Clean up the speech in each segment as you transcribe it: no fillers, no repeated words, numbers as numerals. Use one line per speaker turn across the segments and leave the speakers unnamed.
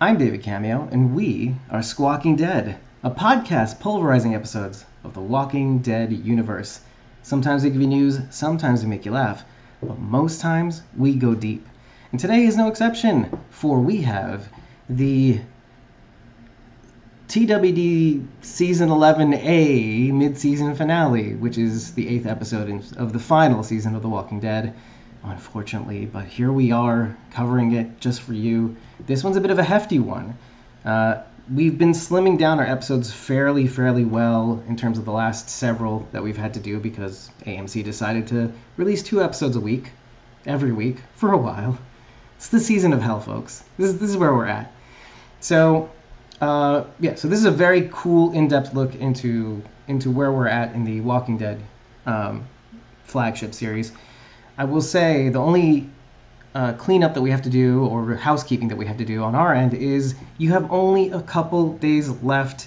I'm David Cameo, and we are Squawking Dead, a podcast pulverizing episodes of the Walking Dead universe. Sometimes we give you news, sometimes we make you laugh, but most times we go deep. And today is no exception, for we have the TWD Season 11A mid-season finale, which is the 8th episode of the final season of The Walking Dead, unfortunately. But here we are, covering it just for you. This one's a bit of a hefty one. We've been slimming down our episodes fairly well in terms of the last several that we've had to do because AMC decided to release 2 episodes a week, every week, for a while. It's the season of hell, folks. This is where we're at. So, so this is a very cool, in-depth look into where we're at in the Walking Dead flagship series. I will say the only cleanup that we have to do, or housekeeping that we have to do on our end, is you have only a couple days left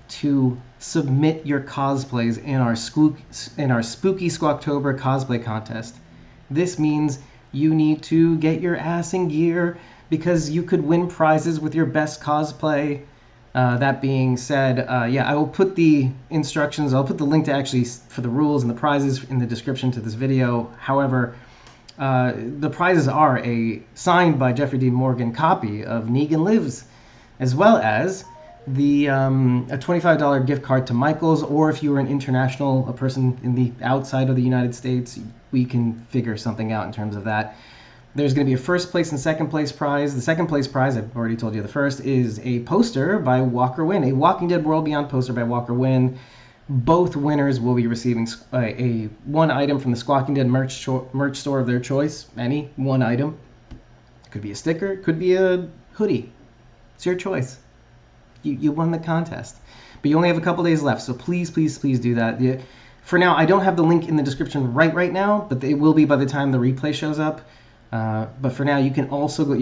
to submit your cosplays in our Spooky Squawktober cosplay contest. This means you need to get your ass in gear because you could win prizes with your best cosplay. That being said, I will put the instructions, I'll put the link to actually for the rules and the prizes in the description to this video. However, the prizes are a signed by Jeffrey Dean Morgan copy of Negan Lives, as well as the a $25 gift card to Michael's, or if you are a person in the outside of the United States, we can figure something out in terms of that. There's going to be a first place and second place prize. The second place prize, I've already told you the first, is a poster by Walker Wynn, a Walking Dead World Beyond poster by Walker Wynn. Both winners will be receiving a one item from the Squawking Dead merch store of their choice. Any one item. Could be a sticker, could be a hoodie. It's your choice. You won the contest. But you only have a couple days left, so please do that. For now, I don't have the link in the description right now, but it will be by the time the replay shows up. But for now, you can also go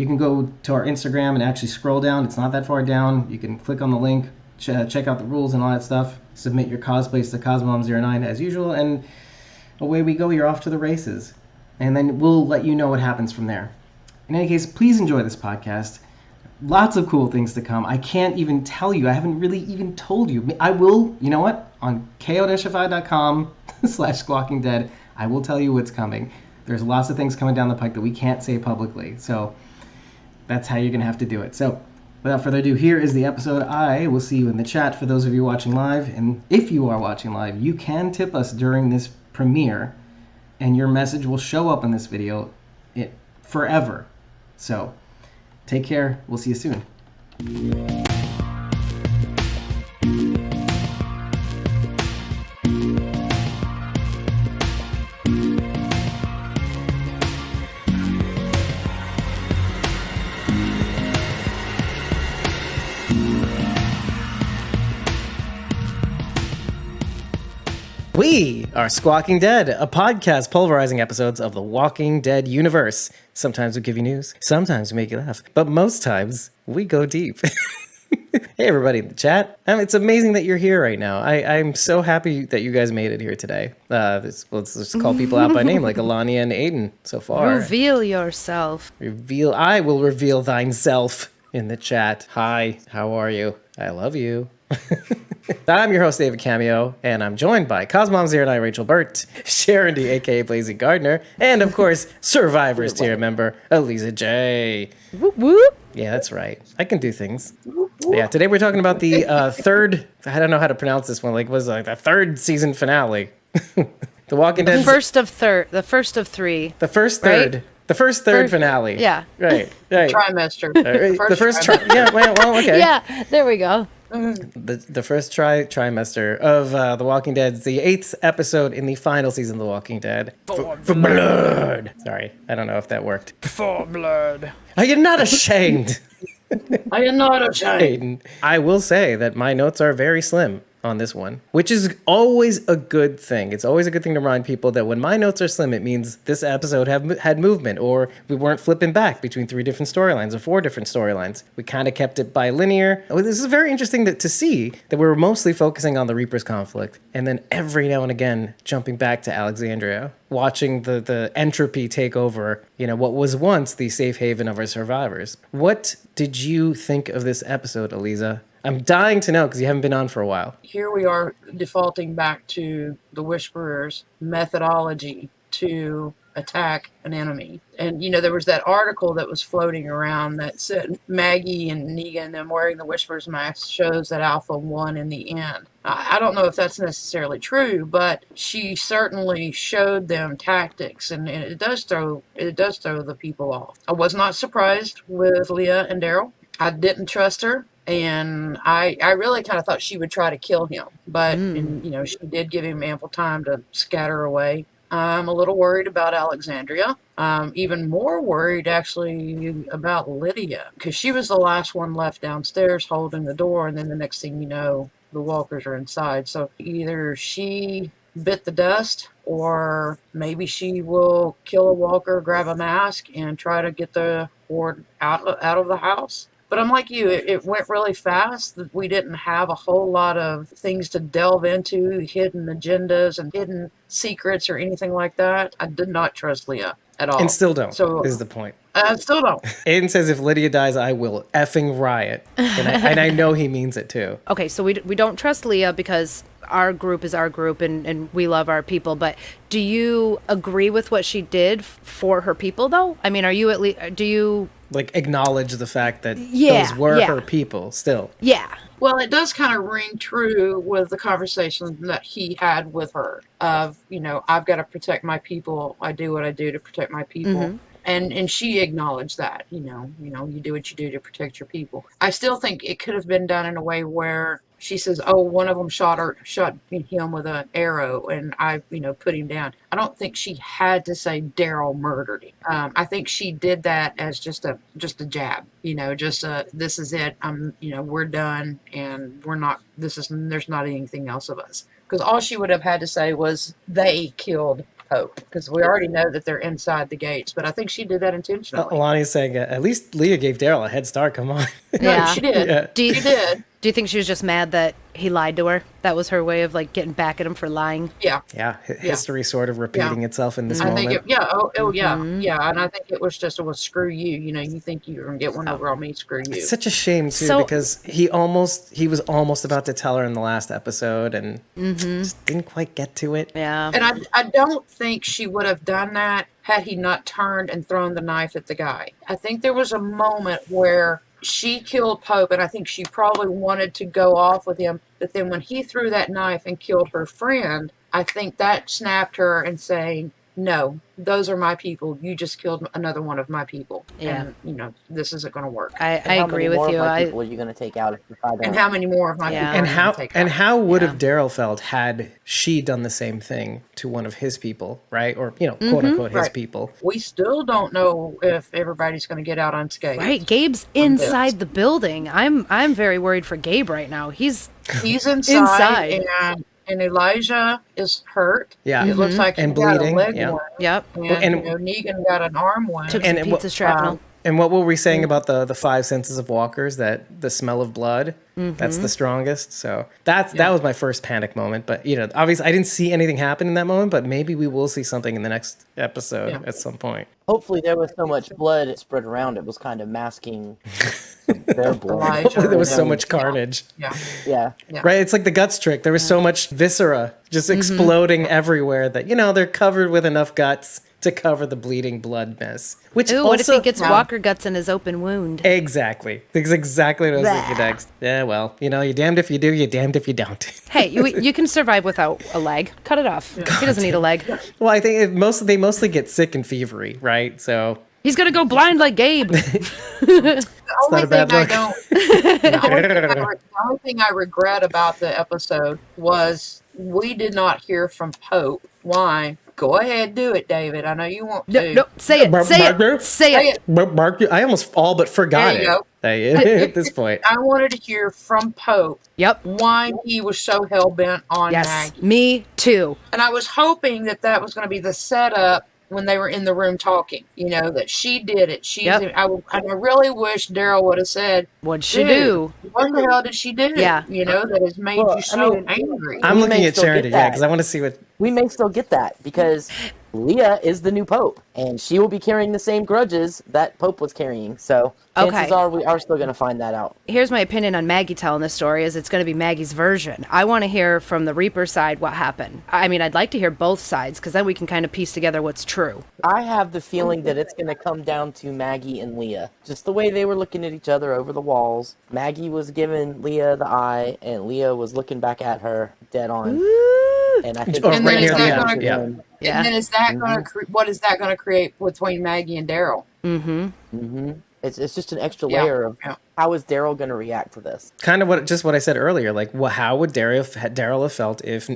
to our Instagram and actually scroll down. It's not that far down. You can click on the link, check out the rules and all that stuff. Submit your cosplays to Cosmom09 as usual, and away we go. You're off to the races. And then we'll let you know what happens from there. In any case, please enjoy this podcast. Lots of cool things to come. I can't even tell you. I haven't really even told you. I will, you know what? On ko-fi.com/squawkingdead, I will tell you what's coming. There's lots of things coming down the pike that we can't say publicly. So that's how you're going to have to do it. So without further ado, here is the episode. I will see you in the chat for those of you watching live. And if you are watching live, you can tip us during this premiere, and your message will show up in this video forever. So take care. We'll see you soon. We are Squawking Dead, a podcast pulverizing episodes of the Walking Dead universe. Sometimes we give you news, sometimes we make you laugh, but most times we go deep. Hey everybody in the chat. It's amazing that you're here right now. I'm so happy that you guys made it here today. Let's just call people out by name, like Alania and Aiden so far.
Reveal yourself.
I will reveal thine self in the chat. Hi, how are you? I love you. I'm your host, David Cameo, and I'm joined by Cosmom09, Rachel Burt, Sharon D, aka Blazing Gardner, and of course, Survivors tier member, Eliza J.
Whoop whoop.
Yeah, that's right. I can do things. Yeah, today we're talking about the third, I don't know how to pronounce this one, the third season finale. The Walking Dead.
The first of three.
The first third. Right? The first third finale.
Yeah.
Right.
Trimester.
The first yeah, well, okay.
Yeah, there we go.
The first trimester of The Walking Dead, the 8th episode in the final season of The Walking Dead. For blood. Sorry, I don't know if that worked.
For blood.
Are you not ashamed?
I am not ashamed.
I will say that my notes are very slim. on this one, which is always a good thing. It's always a good thing to remind people that when my notes are slim, it means this episode had movement, or we weren't flipping back between 3 different storylines or 4 different storylines. We kind of kept it bilinear. This is very interesting to see that we were mostly focusing on the Reapers conflict, and then every now and again jumping back to Alexandria, watching the entropy take over, what was once the safe haven of our survivors. What did you think of this episode, Eliza? I'm dying to know because you haven't been on for a while.
Here we are defaulting back to the Whisperer's methodology to attack an enemy. And, there was that article that was floating around that said Maggie and Negan, them wearing the Whisperer's mask, shows that Alpha won in the end. I don't know if that's necessarily true, but she certainly showed them tactics, and it does throw the people off. I was not surprised with Leah and Daryl. I didn't trust her. And I really kind of thought she would try to kill him. But, she did give him ample time to scatter away. I'm a little worried about Alexandria. Even more worried, actually, about Lydia. Because she was the last one left downstairs holding the door. And then the next thing you know, the walkers are inside. So either she bit the dust, or maybe she will kill a walker, grab a mask, and try to get the horde out of the house. But I'm like you, it went really fast. We didn't have a whole lot of things to delve into, hidden agendas and hidden secrets or anything like that. I did not trust Leah at all.
And still don't,
so,
is the point.
I still don't.
Aiden says if Lydia dies, I will effing riot. And I know he means it too.
Okay, so we don't trust Leah because our group is our group and we love our people. But do you agree with what she did for her people, though? I mean, do you...
acknowledge the fact that those were her people still.
Yeah.
Well, it does kind of ring true with the conversation that he had with her of, I've got to protect my people. I do what I do to protect my people. Mm-hmm. And she acknowledged that, you do what you do to protect your people. I still think it could have been done in a way where she says, oh, one of them shot him with an arrow and I, put him down. I don't think she had to say Daryl murdered him. I think she did that as just a jab, this is it. We're done and there's not anything else of us. Because all she would have had to say was they killed Pope, because we already know that they're inside the gates. But I think she did that intentionally.
Lonnie's saying at least Leah gave Daryl a head start. Come on.
No, she did. Yeah.
She did. Do you think she was just mad that he lied to her? That was her way of getting back at him for lying?
Yeah.
Yeah. History sort of repeating itself in this moment.
I think yeah. Yeah. And I think it was just, screw you. You think you're going to get one over on me, screw you.
It's such a shame, too, because he was almost about to tell her in the last episode and just didn't quite get to it.
Yeah.
And I don't think she would have done that had he not turned and thrown the knife at the guy. I think there was a moment where she killed Pope, and I think she probably wanted to go off with him. But then when he threw that knife and killed her friend, I think that snapped her and saying, no, those are my people. You just killed another one of my people.
Yeah.
And, this isn't going to work.
I agree with you.
How many more of my people are you going to take out if you find out?
And how many more of my people are you going to take out?
And how would have Daryl felt had she done the same thing to one of his people, right? Or, quote unquote, his people.
We still don't know if everybody's going to get out unscathed.
Right. Gabe's inside the building. I'm very worried for Gabe right now. He's
inside. And Elijah is hurt.
Yeah.
It looks like he got
bleeding.
a leg
wound.
Yep.
And Negan got an arm wound.
Took some pizza shrapnel.
And what were we saying about the 5 senses of walkers, that the smell of blood, that's the strongest? So that was my first panic moment. But, obviously I didn't see anything happen in that moment, but maybe we will see something in the next episode at some point.
Hopefully there was so much blood spread around, it was kind of masking their blood.
Hopefully there was so much carnage.
Yeah.
Right? It's like the guts trick. There was so much viscera just exploding everywhere that, they're covered with enough guts to cover the bleeding blood mess.
What if he gets walker guts in his open wound?
Exactly. That's exactly what I was thinking next. Yeah, well, you're damned if you do, you're damned if you don't.
Hey, you can survive without a leg. Cut it off. He doesn't need a leg.
Well, I think they mostly get sick and fevery, right? So
he's gonna go blind like Gabe.
The only thing I regret about the episode was we did not hear from Pope. Why? Go ahead, do it, David. I know you want to.
No, say it. Say it.
Mark, I almost all but forgot it. at this point.
I wanted to hear from Pope
Yep.
why he was so hell-bent on
Yes.
Maggie.
Me too.
And I was hoping that was going to be the setup when they were in the room talking, that she did it. I really wish Daryl would have said,
What'd she do?
What the hell did she do?
Yeah.
That has made you so angry.
I'm
We
looking
may
at
still
Charity,
get
yeah,
that.
because I want to see what.
We may still get that because Leah is the new Pope, and she will be carrying the same grudges that Pope was carrying. So chances are we are still going to find that out.
Here's my opinion on Maggie telling this story is it's going to be Maggie's version. I want to hear from the Reaper side what happened. I mean, I'd like to hear both sides because then we can kind of piece together what's true.
I have the feeling that it's going to come down to Maggie and Leah. Just the way they were looking at each other over the walls. Maggie was giving Leah the eye, and Leah was looking back at her dead on. And I think
And
right
then is
near
that
the
gonna,
end, yeah.
And then is that going to what is that going to create between Maggie and Daryl?
It's just an extra layer of how is Daryl going to react to this?
Kind of what I said earlier. Like, how would Daryl have felt if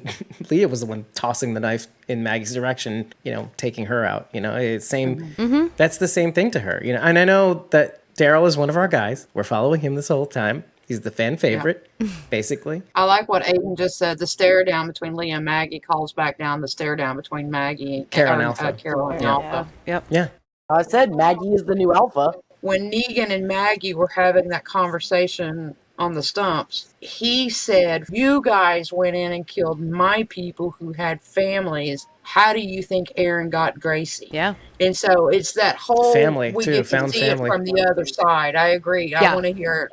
Leah was the one tossing the knife in Maggie's direction? Taking her out. It's same. That's the same thing to her. And I know that Daryl is one of our guys. We're following him this whole time. He's the fan favorite, basically.
I like what Aiden just said. The stare down between Leah and Maggie calls back down the stare down between Maggie and
Carol and Alpha.
Carol and Alpha.
Yep.
Yeah.
I said Maggie is the new alpha.
When Negan and Maggie were having that conversation on the stumps, he said, "You guys went in and killed my people who had families. How do you think Aaron got Gracie?"
Yeah.
And so it's that whole
Family,
we
too,
get to
found
see
family.
it from the other side. I agree. I want to hear,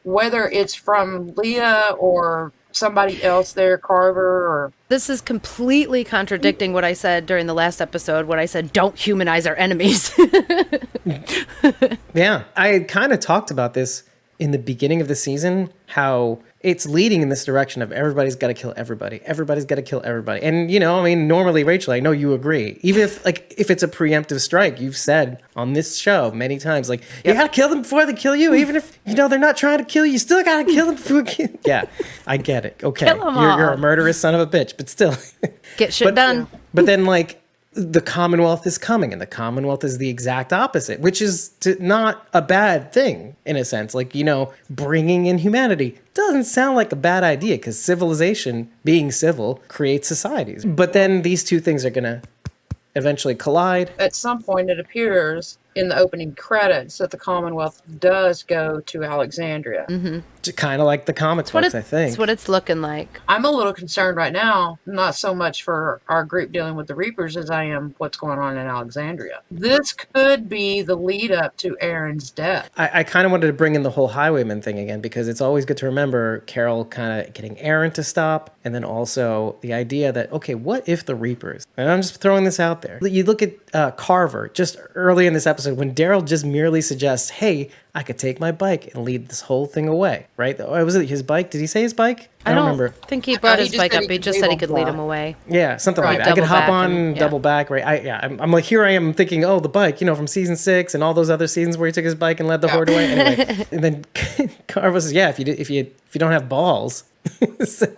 whether it's from Leah or somebody else there, Carver or.
This is completely contradicting what I said during the last episode when I said don't humanize our enemies.
Yeah. I kind of talked about this in the beginning of the season, how it's leading in this direction of everybody's got to kill everybody. Everybody's got to kill everybody. And, normally, Rachel, I know you agree. Even if it's a preemptive strike, you've said on this show many times, you got to kill them before they kill you. Even if, they're not trying to kill you, you still got to kill them before Yeah, I get it. Okay.
Kill 'em all.
You're a murderous son of a bitch, but still.
Get shit done.
But then, the Commonwealth is coming, and the Commonwealth is the exact opposite, which is not a bad thing in a sense. Bringing in humanity doesn't sound like a bad idea because civilization, being civil, creates societies. But then these two things are going to eventually collide.
At some point, it appears in the opening credits that the Commonwealth does go to Alexandria.
Kind of like the comic books, I think.
That's what it's looking like.
I'm a little concerned right now, not so much for our group dealing with the Reapers as I am what's going on in Alexandria. This could be the lead up to Aaron's death.
I kind of wanted to bring in the whole highwayman thing again because it's always good to remember Carol kind of getting Aaron to stop, and then also the idea that, okay, what if the Reapers, and I'm just throwing this out there. You look at Carver, just early in this episode, when Daryl just merely suggests, hey, I could take my bike and lead this whole thing away, right? Oh, was it his bike? Did he say his bike? I don't remember.
I think he brought
he
his
just
bike
said
up.
he
He
could
just said he
lead
could
him
lead
back.
him away.
Yeah, something like
Right.
that. I could
Double
hop
back
on,
and-
double back, right? I'm like, here I am thinking, oh, the bike, from season 6 and all those other seasons where he took his bike and led the horde away. Anyway, and then Carver says, yeah, if you don't have balls.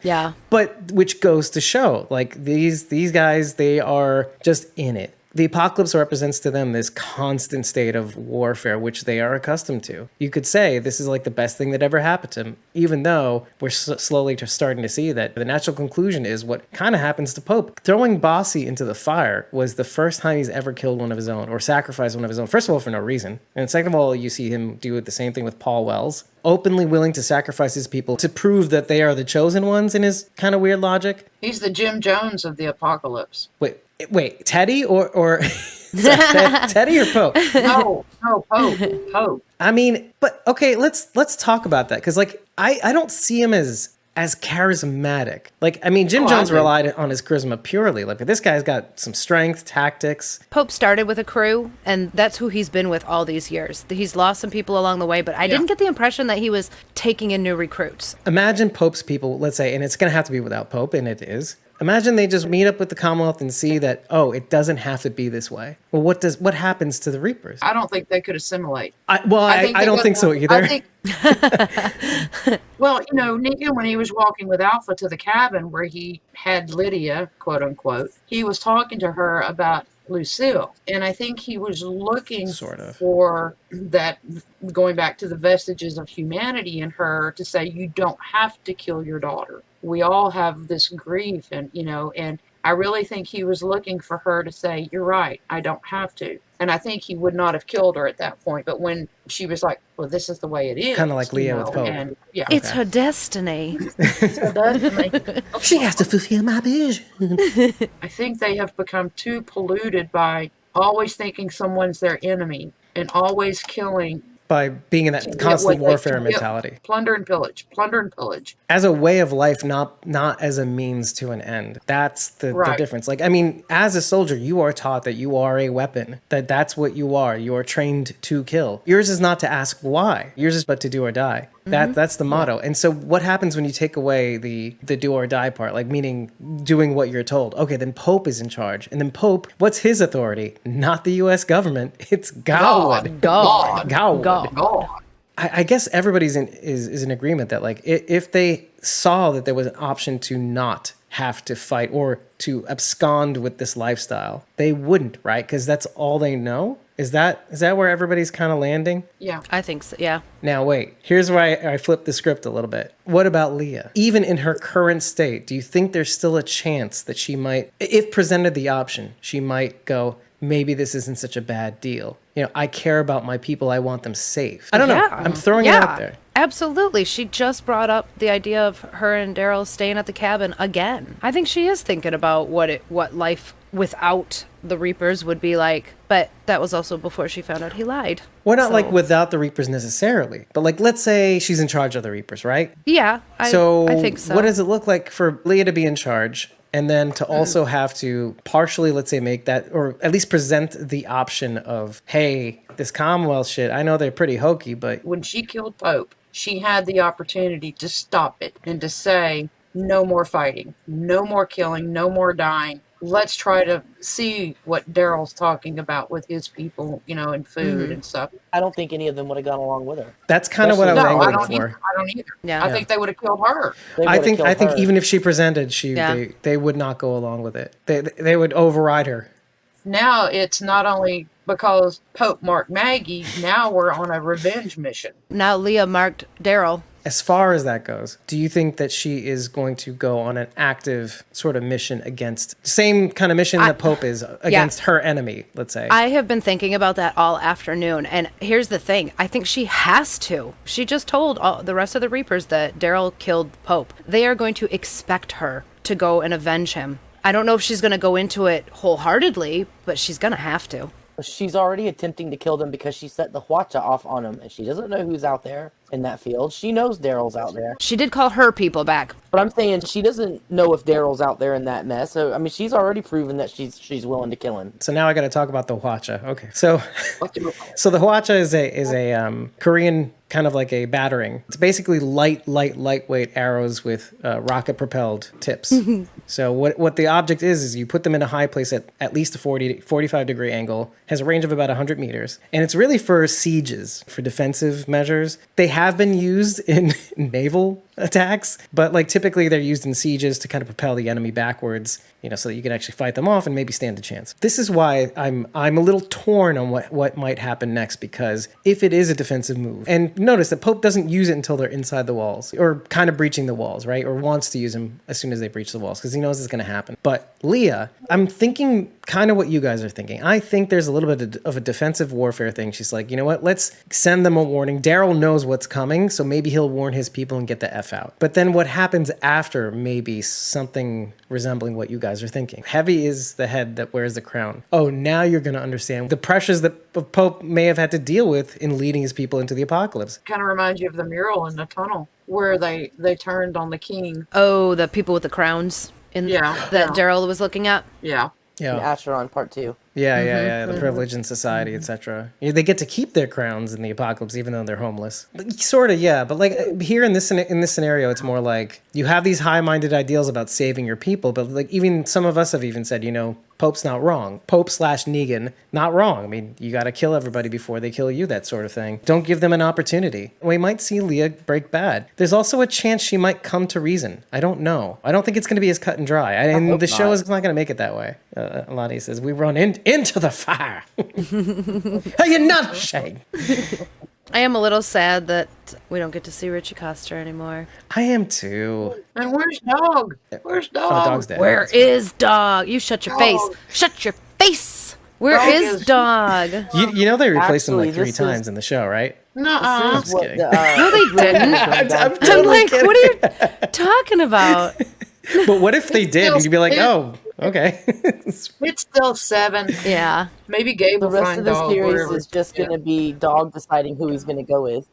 Yeah.
But which goes to show, these guys, they are just in it. The apocalypse represents to them this constant state of warfare, which they are accustomed to. You could say this is the best thing that ever happened to them, even though we're slowly just starting to see that the natural conclusion is what kind of happens to Pope. Throwing Bossy into the fire was the first time he's ever killed one of his own or sacrificed one of his own. First of all, for no reason. And second of all, you see him do the same thing with Paul Wells. Openly willing to sacrifice his people to prove that they are the chosen ones in his kind of weird logic.
He's the Jim Jones of the apocalypse.
Wait, Teddy or Teddy or Pope?
No, Pope.
I mean, but okay, let's talk about that because I don't see him as charismatic. Jim Jones relied on his charisma purely. This guy's got some strength, tactics.
Pope started with a crew, and that's who he's been with all these years. He's lost some people along the way, but I didn't get the impression that he was taking in new recruits. Imagine
Pope's people, let's say, and it's going to have to be without Pope, and it is. Imagine they just meet up with the Commonwealth and see that, oh, it doesn't have to be this way. Well, what happens to the Reapers?
I don't think they could assimilate.
I don't think so either.
Well, Negan, when he was walking with Alpha to the cabin where he had Lydia, quote unquote, he was talking to her about Lucille. And I think he was looking
Sort of.
for that, going back to the vestiges of humanity in her, to say, you don't have to kill your daughter. We all have this grief, and, and I really think he was looking for her to say, you're right, I don't have to. And I think he would not have killed her at that point. But when she was like, well, this is the way it is.
Kind of like Leah with Pope.
And, yeah.
It's her destiny.
It's her destiny.
She has to fulfill my vision.
I think they have become too polluted by always thinking someone's their enemy and always killing.
By being in that
get
constant
what they
warfare
can get.
mentality.
Plunder and pillage. Plunder and pillage.
As a way of life, not as a means to an end. That's the difference. Like, I mean, as a soldier, you are taught that you are a weapon, that's what you are. You are trained to kill. Yours is not to ask why. Yours is but to do or die. That's the motto. And so what happens when you take away the do or die part, like meaning doing what you're told? Okay, then Pope is in charge. And then Pope, what's his authority? Not the U.S. government. It's God.
God.
I guess everybody's is in agreement that, like, if they saw that there was an option to not have to fight or to abscond with this lifestyle, they wouldn't, right? Because that's all they know. Is that where everybody's kind of landing?
Yeah.
I think so, yeah.
Now, wait. Here's where I flipped the script a little bit. What about Leah? Even in her current state, do you think there's still a chance that she might, if presented the option, she might go, maybe this isn't such a bad deal? I care about my people. I want them safe. I don't know. I'm throwing it out there.
Absolutely. She just brought up the idea of her and Daryl staying at the cabin again. I think she is thinking about what life without the Reapers would be like. But that was also before she found out he lied.
Well, not like without the Reapers necessarily. But like, let's say she's in charge of the Reapers, right?
Yeah, I think so.
What does it look like for Leah to be in charge? And then to also have to partially, let's say, make that, or at least present the option of, hey, this Commonwealth shit, I know they're pretty hokey, but...
When she killed Pope, she had the opportunity to stop it and to say, no more fighting, no more killing, no more dying. Let's try to see what Daryl's talking about with his people, and food and stuff.
I don't think any of them would have gone along with her.
That's kind of what I was angling for.
I don't either.
Yeah.
I think they would have killed her.
I think even if she presented, they would not go along with it. They would override her.
Now it's not only because Pope marked Maggie, now we're on a revenge mission.
Now Leah marked Daryl.
As far as that goes, do you think that she is going to go on an active sort of mission against, same kind of mission that Pope is against her enemy, let's say?
I have been thinking about that all afternoon. And here's the thing. I think she has to. She just told the rest of the Reapers that Daryl killed Pope. They are going to expect her to go and avenge him. I don't know if she's going to go into it wholeheartedly, but she's going to have to.
She's already attempting to kill them because she set the Hwacha off on them, and she doesn't know who's out there in that field. She knows Daryl's out there.
She did call her people back.
But I'm saying she doesn't know if Daryl's out there in that mess. So, I mean, she's already proven that she's willing to kill him.
So now I got to talk about the Hwacha. Okay, so the Hwacha is a Korean kind of like a battering. It's basically lightweight arrows with rocket-propelled tips. So what the object is you put them in a high place at least a 45-degree angle, has a range of about 100 meters, and it's really for sieges, for defensive measures. They have been used in naval attacks, but like typically they're used in sieges to kind of propel the enemy backwards, so that you can actually fight them off and maybe stand a chance. This is why I'm a little torn on what might happen next, because if it is a defensive move, and notice that Pope doesn't use it until they're inside the walls or kind of breaching the walls, right? Or wants to use them as soon as they breach the walls because he knows it's going to happen. But Leah, I'm thinking kind of what you guys are thinking. I think there's a little bit of a defensive warfare thing. She's like, you know what? Let's send them a warning. Daryl knows what's coming, so maybe he'll warn his people and get the F out. But then what happens after may be something resembling what you guys are thinking. Heavy is the head that wears the crown. Oh, now you're going to understand the pressures that Pope may have had to deal with in leading his people into the apocalypse.
Kind of reminds you of the mural in the tunnel where they turned on the king.
Oh, the people with the crowns that Daryl was looking at?
Yeah.
Yeah. Acheron Part 2.
Yeah. The privilege in society, etc. They get to keep their crowns in the apocalypse, even though they're homeless. Sort of, yeah. But like here in this scenario, it's more like you have these high-minded ideals about saving your people, but like even some of us have even said, Pope's not wrong. Pope/Negan, not wrong. I mean, you got to kill everybody before they kill you, that sort of thing. Don't give them an opportunity. We might see Leah break bad. There's also a chance she might come to reason. I don't know. I don't think it's going to be as cut and dry. And the show is not going to make it that way. Lottie says, we run into the fire. Are you not ashamed?
I am a little sad that we don't get to see Richie Coster anymore.
I am too.
And where's Dog? Where's Dog?
Oh, Dog's dead.
Where is Dog? You shut your face. Shut your face. Where
Dog
is
is-
Dog?
You know they replaced him
Actually,
like 3
this
times
is-
in the show, right?
Nuh-uh.
This is what
kidding.
No, they didn't.
I'm
I'm like, what are you talking about?
But what if they did? And you'd be like,
Yeah.
oh, okay.
It's still 7.
Yeah.
Maybe Gabe
The
will
rest
find
of the
Dog
series
wherever.
is just going to be Dog deciding who he's going to go with.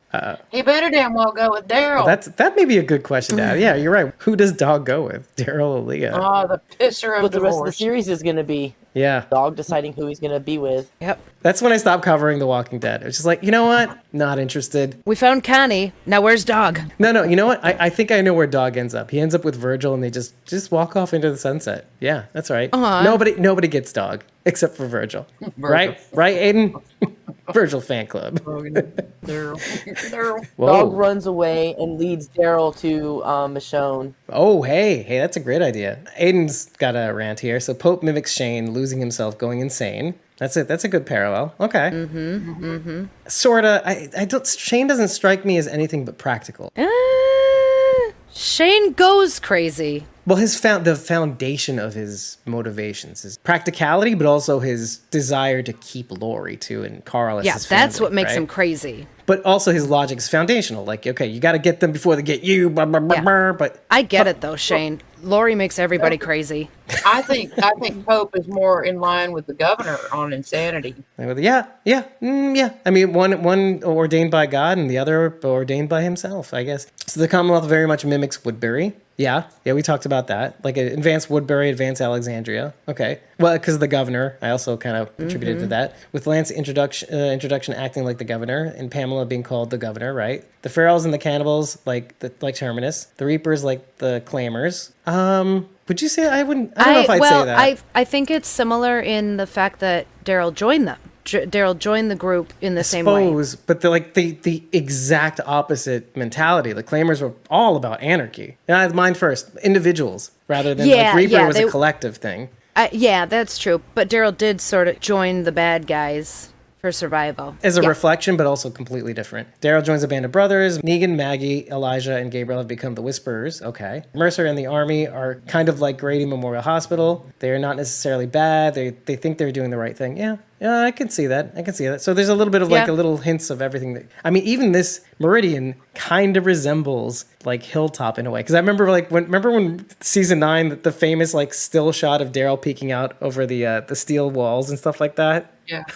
He better damn well go with Daryl.
That may be a good question to have. Yeah, you're right. Who does Dog go with? Daryl or Leah?
Oh, the pisser of
But the rest of the
divorce.
series is going to be
Yeah.
Dog deciding who he's going to be with.
Yep.
That's when I stopped covering The Walking Dead. It was just like, you know what? Not interested.
We found Connie. Now where's Dog?
No, you know what? I think I know where Dog ends up. He ends up with Virgil and they just walk off into the sunset. Yeah, that's right.
Aw.
Nobody gets Dog except for Virgil. Right, Aiden? Virgil fan club.
Daryl.
Whoa.
Dog runs away and leads Daryl to Michonne.
Oh, hey, that's a great idea. Aiden's got a rant here. So Pope mimics Shane, losing himself, going insane. That's it. That's a good parallel. Okay. Sorta. I don't. Shane doesn't strike me as anything but practical.
Shane goes crazy.
Well, the foundation of his motivations is practicality, but also his desire to keep Lori too, and Carl as
Yeah,
his
that's
family,
what makes
right?
him crazy.
But also his logic is foundational. Like, okay, you got to get them before they get you. Blah, blah, blah,
Yeah.
blah, but
I get it though, Shane. Lori makes everybody crazy.
I think Pope is more in line with the governor on insanity.
yeah. I mean, one ordained by God and the other ordained by himself, I guess. So the Commonwealth very much mimics Woodbury. Yeah, we talked about that. Like advanced Woodbury, advanced Alexandria. Okay. Well, because of the governor, I also kind of contributed to that. With Lance's introduction acting like the governor, and Pamela being called the governor, right? The Ferals and the Cannibals like Terminus. The Reapers like the Claimers. Would you say I wouldn't? I don't know if I'd say that.
I think it's similar in the fact that Daryl joined them. Daryl joined the group in the same way.
But they're like the exact opposite mentality. The Claimers were all about anarchy. And mind first, individuals rather than like Reaper was a collective thing.
Yeah, that's true. But Daryl did sort of join the bad guys for survival.
As a reflection, but also completely different. Daryl joins a band of brothers. Negan, Maggie, Elijah, and Gabriel have become the Whisperers. Okay. Mercer and the army are kind of like Grady Memorial Hospital. They are not necessarily bad. They think they're doing the right thing. Yeah, I can see that. So there's a little bit of like a little hints of everything. Even this Meridian kind of resembles like Hilltop in a way. Because I remember when season 9, the famous like still shot of Daryl peeking out over the steel walls and stuff like that.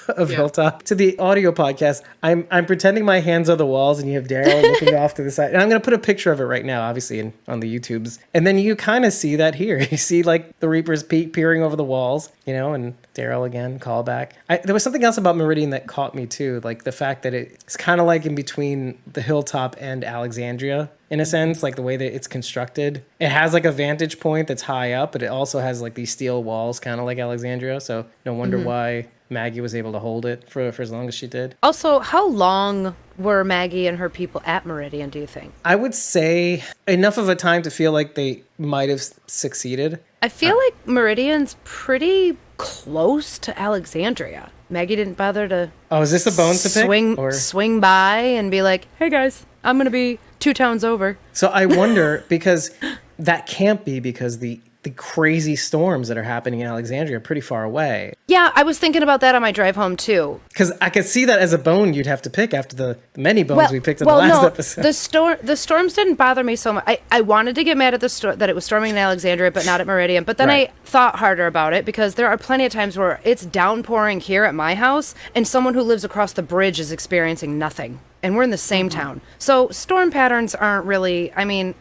Of Hilltop. To the audio podcast, I'm pretending my hands are the walls and you have Daryl looking off to the side. And I'm going to put a picture of it right now, obviously, on the YouTubes. And then you kind of see that here. You see like the Reapers peering over the walls, and Daryl again, callback. There was something else about Meridian that caught me too, like the fact that it's kind of like in between the Hilltop and Alexandria. In a sense, like the way that it's constructed. It has like a vantage point that's high up, but it also has like these steel walls, kind of like Alexandria. So no wonder why Maggie was able to hold it for as long as she did.
Also, how long were Maggie and her people at Meridian, do you think?
I would say enough of a time to feel like they might have succeeded.
I feel like Meridian's pretty close to Alexandria. Maggie didn't bother to
is this a bone to pick?
Swing by and be like, hey guys, I'm going to be 2 towns over.
So I wonder, because that can't be because the crazy storms that are happening in Alexandria are pretty far away.
Yeah, I was thinking about that on my drive home too.
Because I could see that as a bone you'd have to pick after the many bones we picked in the last episode.
The storms didn't bother me so much. I wanted to get mad at that it was storming in Alexandria, but not at Meridian. But then I thought harder about it because there are plenty of times where it's downpouring here at my house and someone who lives across the bridge is experiencing nothing. And we're in the same town. So storm patterns aren't really,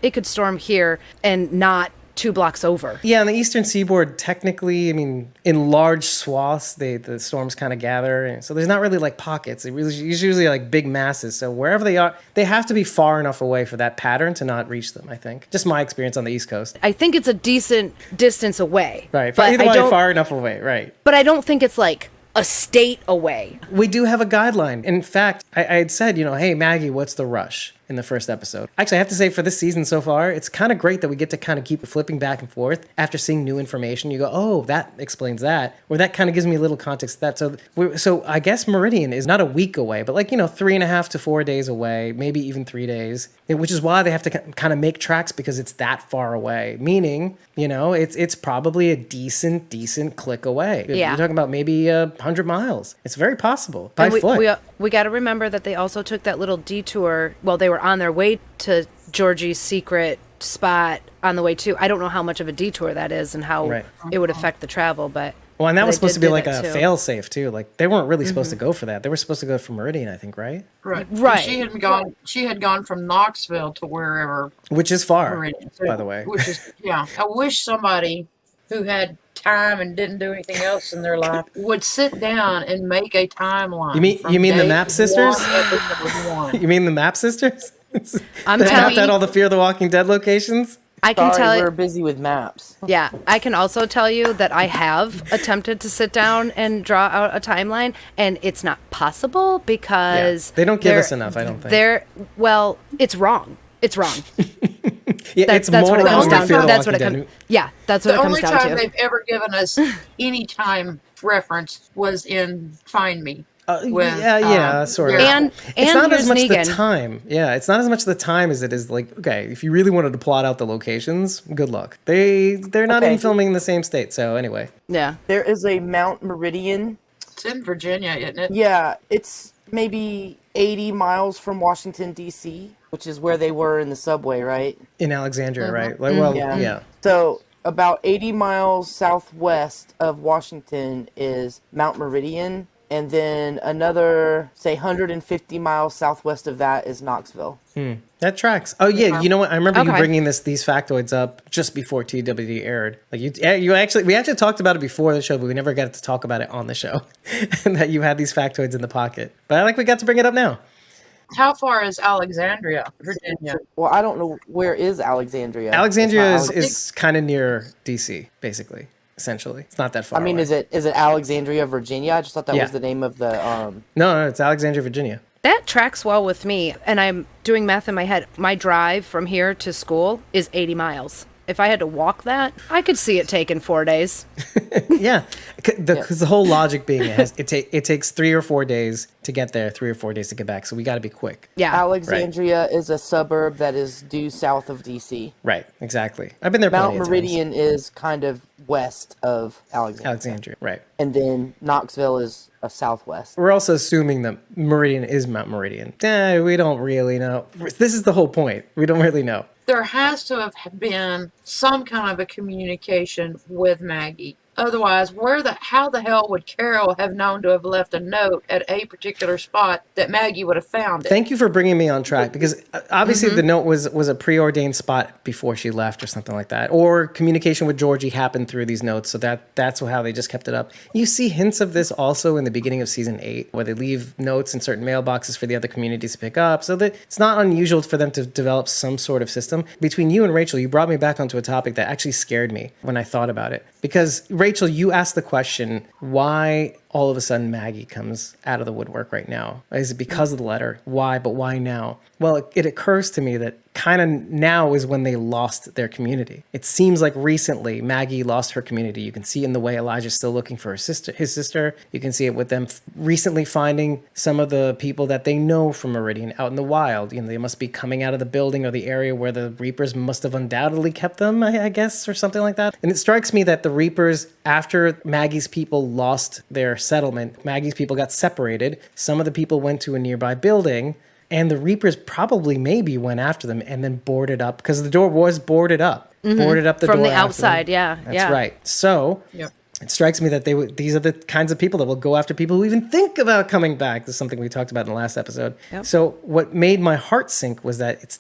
it could storm here and not 2 blocks over.
Yeah, on the eastern seaboard, technically, I mean, in large swaths, the storms kind of gather. And so there's not really like pockets. It's usually like big masses. So wherever they are, they have to be far enough away for that pattern to not reach them, I think. Just my experience on the East Coast.
I think it's a decent distance away.
Right.
But
Either way, far enough away. Right.
But I don't think it's like a state away.
We do have a guideline. In fact, I had said, hey, Maggie, what's the rush in the first episode? Actually, I have to say for this season so far, it's kind of great that we get to kind of keep flipping back and forth after seeing new information. You go, oh, that explains that. Or that kind of gives me a little context to that. So I guess Meridian is not a week away, but 3.5 to 4 days away, maybe even 3 days, which is why they have to kind of make tracks because it's that far away. Meaning, it's probably a decent click away.
Yeah.
You're talking about maybe 100 miles. It's very possible by foot.
We got to remember that they also took that little detour. Well, they were on their way to Georgie's secret spot on the way too. I don't know how much of a detour that is and how it would affect the travel, but
well, and that was supposed to be like a
too.
fail-safe too. Like they weren't really supposed to go for that. They were supposed to go for Meridian, I think, right?
Right.
Right.
She had gone from Knoxville to wherever.
Which is far,
Meridian,
by the way.
Which is, yeah. I wish somebody who had time and didn't do anything else in their life would sit down and make a timeline.
You mean the Map Sisters? You mean the Map Sisters?
I'm
they
telling
mapped out all the Fear the Walking Dead locations?
I can tell you.
We're busy with maps.
Yeah, I can also tell you that I have attempted to sit down and draw out a timeline, and it's not possible because
they don't give us enough, I don't think.
It's wrong. It's wrong.
It's
that's
more
what it comes
wrong
down
than Fear
to.
the
That's what
Walking
it
Dead.
comes. Yeah, that's what it comes down to.
The only time they've ever given us any time reference was in Find Me.
Sort of.
And
it's not
here's
as much
Negan.
the time. Yeah, it's not as much the time as it is okay, if you really wanted to plot out the locations, good luck. They're not even filming in the same state, so anyway.
Yeah.
There is a Mount Meridian.
It's in Virginia, isn't it?
Yeah, it's maybe 80 miles from Washington, D.C., which is where they were in the subway, right?
In Alexandria, right? Yeah.
So about 80 miles southwest of Washington is Mount Meridian. And then another, say, 150 miles southwest of that is Knoxville.
That tracks. Oh yeah, you know what? I remember you bringing these factoids up just before TWD aired. Like we actually talked about it before the show, but we never got to talk about it on the show. And that you had these factoids in the pocket. But we got to bring it up now.
How far is Alexandria, Virginia?
Well, I don't know where is Alexandria.
Alexandria is kind of near DC, basically. Essentially, it's not that far.
I mean,
away.
is it Alexandria, Virginia? I just thought that was the name of the.
No, it's Alexandria, Virginia.
That tracks well with me, and I'm doing math in my head. My drive from here to school is 80 miles. If I had to walk that, I could see it taking 4 days.
Yeah, because the whole logic being it takes 3 or 4 days to get there, 3 or 4 days to get back. So we got to be quick.
Yeah,
Alexandria is a suburb that is due south of DC.
Right, exactly. I've been there.
Mount Meridian is kind of west of Alexandria.
Right.
And then Knoxville is a southwest.
We're also assuming that Meridian is Mount Meridian. We don't really know. This is the whole point. We don't really know.
There has to have been some kind of a communication with Maggie. Otherwise, how the hell would Carol have known to have left a note at a particular spot that Maggie would have found it?
Thank you for bringing me on track, because obviously the note was a preordained spot before she left or something like that. Or communication with Georgie happened through these notes, so that's how they just kept it up. You see hints of this also in the beginning of season 8, where they leave notes in certain mailboxes for the other communities to pick up, so that it's not unusual for them to develop some sort of system. Between you and Rachel, you brought me back onto a topic that actually scared me when I thought about it. Because, Rachel, you asked the question, why all of a sudden Maggie comes out of the woodwork right now? Is it because of the letter? Why? But why now? Well, it occurs to me that kind of now is when they lost their community. It seems like recently Maggie lost her community. You can see in the way Elijah's still looking for his sister. You can see it with them recently finding some of the people that they know from Meridian out in the wild. They must be coming out of the building or the area where the Reapers must have undoubtedly kept them, I guess, or something like that. And it strikes me that the Reapers, after Maggie's people lost their settlement, Maggie's people got separated. Some of the people went to a nearby building, and the Reapers probably maybe went after them and then boarded up, because the door was boarded up. Boarded up the door
from the outside.
That's right. So it strikes me that these are the kinds of people that will go after people who even think about coming back. This is something we talked about in the last episode. So what made my heart sink was that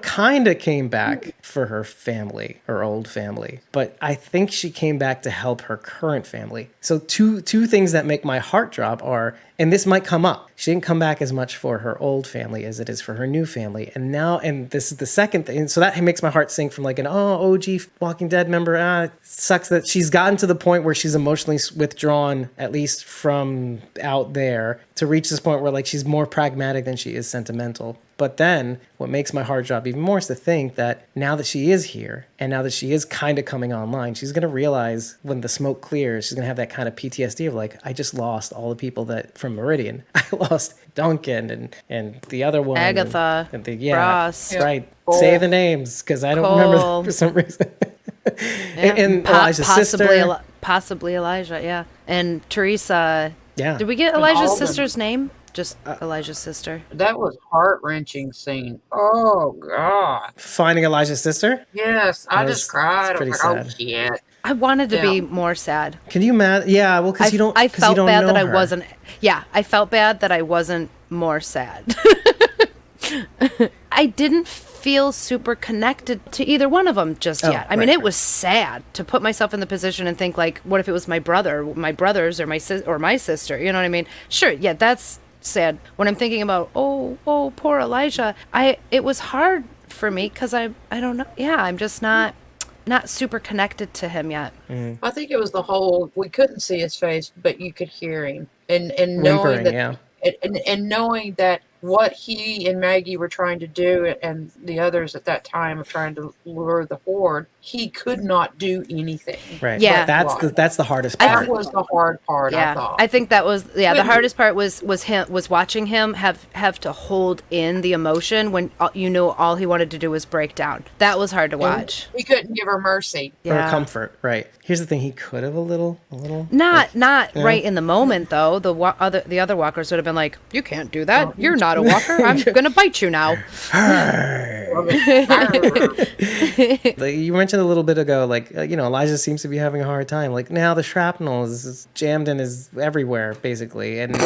kind of came back for her family, her old family. But I think she came back to help her current family. So two things that make my heart drop are, and this might come up, she didn't come back as much for her old family as it is for her new family. And this is the second thing. And so that makes my heart sink from like an OG Walking Dead member. It sucks that she's gotten to the point where she's emotionally withdrawn, at least from out there, to reach this point where like she's more pragmatic than she is sentimental. But then what makes my heart drop even more is to think that now that she is here and now that she is kind of coming online, she's going to realize when the smoke clears, she's going to have that kind of PTSD of like, I just lost all the people that from Meridian. I lost Duncan and the other one.
Agatha.
And
Ross.
Right.
Cole.
Say the names because I don't remember them for some reason. And Elijah's sister.
Possibly Elijah, yeah. And Teresa.
Yeah.
Did we get Elijah's sister's name? Just Elijah's sister.
That was heart-wrenching scene. Oh, God.
Finding Elijah's sister?
Yes, I just cried. I was
pretty
like,
sad.
oh, shit.
I wanted to be more sad.
Can you imagine? Yeah, well, because you don't.
I felt bad
know
that I
her.
wasn't. Yeah, I felt bad that I wasn't more sad. I didn't feel super connected to either one of them just yet. I mean, it was sad to put myself in the position and think like, what if it was my brothers, or my sister? You know what I mean? Sure, yeah, that's sad. When I'm thinking about, oh, poor Elijah, it was hard for me because I don't know. Yeah, I'm just not super connected to him yet.
I think it was the whole, we couldn't see his face, but you could hear him. And knowing
Whimpering,
that,
yeah.
and knowing that what he and Maggie were trying to do, and the others at that time of trying to lure the horde, he could not do anything.
Right.
Yeah.
That's the hardest part.
That was the hard part,
Yeah,
I thought.
I think that was the hardest part was watching him have to hold in the emotion when you knew all he wanted to do was break down. That was hard to watch.
He couldn't give her mercy.
Or comfort, right? Here's the thing: he could have a little.
Not right in the moment though. The other walkers would have been like, "You can't do that. You're not a walker. I'm gonna bite you now."
Like you mentioned a little bit ago, like Elijah seems to be having a hard time. Like now the shrapnel is jammed in his everywhere, basically, and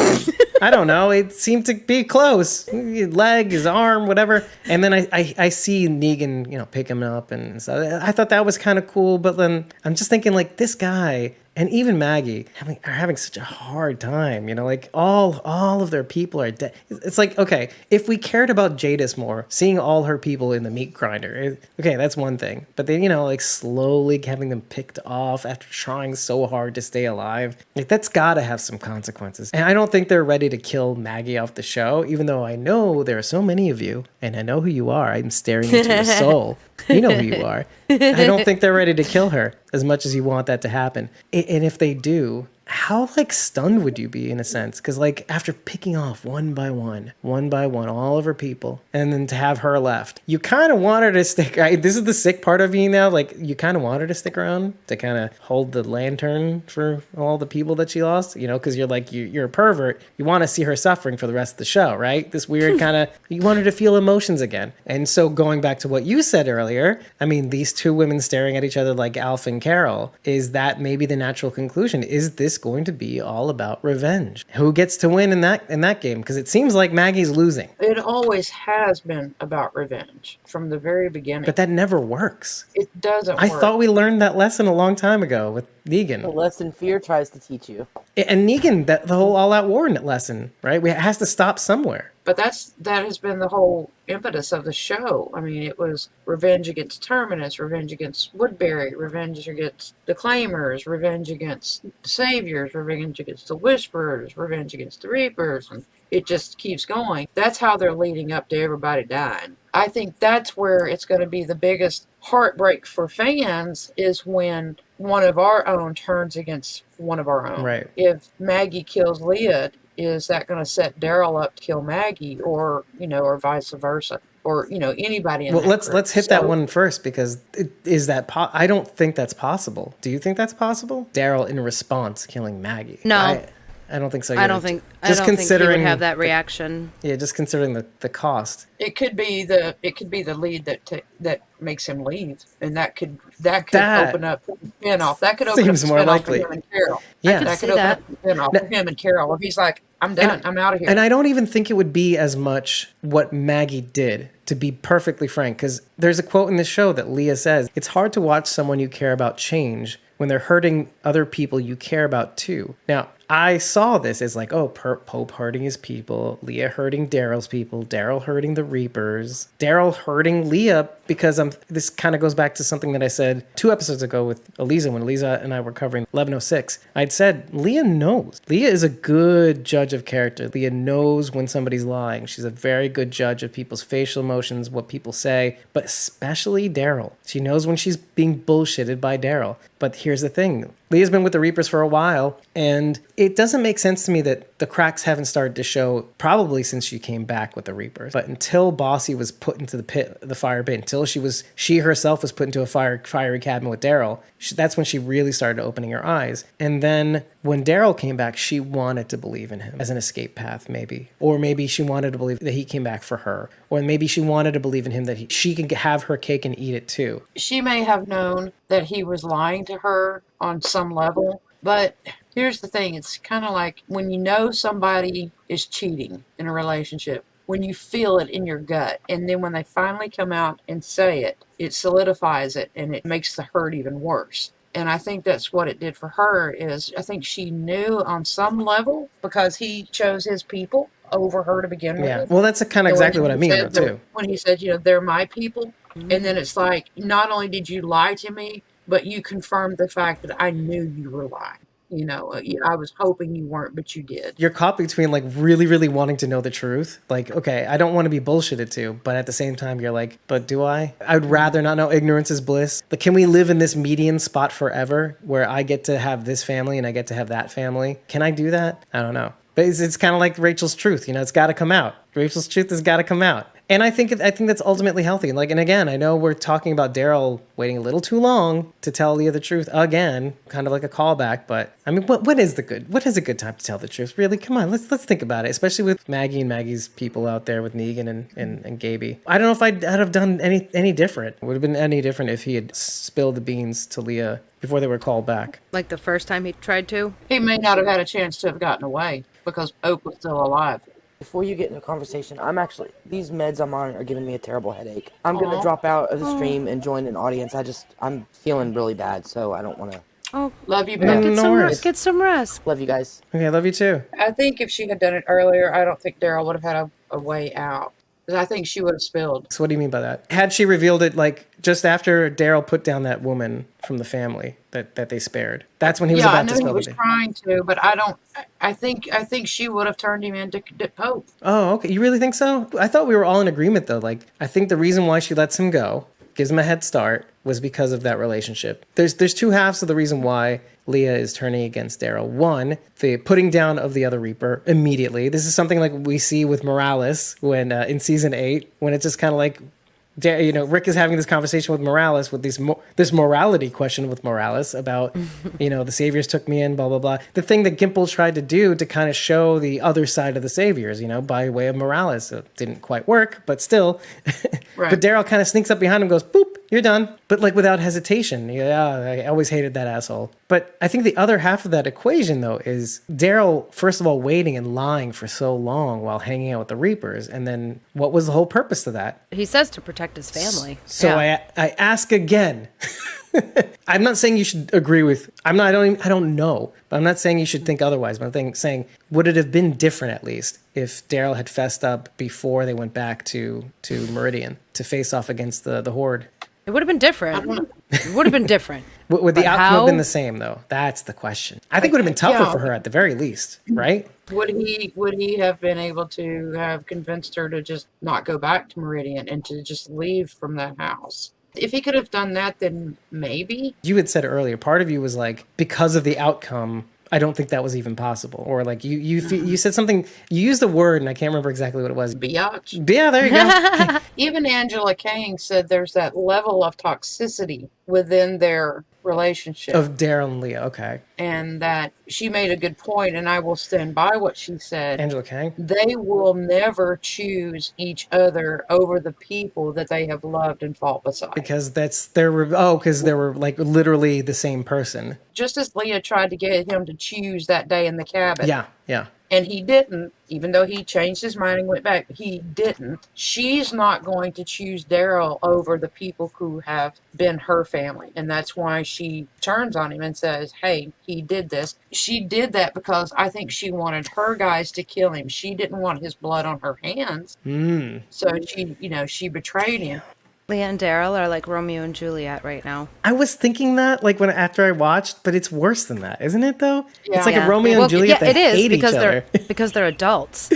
I don't know. It seemed to be close, his leg, his arm, whatever. And then I see Negan, pick him up, and so I thought that was kind of cool. But then I'm just thinking, like, this guy and even Maggie are having such a hard time. Like all of their people are dead. It's like, okay, if we cared about Jadis more, seeing all her people in the meat grinder, okay, that's one thing. But then like slowly having them picked off after trying so hard to stay alive, like that's got to have some consequences. And I don't think they're ready to kill Maggie off the show, even though I know there are so many of you, and I know who you are. I'm staring into your soul. You know who you are. I don't think they're ready to kill her as much as you want that to happen. And if they do, how stunned would you be in a sense? Because after picking off one by one, all of her people, and then to have her left, you kind of want her to stick. This is the sick part of you now. You kind of want her to stick around to kind of hold the lantern for all the people that she lost. Because you're a pervert. You want to see her suffering for the rest of the show, right? This weird kind of, you want her to feel emotions again. And so going back to what you said earlier, I mean, these two women staring at each other like Alf and Carol, is that maybe the natural conclusion? Is this going to be all about revenge? Who gets to win in that game? Because it seems like Maggie's losing.
It always has been about revenge from the very beginning.
But that never works.
It doesn't
I
work.
thought we learned that lesson a long time ago with Negan.
The lesson fear tries to teach you.
And Negan, the whole all-out war lesson, right? It has to stop somewhere.
But that has been the whole impetus of the show. I mean, it was revenge against Terminus, revenge against Woodbury, revenge against the Claimers, revenge against the Saviors, revenge against the Whisperers, revenge against the Reapers, and it just keeps going. That's how they're leading up to everybody dying. I think that's where it's going to be the biggest heartbreak for fans, is when one of our own turns against one of our own.
Right.
If Maggie kills Leah, is that going to set Daryl up to kill Maggie, or vice versa, or anybody in
well,
that
let's hit that one first, because I don't think that's possible. Do you think that's possible? Daryl in response killing Maggie?
No.
I don't think so.
I don't think he would have that reaction.
Just considering the cost.
It could be the lead that makes him leave, and that could open up the spin-off. That could open up the
seems more
spin-off for
likely.
him and Carol.
Yeah,
That could open up the spin-off for him and Carol. If he's like, I'm done, I'm out of here.
And I don't even think it would be as much what Maggie did to be perfectly frank, because there's a quote in this show that Leah says, it's hard to watch someone you care about change when they're hurting other people you care about too. Now, I saw this as like, oh, Pope hurting his people, Leah hurting Daryl's people, Daryl hurting the Reapers, Daryl hurting Leah, because this kind of goes back to something that I said 2 episodes ago with Eliza, when Eliza and I were covering 1106. I'd said, Leah knows. Leah is a good judge of character. Leah knows when somebody's lying. She's a very good judge of people's facial emotions, what people say, but especially Daryl. She knows when she's being bullshitted by Daryl. But here's the thing. Leah's been with the Reapers for a while, and it doesn't make sense to me that the cracks haven't started to show probably since she came back with the Reapers. But until Bossy was put into the fire pit, until she herself was put into a fiery cabin with Daryl, that's when she really started opening her eyes. And then when Daryl came back, she wanted to believe in him as an escape path, maybe. Or maybe she wanted to believe that he came back for her. Or maybe she wanted to believe in him that she can have her cake and eat it too.
She may have known that he was lying to her on some level, but here's the thing. It's kind of like when you know somebody is cheating in a relationship, when you feel it in your gut, and then when they finally come out and say it, it solidifies it and it makes the hurt even worse. And I think that's what it did for her. Is I think she knew on some level, because he chose his people over her to begin with.
Yeah, well, that's kind of exactly what I mean, though, too.
When he said, they're my people, and then it's like, not only did you lie to me, but you confirmed the fact that I knew you were lying. I was hoping you weren't, but you did.
You're caught between like really, really wanting to know the truth. Like, okay, I don't want to be bullshitted to, but at the same time, you're like, but do I? I'd rather not know. Ignorance is bliss. But can we live in this median spot forever where I get to have this family and I get to have that family? Can I do that? I don't know. But it's kind of like Rachel's truth. It's got to come out. Rachel's truth has got to come out. And I think that's ultimately healthy. And again, I know we're talking about Daryl waiting a little too long to tell Leah the truth again, kind of like a callback. But I mean, what is a good time to tell the truth? Really, come on, let's think about it. Especially with Maggie and Maggie's people out there with Negan and Gaby. I don't know if I'd have done any different. It would have been any different if he had spilled the beans to Leah before they were called back.
Like the first time he tried to.
He may not have had a chance to have gotten away because Oak was still alive.
Before you get into conversation, these meds I'm on are giving me a terrible headache. I'm going to drop out of the stream and join an audience. I'm feeling really bad, so I don't want to.
Oh,
love you,
Ben.
Ben.
Get some rest.
Love you guys.
Okay, love you too.
I think if she had done it earlier, I don't think Daryl would have had a way out. I think she would have spilled.
So what do you mean by that? Had she revealed it like just after Daryl put down that woman from the family that they spared? That's when he was about to spill.
Yeah, I know he was trying to, but I think she would have turned him into Pope.
Oh, okay. You really think so? I thought we were all in agreement though. Like, I think the reason why she lets him go, gives him a head start, was because of that relationship. There's 2 halves of the reason why Leah is turning against Daryl. One, the putting down of the other Reaper immediately. This is something like we see with Morales when in season 8, when it's just kind of like, Rick is having this conversation with Morales with this morality question with Morales about, the Saviors took me in, blah, blah, blah. The thing that Gimple tried to do to kind of show the other side of the Saviors, by way of Morales. It didn't quite work, but still. Right. But Daryl kind of sneaks up behind him and goes, boop, you're done. But like without hesitation. Yeah, I always hated that asshole. But I think the other half of that equation, though, is Daryl, first of all, waiting and lying for so long while hanging out with the Reapers. And then what was the whole purpose of that?
He says to protect his family.
So yeah. I ask again. I'm not saying you should agree with. I don't know. But I'm not saying you should think otherwise. But I'm saying, would it have been different at least if Daryl had fessed up before they went back to Meridian to face off against the Horde?
It would have been different. It would have been different.
Would the outcome have been the same, though? That's the question. I think it would have been tougher for her at the very least, right?
Would he have been able to have convinced her to just not go back to Meridian and to just leave from that house? If he could have done that, then maybe. You had said earlier, part of you was like, because of the outcome, I don't think that was even possible. Or like you said something, you used the word, and I can't remember exactly what it was. Biatch. Yeah, there you go. Even Angela Kang said there's that level of toxicity within their relationship. Of Daryl and Leah, okay. And that she made a good point, and I will stand by what she said. Angela Kang? They will never choose each other over the people that they have loved and fought beside. Because they were like literally the same person. Just as Leah tried to get him to choose that day in the cabin. Yeah. and he didn't, even though he changed his mind and went back, he didn't. She's not going to choose Daryl over the people who have been her family. And that's why she turns on him and says, hey, he did this. She did that because I think she wanted her guys to kill him. She didn't want his blood on her hands. So she betrayed him.
Leah and Daryl are like Romeo and Juliet right now.
I was thinking that, like, after I watched, but it's worse than that, isn't it, though?
Yeah.
It's like a Romeo and Juliet that hate each other.
Because they're adults.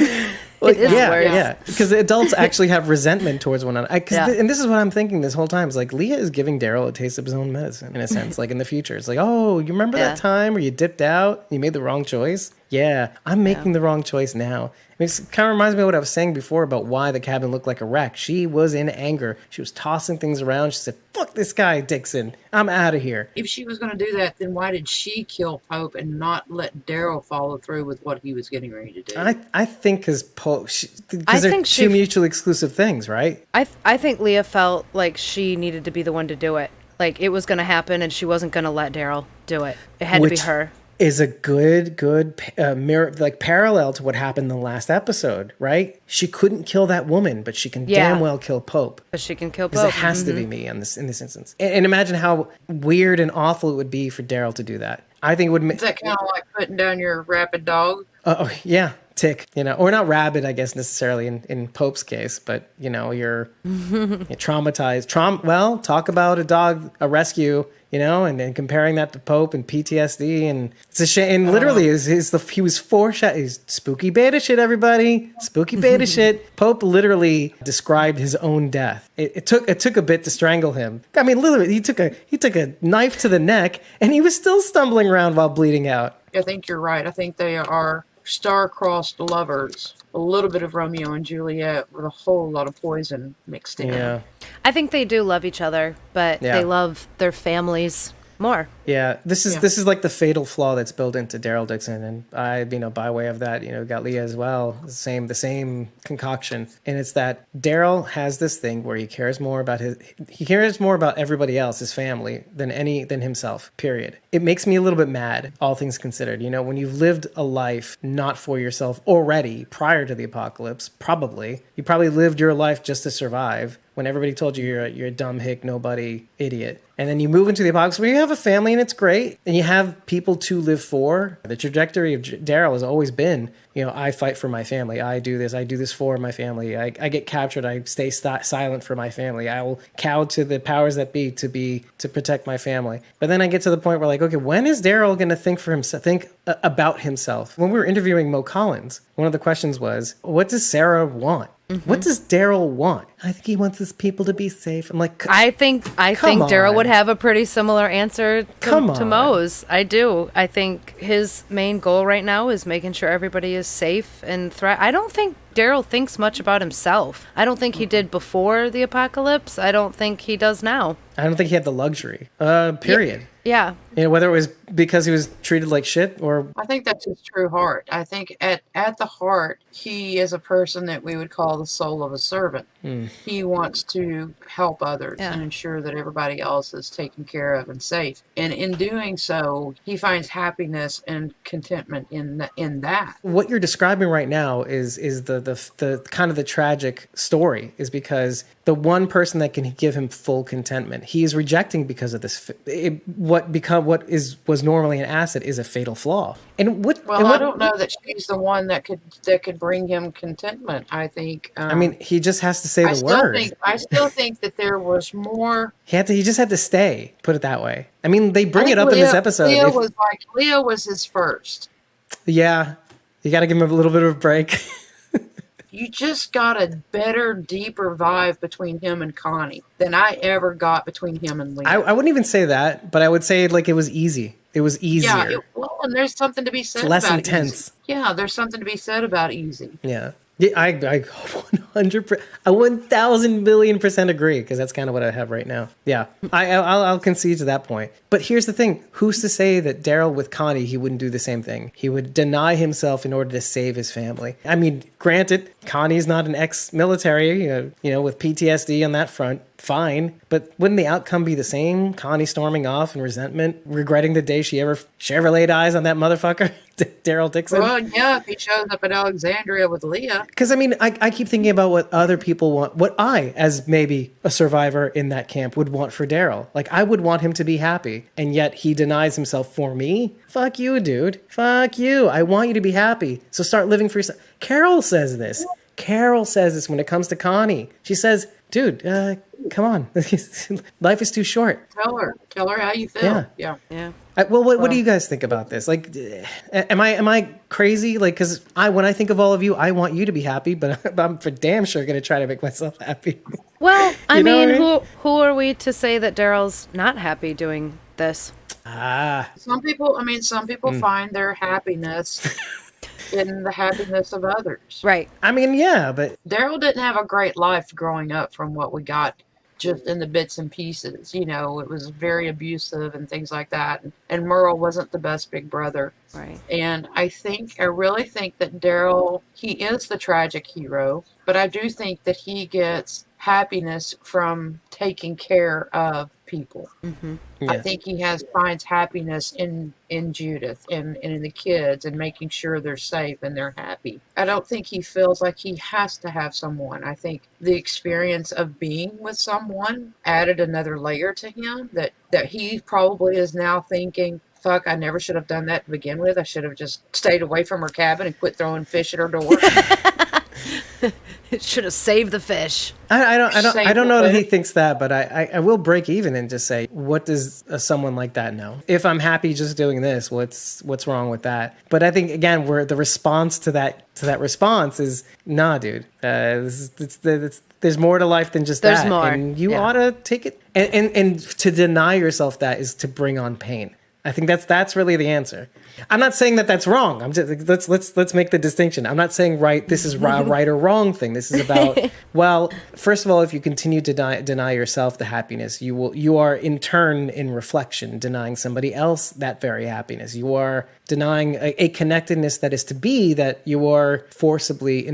Like,
it is worse.
Yeah, because the adults actually have resentment towards one another. And this is what I'm thinking this whole time. Is like, Leah is giving Daryl a taste of his own medicine, in a sense, like in the future. It's like, oh, you remember that time where you dipped out, you made the wrong choice? Yeah, I'm making the wrong choice now. I mean, it kind of reminds me of what I was saying before about why the cabin looked like a wreck. She was in anger. She was tossing things around. She said, fuck this guy, Dixon. I'm out of here.
If she was going to do that, then why did she kill Pope and not let Daryl follow through with what he was getting ready to do?
I think because they're two mutually exclusive things, right?
I think Leah felt like she needed to be the one to do it. Like, it was going to happen and she wasn't going to let Daryl do it. It had to be her.
Is a good mirror, like parallel to what happened in the last episode, right? She couldn't kill that woman, but she can damn well kill Pope.
But she can kill Pope.
Because it has to be me in this instance. And imagine how weird and awful it would be for Daryl to do that. I think it would make...
Is that kind of like putting down your rabid dog?
Oh, yeah. Tick, or not rabid, I guess, necessarily in Pope's case, but, you're traumatized. Well, talk about a dog, a rescue, and then comparing that to Pope and PTSD, and it's a shame. And literally, he was foreshadowing. He's spooky beta shit, everybody. Spooky beta shit. Pope literally described his own death. It took a bit to strangle him. I mean, literally, he took a knife to the neck, and he was still stumbling around while bleeding out.
I think you're right. I think they are star-crossed lovers. A little bit of Romeo and Juliet with a whole lot of poison mixed in.
Yeah.
I think they do love each other, but they love their families more.
Yeah, this is like the fatal flaw that's built into Daryl Dixon, and I, by way of that, got Leah as well. The same concoction, and it's that Daryl has this thing where he cares more about everybody else, his family, than himself. Period. It makes me a little bit mad, all things considered. When you've lived a life not for yourself already prior to the apocalypse, you probably lived your life just to survive. When everybody told you you're a dumb hick, nobody, idiot. And then you move into the apocalypse where you have a family and it's great. And you have people to live for. The trajectory of Daryl has always been, I fight for my family. I do this for my family. I get captured. I stay silent for my family. I will cow to the powers that be to protect my family. But then I get to the point where okay, when is Daryl going to think about himself? When we were interviewing Mo Collins, one of the questions was, what does Sarah want? Mm-hmm. What does Daryl want? I think he wants his people to be safe. I'm like,
I think Daryl would have a pretty similar answer to Mo's. I do. I think his main goal right now is making sure everybody is safe and I don't think Daryl thinks much about himself. I don't think he did before the apocalypse. I don't think he does now.
I don't think he had the luxury. Period.
Yeah.
Whether it was because he was treated like shit or...
I think that's his true heart. I think at the heart, he is a person that we would call the soul of a servant. He wants to help others and ensure that everybody else is taken care of and safe. And in doing so, he finds happiness and contentment in that.
What you're describing right now is the kind of the tragic story, is because the one person that can give him full contentment, he is rejecting because of this. What was normally an asset is a fatal flaw. I
don't know that she's the one that could bring him contentment. I think.
He just has to say the word.
I still think that there was more.
He just had to stay. Put it that way. They bring it up in this episode.
Leah was his first.
Yeah, you got to give him a little bit of a break.
You just got a better, deeper vibe between him and Connie than I ever got between him and Leah.
I wouldn't even say that, but I would say it was ezy. It was easier.
Yeah, and there's something to be said
about it. It's less
about
intense.
Easy. Yeah, there's something to be said about easy.
Yeah. Yeah, I 100%, 1,000 billion% agree, because that's kind of what I have right now. Yeah, I'll concede to that point. But here's the thing: who's to say that Daryl with Connie, he wouldn't do the same thing? He would deny himself in order to save his family. Granted, Connie's not an ex-military, with PTSD on that front. fine. But wouldn't the outcome be the same? Connie storming off in resentment, regretting the day she ever laid eyes on that motherfucker, Daryl Dixon?
Well, yeah, if he shows up at Alexandria with Leah.
Because, I mean, I keep thinking about what other people want, what I, as maybe a survivor in that camp, would want for Daryl. Like, I would want him to be happy, and yet he denies himself for me. Fuck you, dude. Fuck you. I want you to be happy. So start living for yourself. Carol says this. Carol says this when it comes to Connie. She says, dude, come on. Life is too short.
Tell her how you feel.
Yeah.
Well, what do you guys think about this? Like, am I crazy? Like, because when I think of all of you, I want you to be happy, but I'm for damn sure going to try to make myself happy.
Well, I mean,
what I mean?
who are we to say that Daryl's not happy doing this?
Some people find their happiness in the happiness of others.
Right.
I mean, yeah, but
Daryl didn't have a great life growing up from what we got just in the bits and pieces. You know, it was very abusive and things like that. And Merle wasn't the best big brother.
Right.
And I really think that Daryl, he is the tragic hero, but I do think that he gets happiness from taking care of people.
Mm-hmm.
I think he finds happiness in Judith and in the kids and making sure they're safe and they're happy. I don't think he feels like he has to have someone. I think the experience of being with someone added another layer to him that he probably is now thinking, fuck, I never should have done that to begin with. I should have just stayed away from her cabin and quit throwing fish at her door.
Should have saved the fish.
I don't know that he thinks that, but I will break even and just say, what does someone like that know? If I'm happy just doing this, what's wrong with that? But I think again, the response to that response is, nah, dude. There's more to life than just that.
There's more,
and you ought to take it. And to deny yourself that is to bring on pain. I think that's really the answer. I'm not saying that that's wrong. I'm just let's make the distinction. I'm not saying this is right or wrong thing. This is about well, first of all, if you continue to deny yourself the happiness, you are in turn in reflection denying somebody else that very happiness. You are denying a connectedness that is to be that you are forcibly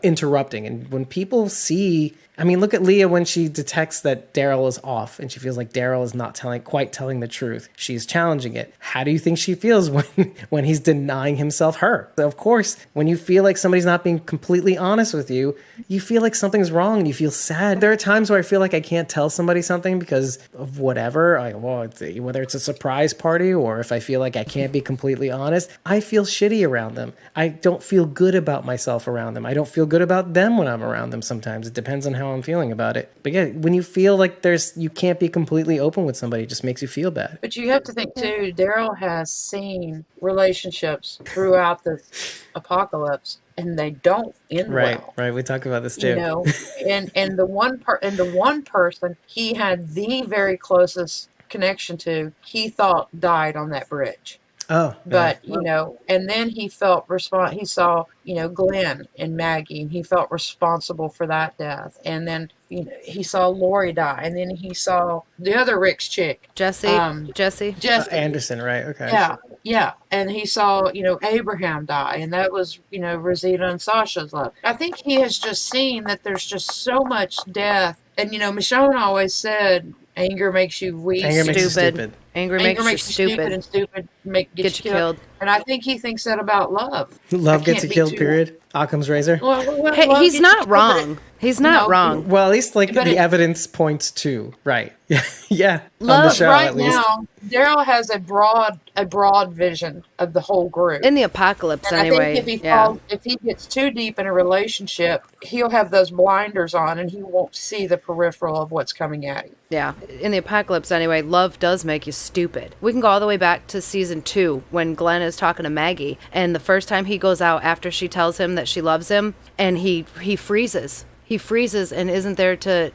interrupting. And when people see, I mean, look at Leah when she detects that Daryl is off and she feels like Daryl is not quite telling the truth. She's challenging it. How do you think she feels when he's denying himself her? So of course, when you feel like somebody's not being completely honest with you, you feel like something's wrong and you feel sad. There are times where I feel like I can't tell somebody something because of whatever, whether it's a surprise party or if I feel like I can't be completely honest, I feel shitty around them. I don't feel good about myself around them. I don't feel good about them when I'm around them sometimes. It depends on how I'm feeling about it. But yeah, when you feel like you can't be completely open with somebody, it just makes you feel bad.
But you have to think too, Daryl has seen relationships throughout this apocalypse and they don't end well.
Right. We talk about this too.
You know, and the one person he had the very closest connection to, he thought died on that bridge.
Oh,
but you know, and then he felt he saw, you know, Glenn and Maggie, and he felt responsible for that death. And then, you know, he saw Lori die, and then he saw the other Rick's chick,
Jesse
Anderson, right? Okay.
Yeah, and he saw, you know, Abraham die, and that was, you know, Rosita and Sasha's love. I think he has just seen that there's just so much death, and you know, Michonne always said, "Anger makes you weak,
Anger makes you stupid.
Anger makes you stupid,
and stupid gets you killed." And I think he thinks that about love.
Love gets you killed, period. Occam's razor.
Well,
hey, he's not wrong. He's not wrong.
Well, at least the evidence points to, right. Yeah.
Love,
on the show,
right
at least.
now, Daryl has a broad vision of the whole group.
In the apocalypse,
and
anyway.
I think if he gets too deep in a relationship, he'll have those blinders on and he won't see the peripheral of what's coming at him.
Yeah. In the apocalypse, anyway, love does make you stupid. We can go all the way back to season 2 when Glenn is talking to Maggie, and the first time he goes out after she tells him that she loves him, and he freezes. He freezes and isn't there to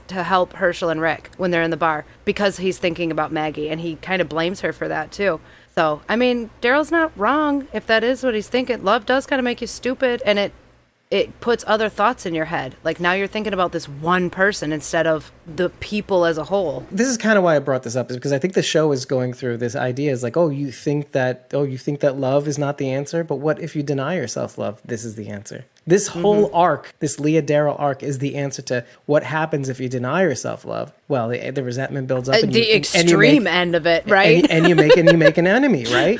help Herschel and Rick when they're in the bar because he's thinking about Maggie, and he kind of blames her for that too. So, I mean, Daryl's not wrong if that is what he's thinking. Love does kind of make you stupid, and it puts other thoughts in your head. Like now you're thinking about this one person instead of the people as a whole.
This is kind of why I brought this up, is because I think the show is going through this idea is like, you think that love is not the answer, but what if you deny yourself love? This is the answer. This whole arc, this Leah Daryl arc, is the answer to what happens if you deny yourself love. Well, the resentment builds up.
The extreme end of it, right?
And you make an enemy, right?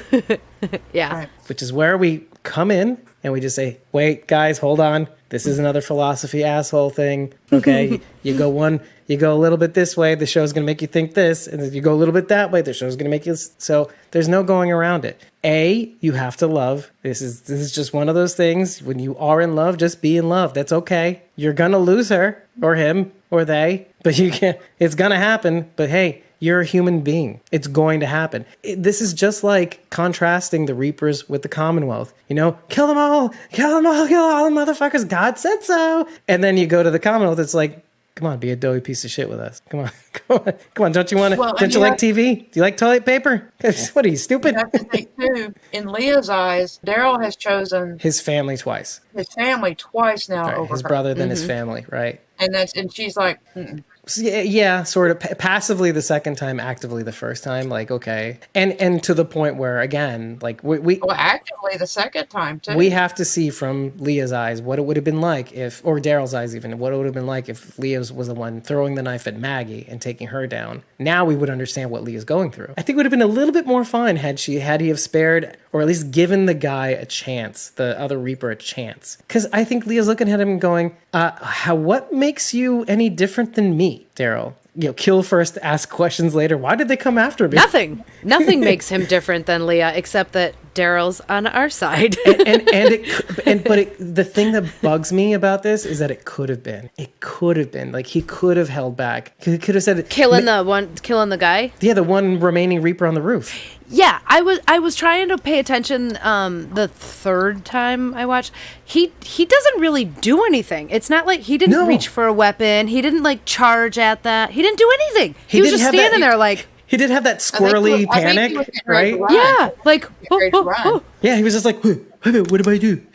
Yeah.
Right.
Which is where we come in and we just say, wait, guys, hold on. This is another philosophy asshole thing. Okay. you go a little bit this way, the show's going to make you think this. And if you go a little bit that way, the show's going to make you. So there's no going around it. You have to love. This is just one of those things. When you are in love, just be in love. That's okay. You're going to lose her or him or they, but you can't, it's going to happen. But hey, you're a human being. It's going to happen. This is just like contrasting the Reapers with the Commonwealth. Kill them all, kill all the motherfuckers. God said so. And then you go to the Commonwealth. It's like, come on, be a doughy piece of shit with us. Come on. Don't you want to? Don't you like TV? Do you like toilet paper? What are you, stupid?
You have to think too. In Leah's eyes, Daryl has chosen
his family twice.
His family twice now
Right,
over
his
her.
brother, then his family, right?
And she's like, mm-mm.
So, yeah, sort of passively the second time, actively the first time, like, okay. And to the point where, again, like, we
Actively the second time, too.
We have to see from Leah's eyes what it would have been like or Daryl's eyes even, what it would have been like if Leah was the one throwing the knife at Maggie and taking her down. Now we would understand what Leah's going through. I think it would have been a little bit more fun had he have spared, or at least given the guy a chance, the other Reaper a chance. Because I think Leah's looking at him and going, what makes you any different than me, Daryl? Kill first, ask questions later. Why did they come after me?
Nothing makes him different than Leah, except that Daryl's on our side.
But the thing that bugs me about this is that it could have been. Like, he could have held back. He could have said,
killing the guy.
Yeah, the one remaining Reaper on the roof.
Yeah, I was trying to pay attention the third time I watched. He doesn't really do anything. It's not like he didn't reach for a weapon. He didn't like charge at that. He didn't do anything. He was just standing there like.
He did have that squirrely panic, right?
Yeah, like
yeah, he was just like, what do I do?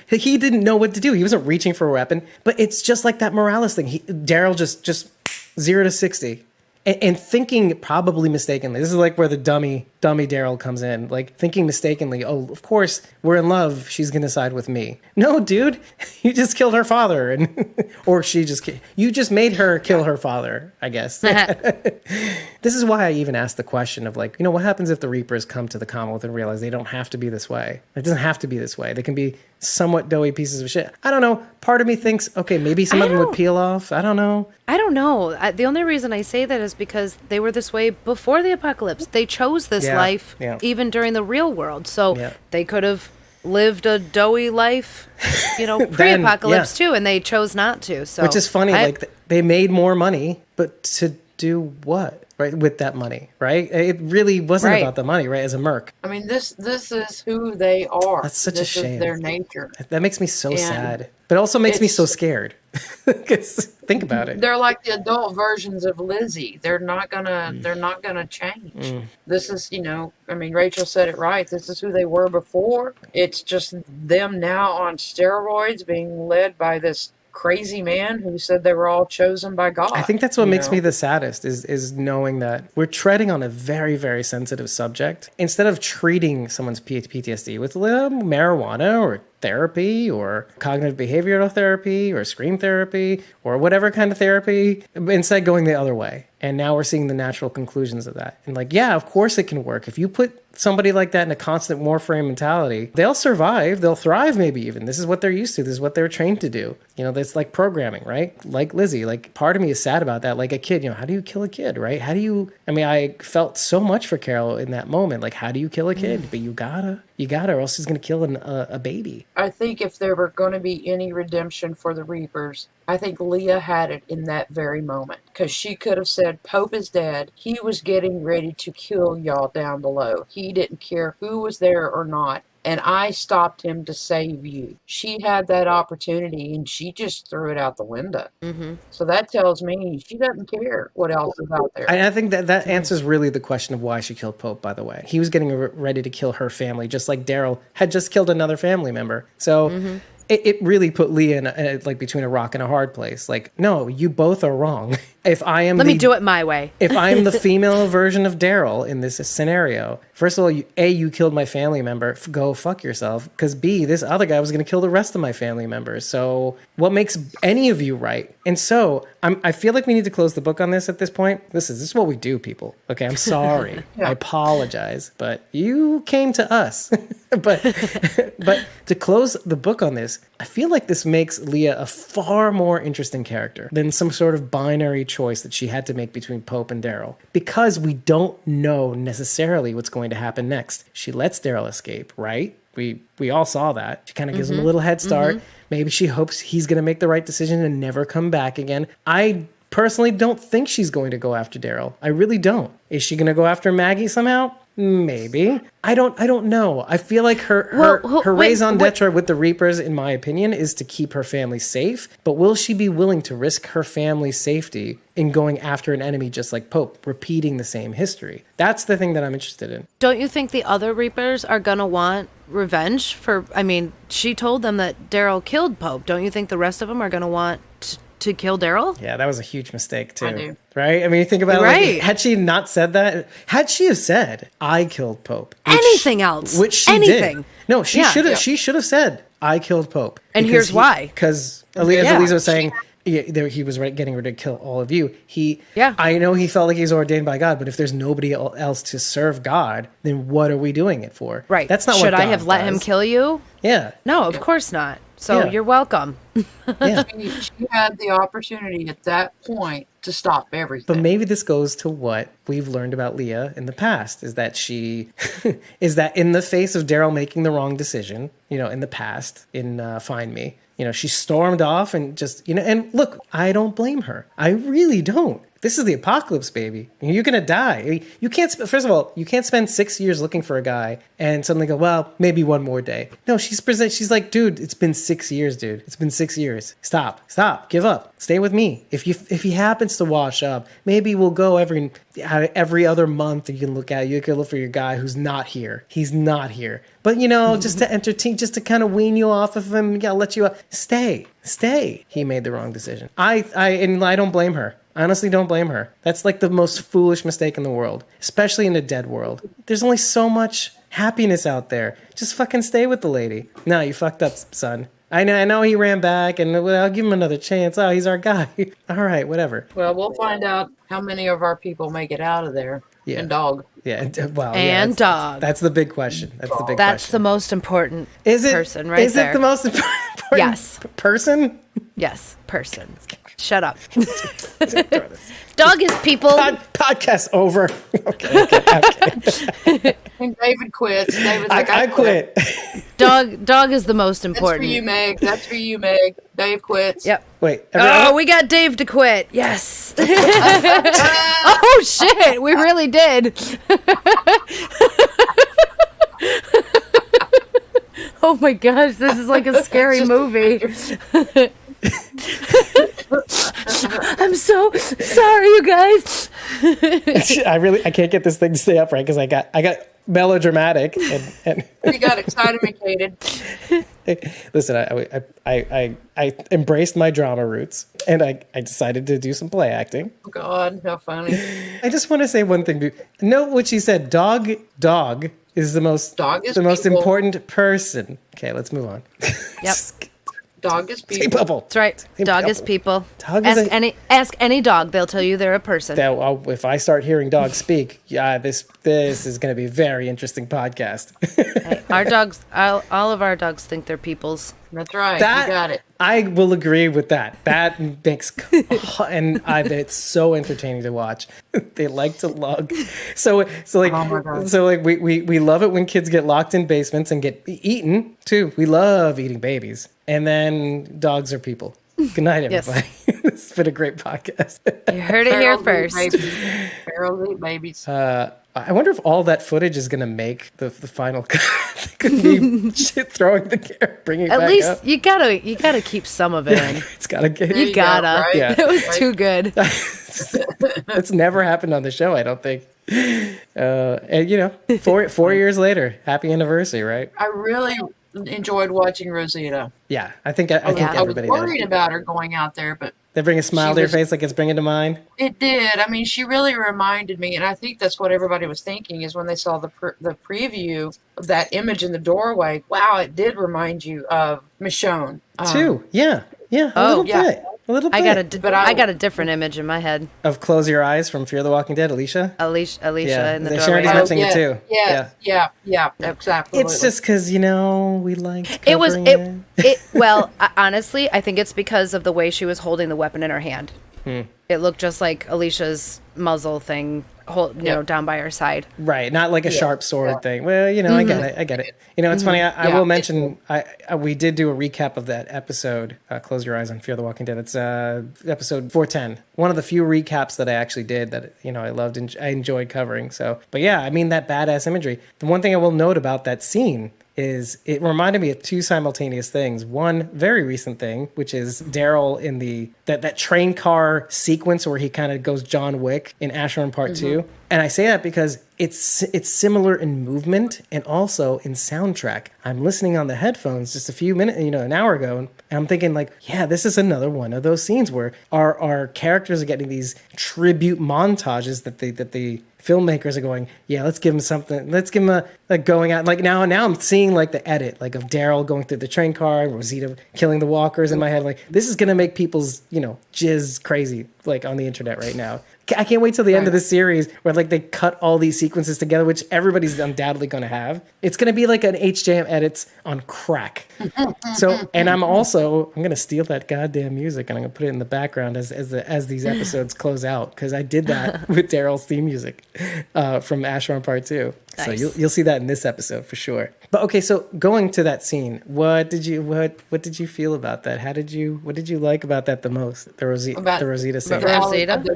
He didn't know what to do. He wasn't reaching for a weapon, but it's just like that Morales thing. Daryl just 0 to 60. And thinking probably mistakenly. This is like where the dummy Daryl comes in. Like thinking mistakenly, oh, of course, we're in love. She's going to side with me. No, dude, you just killed her father. Or you just made her kill her father, I guess. This is why I even asked the question of like, what happens if the Reapers come to the Commonwealth and realize they don't have to be this way? It doesn't have to be this way. They can be somewhat doughy pieces of shit. I don't know. Part of me thinks, okay, maybe some of them would peel off. I don't know.
The only reason I say that is because they were this way before the apocalypse. They chose this life even during the real world. So they could have lived a doughy life, pre-apocalypse too, and they chose not to. So
which is funny, like they made more money, but to do what? Right, with that money, right? It really wasn't about the money, right? As a merc.
I mean, this is who they are.
That's such a shame.
This is their nature.
That makes me so sad, but also makes me so scared. Because think about it.
They're like the adult versions of Lizzie. They're not gonna change. This is, Rachel said it right. This is who they were before. It's just them now on steroids, being led by this crazy man who said they were all chosen by God.
I think that's what makes me the saddest is knowing that we're treading on a very, very sensitive subject. Instead of treating someone's PTSD with marijuana or therapy or cognitive behavioral therapy or scream therapy or whatever kind of therapy, instead going the other way. And now we're seeing the natural conclusions of that. And like, yeah, of course it can work. If you put somebody like that in a constant warframe mentality, they'll survive, they'll thrive maybe even. This is what they're used to. This is what they're trained to do. That's like programming, right? Like Lizzie, like part of me is sad about that. Like a kid, how do you kill a kid, right? I felt so much for Carol in that moment. Like, how do you kill a kid? But you gotta, or else he's going to kill a baby.
I think if there were going to be any redemption for the Reapers, I think Leah had it in that very moment. Because she could have said, Pope is dead. He was getting ready to kill y'all down below. He didn't care who was there or not. And I stopped him to save you. She had that opportunity and she just threw it out the window. Mm-hmm. So that tells me she doesn't care what else is out there.
I think that answers really the question of why she killed Pope, by the way. He was getting ready to kill her family, just like Daryl had just killed another family member. So
it really put Leah in like between a rock and a hard place. Like, no, you both are wrong. If I am
Let me do it my way.
If I'm the female version of Daryl in this scenario, first of all, you killed my family member. Go fuck yourself. Because B, this other guy was going to kill the rest of my family members. So what makes any of you right? And so I feel like we need to close the book on this at this point. This is what we do, people. Okay, I'm sorry. I apologize, but you came to us. but to close the book on this, I feel like this makes Leah a far more interesting character than some sort of binary choice that she had to make between Pope and Daryl, because we don't know necessarily what's going to happen next. She lets Daryl escape, right? We all saw that. She kind of gives him a little head start. Maybe she hopes he's going to make the right decision and never come back again. I personally don't think she's going to go after Daryl. I really don't. Is she going to go after Maggie somehow? Maybe. I don't know. I feel like her raison d'etre with the Reapers, in my opinion, is to keep her family safe. But will she be willing to risk her family's safety in going after an enemy just like Pope, repeating the same history? That's the thing that I'm interested in.
Don't you think the other Reapers are going to want revenge for... I mean, she told them that Daryl killed Pope. Don't you think the rest of them are going to want to kill Daryl?
Yeah, that was a huge mistake too.
I do.
Right? I mean, you think about it, like, had she not said that, had she have said, I killed Pope.
Anything else.
Which she did. No, she should have said, I killed Pope.
And here's why.
Because Eliza was saying, he was getting ready to kill all of you. I know he felt like he was ordained by God, but if there's nobody else to serve God, then what are we doing it for?
Right.
That's not
Should
what God
I have let him kill you?
Yeah.
No, of course not. So you're welcome.
Yeah.
She had the opportunity at that point to stop everything.
But maybe this goes to what we've learned about Leah in the past, is that she is that in the face of Daryl making the wrong decision, in the past in Find Me, she stormed off and just, and look, I don't blame her. I really don't. This is the apocalypse, baby. You're going to die. You can't, first of all, you can't spend 6 years looking for a guy and suddenly go, well, maybe one more day. No, she's like, dude, it's been 6 years, dude. It's been 6 years. Stop, give up. Stay with me. If he happens to wash up, maybe we'll go every other month. You can look for your guy who's not here. He's not here. But, just to entertain, just to kind of wean you off of him, let you up. Stay. He made the wrong decision. I don't blame her. I honestly don't blame her. That's like the most foolish mistake in the world, especially in a dead world. There's only so much happiness out there. Just fucking stay with the lady. No, you fucked up, son. I know he ran back, and I'll give him another chance. Oh, he's our guy. All right, whatever.
Well, we'll find out how many of our people make it out of there.
Yeah.
And dog.
Yeah, well,
dog.
That's the big question.
That's the most important person right there.
Is it the most important person?
Yes, person. Shut up. Dog is people.
Podcast over. Okay.
And David quits. David's like,
I quit.
Dog is the most important.
That's for you, Meg. Dave quits.
Yep.
Wait.
We got Dave to quit. Yes. Oh, shit. We really did. Oh, my gosh. This is like a scary movie. I'm so sorry, you guys.
I can't get this thing to stay upright because I got melodramatic and
You got excited.
Listen, I embraced my drama roots and I decided to do some play acting.
Oh God, how funny.
I just want to say one thing. Note what she said. Dog is the most important person. Okay, let's move on.
Yep.
Dog is people.
That's right. Dog is people. Ask any dog; they'll tell you they're a person.
If I start hearing dogs speak, this is going to be a very interesting podcast.
Hey, our dogs, all of our dogs think they're peoples.
That's right. You got it.
I will agree with that. That makes it's so entertaining to watch. They like to lug. So we love it when kids get locked in basements and get eaten too. We love eating babies. And then dogs are people. Good night, everybody. Yes. This has been a great podcast.
You heard it here first.
Barrel eat babies.
I wonder if all that footage is going to make the final cut. Could be shit throwing the camera, bringing it back up. At least
you gotta keep some of it in.
It's gotta get.
You gotta.
Right?
Yeah.
It was too good.
It's never happened on the show, I don't think. And 4 years later, happy anniversary, right?
I really enjoyed watching Rosita.
Yeah, I think
I was
everybody
worried
did.
about her going out there, but
They bring a smile to your face like it's bringing to mind.
it did. I mean, she really reminded me, and I think that's what everybody was thinking is when they saw the preview of that image in the doorway. Wow, it did remind you of Michonne.
Too, yeah, a little bit. A little bit.
I got a different image in my head
of Close Your Eyes from Fear the Walking Dead, Alicia
Alicia in the doorway.
Sharon's mentioning it too.
Yeah, exactly.
It's just because we liked covering
it. Well, honestly, I think it's because of the way she was holding the weapon in her hand. It looked just like Alicia's muzzle thing, down by her side.
Right, not like a sharp sword thing. Well, I get it. It's funny. I will mention we did do a recap of that episode, Close Your Eyes on Fear the Walking Dead. It's episode 410. One of the few recaps that I actually did that I loved and I enjoyed covering. So, but yeah, I mean that badass imagery. The one thing I will note about that scene is it reminded me of two simultaneous things. One very recent thing, which is Daryl in that train car sequence where he kind of goes John Wick in Asher Part 2. And I say that because it's similar in movement and also in soundtrack. I'm listening on the headphones just a few minutes, an hour ago, and I'm thinking this is another one of those scenes where our characters are getting these tribute montages that the filmmakers are going, let's give him something. Let's give him a going out. Like now I'm seeing the edit of Daryl going through the train car and Rosita killing the walkers in my head. Like this is gonna make people's jizz crazy on the internet right now. I can't wait till the end of the series where they cut all these sequences together, which everybody's undoubtedly going to have. It's going to be like an HJM edits on crack. So, and I'm going to steal that goddamn music and I'm going to put it in the background as these episodes close out, because I did that with Daryl's theme music from Asher Part 2. Nice. So you'll see that in this episode for sure. But okay, so going to that scene, what did you feel about that? What did you like about that the most? The Rosita scene.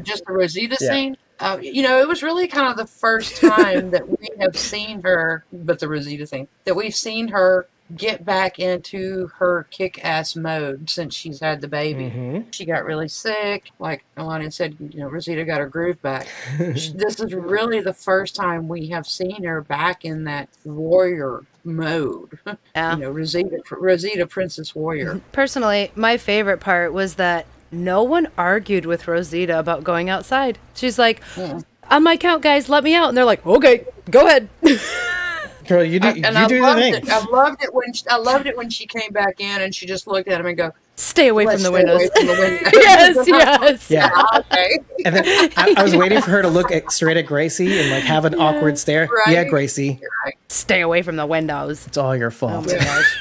Just the Rosita scene. It was really kind of the first time that we have seen her, but the Rosita scene, that we've seen her get back into her kick-ass mode since she's had the baby. Mm-hmm. She got really sick. Like Alana said, Rosita got her groove back. This is really the first time we have seen her back in that warrior mode. Yeah. Rosita Princess Warrior.
Personally, my favorite part was that no one argued with Rosita about going outside. She's like, on my count, guys, let me out. And they're like, okay, go ahead.
Girl, you do the thing.
I loved it when she came back in and she just looked at him and go,
Stay away from the windows. Yes.
Yeah. Okay. And then I was waiting for her to look straight at Gracie and have an awkward stare. Right. Yeah, Gracie.
Right. Stay away from the windows.
It's all your fault. Oh my gosh.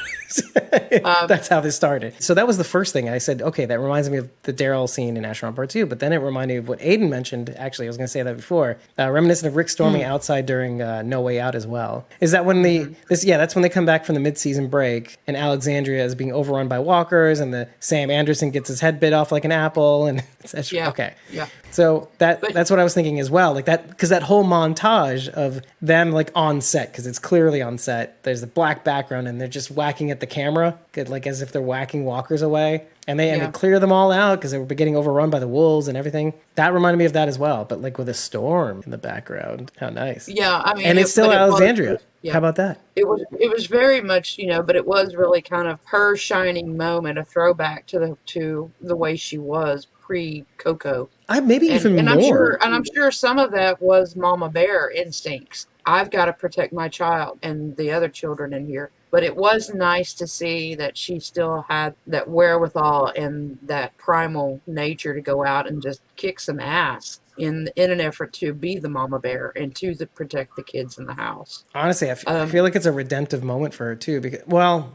That's how this started. So that was the first thing I said. Okay, that reminds me of the Daryl scene in Asher Part 2. But then it reminded me of what Aiden mentioned. Actually, I was going to say that before. Reminiscent of Rick storming outside during No Way Out as well. Is that when that's when they come back from the mid-season break and Alexandria is being overrun by walkers and the Sam Anderson gets his head bit off like an apple and okay. Yeah. So that's what I was thinking as well. Because that whole montage of them on set, because it's clearly on set. There's the black background and they're just whacking at the camera, as if they're whacking walkers away. And they clear them all out because they were getting overrun by the wolves and everything. That reminded me of that as well, but with a storm in the background. How nice.
Yeah, I mean,
and it's still Alexandria. How about that?
It was very much, but it was really kind of her shining moment, a throwback to the way she was pre-Coco.
Maybe even more.
I'm sure some of that was Mama Bear instincts. I've got to protect my child and the other children in here. But it was nice to see that she still had that wherewithal and that primal nature to go out and just kick some ass in an effort to be the mama bear and to protect the kids in the house.
Honestly, I feel like it's a redemptive moment for her too.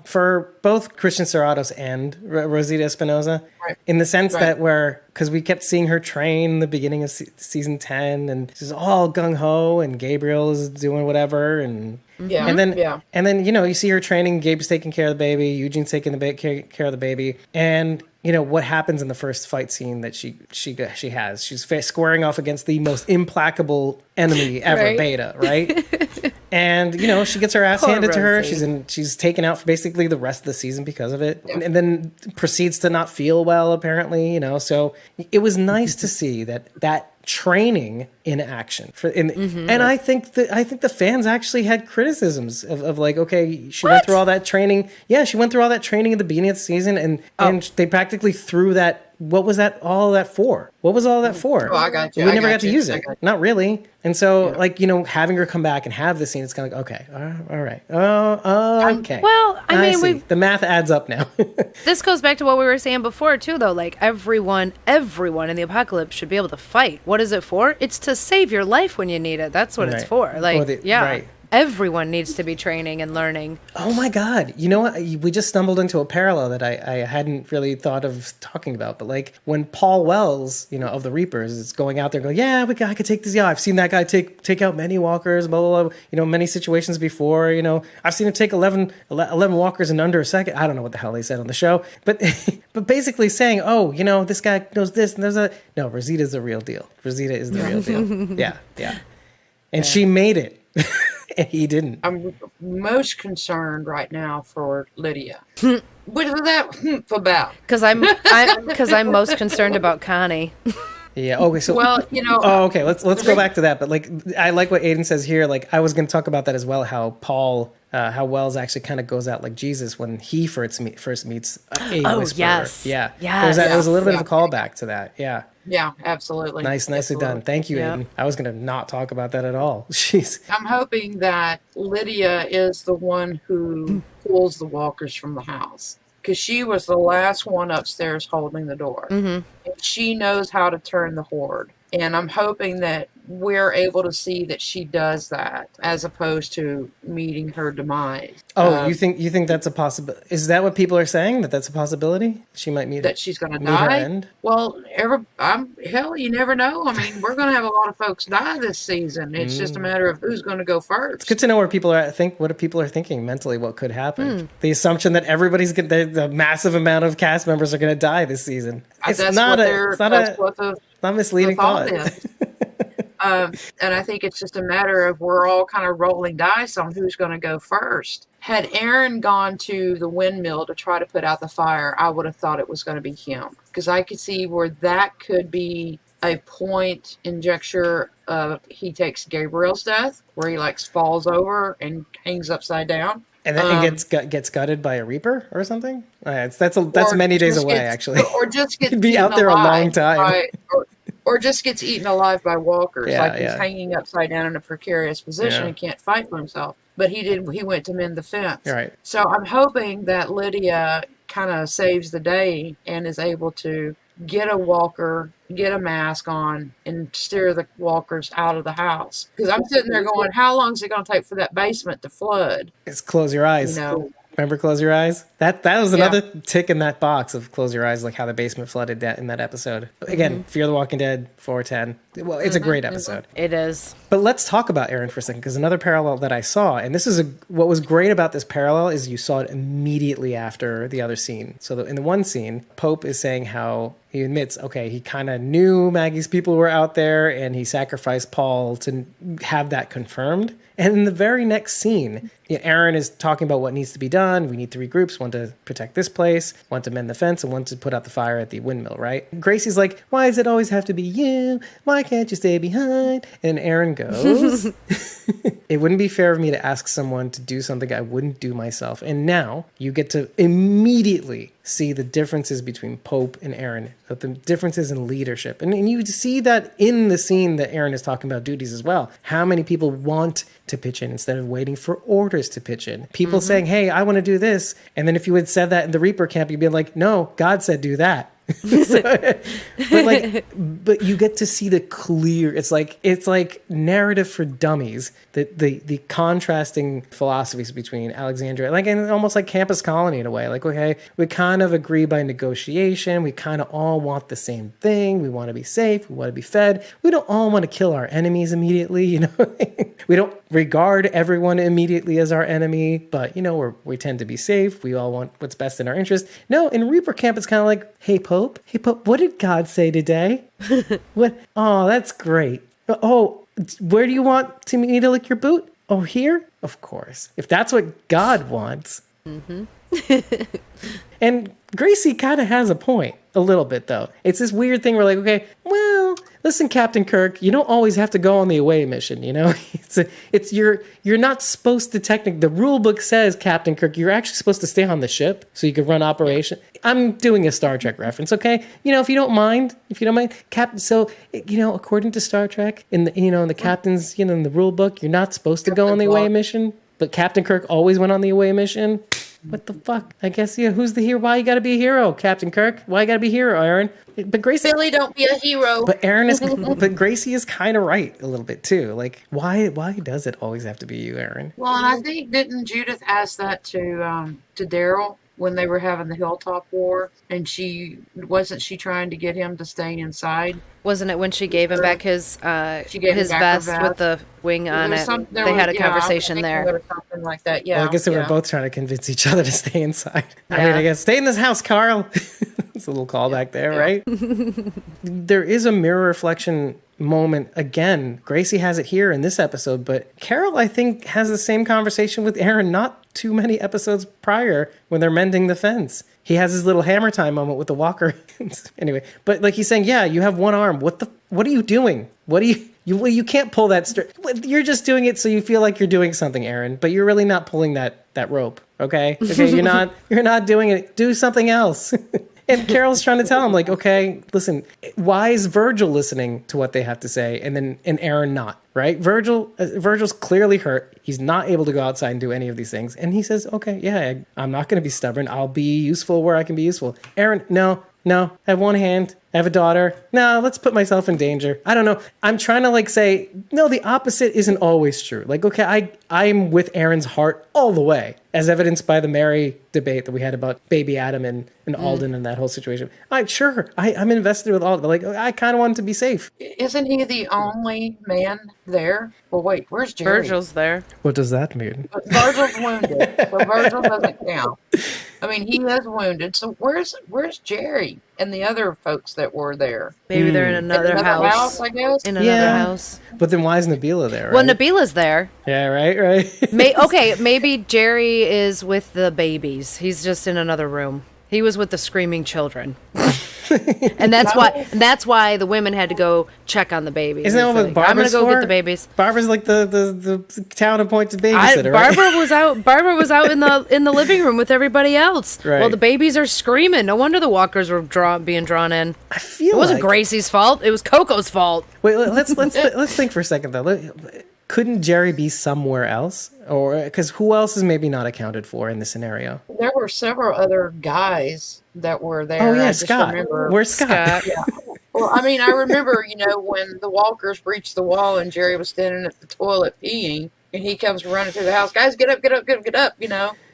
For both Christian Serratos and Rosita Espinosa, right. In the sense that because we kept seeing her train in the beginning of season 10 and she's all gung-ho and Gabriel is doing whatever and then you see her training. Gabe's taking care of the baby. Eugene's taking care of the baby. And what happens in the first fight scene that she has? She's squaring off against the most implacable enemy ever, right? Beta, right? And she gets her ass handed to her. She's taken out for basically the rest of the season because of it, and then proceeds to not feel well apparently. So it was nice to see that training in action and I think the fans actually had criticisms of like, okay, she went through all that training. Yeah, she went through all that training at the beginning of the season, and they practically threw that. What was that all that for? What was all that for?
Oh, I got you.
We never got to use it. Not really. And so, like, you know, having her come back and have the scene, it's kind of like, okay, all right. Oh, okay.
Well, I mean,
the math adds up now.
This goes back to what we were saying before, too, though. Like, everyone in the apocalypse should be able to fight. What is it for? It's to save your life when you need it. That's what it's for. Like,
right.
Everyone needs to be training and learning.
Oh my God. You know what? We just stumbled into a parallel that I hadn't really thought of talking about. But like when Paul Wells, you know, of the Reapers is going out there going, yeah, I could take this. Yeah, I've seen that guy take out many walkers, blah, blah, blah. You know, many situations before, you know, I've seen him take 11 walkers in under a second. I don't know what the hell they said on the show, but basically saying, oh, you know, this guy knows this and there's that. No, Rosita's the real deal. Rosita is the real deal. Yeah. And she made it. He didn't.
I'm most concerned right now for Lydia. What is that about?
Because I'm most concerned about Connie.
Yeah. Okay. So.
Well, you know.
Oh, okay. Let's go back to that. But like, I like what Aiden says here. Like, I was going to talk about that as well. How how Wells actually kind of goes out like Jesus when he first meets a whisperer.
Yes.
Yeah.
Yes.
There was a little bit of a callback to that. Yeah.
Yeah, absolutely.
Nicely
absolutely.
done. Thank you, Aiden. I was going to not talk about that at all. Jeez.
I'm hoping that Lydia is the one who pulls the walkers from the house, because she was the last one upstairs holding the door. And she knows how to turn the horde. And I'm hoping that we're able to see that she does that as opposed to meeting her demise.
Oh, you think that's a possibility? Is that what people are saying? That's a possibility? She might meet
that she's going to die.
Her end?
Well, hell, you never know. I mean, we're going to have a lot of folks die this season. It's just a matter of who's going to go first.
It's good to know where people are. What people are thinking mentally. What could happen? The assumption that everybody's the massive amount of cast members are going to die this season. It's not misleading thought.
And I think it's just a matter of we're all kind of rolling dice on who's going to go first. Had Aaron gone to the windmill to try to put out the fire, I would have thought it was going to be him, because I could see where that could be a point in juncture of he takes Gabriel's death, where he like falls over and hangs upside down.
And then gets gutted by a Reaper or something. That's many days away, actually.
Or just gets
be out there a long time.
Or just gets eaten alive by walkers, he's hanging upside down in a precarious position and can't fight for himself. But he went to mend the fence.
Right.
So I'm hoping that Lydia kind of saves the day and is able to get a walker, get a mask on, and steer the walkers out of the house. Because I'm sitting there going, how long is it going to take for that basement to flood?
It's close your eyes.
You know?
Remember Close Your Eyes? That was another tick in that box of Close Your Eyes, like how the basement flooded in that episode. Again, Fear the Walking Dead, 410. Well, it's a great episode.
It is.
But let's talk about Aaron for a second, because another parallel that I saw, and this is what was great about this parallel is you saw it immediately after the other scene. So in the one scene, Pope is saying how he admits, okay, he kind of knew Maggie's people were out there, and he sacrificed Paul to have that confirmed. And in the very next scene, Aaron is talking about what needs to be done. We need 3 groups, one to protect this place, one to mend the fence, and one to put out the fire at the windmill, right? Gracie's like, why does it always have to be you? Why can't you stay behind? And Aaron goes, it wouldn't be fair of me to ask someone to do something I wouldn't do myself. And now you get to immediately see the differences between Pope and Aaron, the differences in leadership. And you see that in the scene that Aaron is talking about duties as well. How many people want to pitch in instead of waiting for orders to pitch in? People saying, hey, I want to do this. And then if you had said that in the Reaper camp, you'd be like, no, God said do that. But you get to see the clear, it's like narrative for dummies, the contrasting philosophies between Alexandria, like, and almost like Campus Colony in a way. Like, okay, we kind of agree by negotiation, we kind of all want the same thing, we want to be safe, we want to be fed, we don't all want to kill our enemies immediately, you know. We don't regard everyone immediately as our enemy, but you know, we tend to be safe, we all want what's best in our interest. No, in Reaper camp it's kind of like, hey Pope, what did God say today? What? Oh, that's great. Oh, where do you want me to lick your boot? Oh, here? Of course. If that's what God wants. And Gracie kind of has a point, a little bit though. It's this weird thing where like, okay, well, listen, Captain Kirk, you don't always have to go on the away mission, you know? You're not supposed to technically, the rule book says, Captain Kirk, you're actually supposed to stay on the ship so you can run operation. I'm doing a Star Trek reference, okay? You know, if you don't mind, Captain, so, you know, according to Star Trek, in the captain's, you know, in the rule book, you're not supposed to go on the away mission, but Captain Kirk always went on the away mission. What the fuck? I guess, yeah, who's the hero? Why you gotta be a hero, Captain Kirk? Why you gotta be a hero, Aaron? But Gracie...
Billy, don't be a hero.
But but Gracie is kind of right a little bit, too. Like, why does it always have to be you, Aaron?
Well, and I think, didn't Judith ask that to Daryl when they were having the Hilltop War? And wasn't she trying to get him to stay inside?
Wasn't it when she gave him back his
his
vest with the wing on it? They had a conversation there.
Something like that, yeah.
Well, I guess they were both trying to convince each other to stay inside. I mean, I guess, stay in this house, Carl. It's a little callback there, right? There is a mirror reflection moment again. Gracie has it here in this episode, but Carol, I think, has the same conversation with Aaron not too many episodes prior when they're mending the fence. He has his little hammer time moment with the walker. Anyway, but like he's saying, yeah, you have one arm. What are you doing? You can't pull that you're just doing it so you feel like you're doing something, Aaron, but you're really not pulling that rope. Okay, you're not doing it. Do something else. And Carol's trying to tell him, like, okay, listen, why is Virgil listening to what they have to say and Aaron not, right? Virgil's clearly hurt. He's not able to go outside and do any of these things. And he says, okay, yeah, I'm not going to be stubborn. I'll be useful where I can be useful. Aaron, no, I have one hand. I have a daughter. No, let's put myself in danger. I don't know. I'm trying to like say, no, the opposite isn't always true. Like, okay, I'm with Aaron's heart all the way, as evidenced by the Mary debate that we had about baby Adam and Alden and that whole situation. I'm invested with Alden. Like, I kind of want him to be safe.
Isn't he the only man there? Well, wait, where's Jerry?
Virgil's there.
What does that mean?
But Virgil's wounded, so Virgil doesn't count. I mean, he is wounded. So where's Jerry and the other folks that were there?
Maybe they're in another house.
I guess.
In another house.
But then why is Nabila there? Right?
Well, Nabila's there.
Yeah, right.
Maybe Jerry is with the babies. He's just in another room. He was with the screaming children. And that's why the women had to go check on the babies.
Isn't that what Barbara's
I'm gonna go get the babies.
Barbara's like the town appointed babysitter.
Barbara was out in the living room with everybody else.
Right.
Well, the babies are screaming. No wonder the walkers were being drawn in.
I feel
it wasn't Gracie's fault. It was Coco's fault.
Wait, let's think for a second though. Couldn't Jerry be somewhere else? Or because who else is maybe not accounted for in this scenario?
There were several other guys that were there.
Oh yeah, Scott. Where's Scott?
Yeah. Well, I mean, I remember, when the walkers breached the wall and Jerry was standing at the toilet peeing, and he comes running through the house. Guys, get up!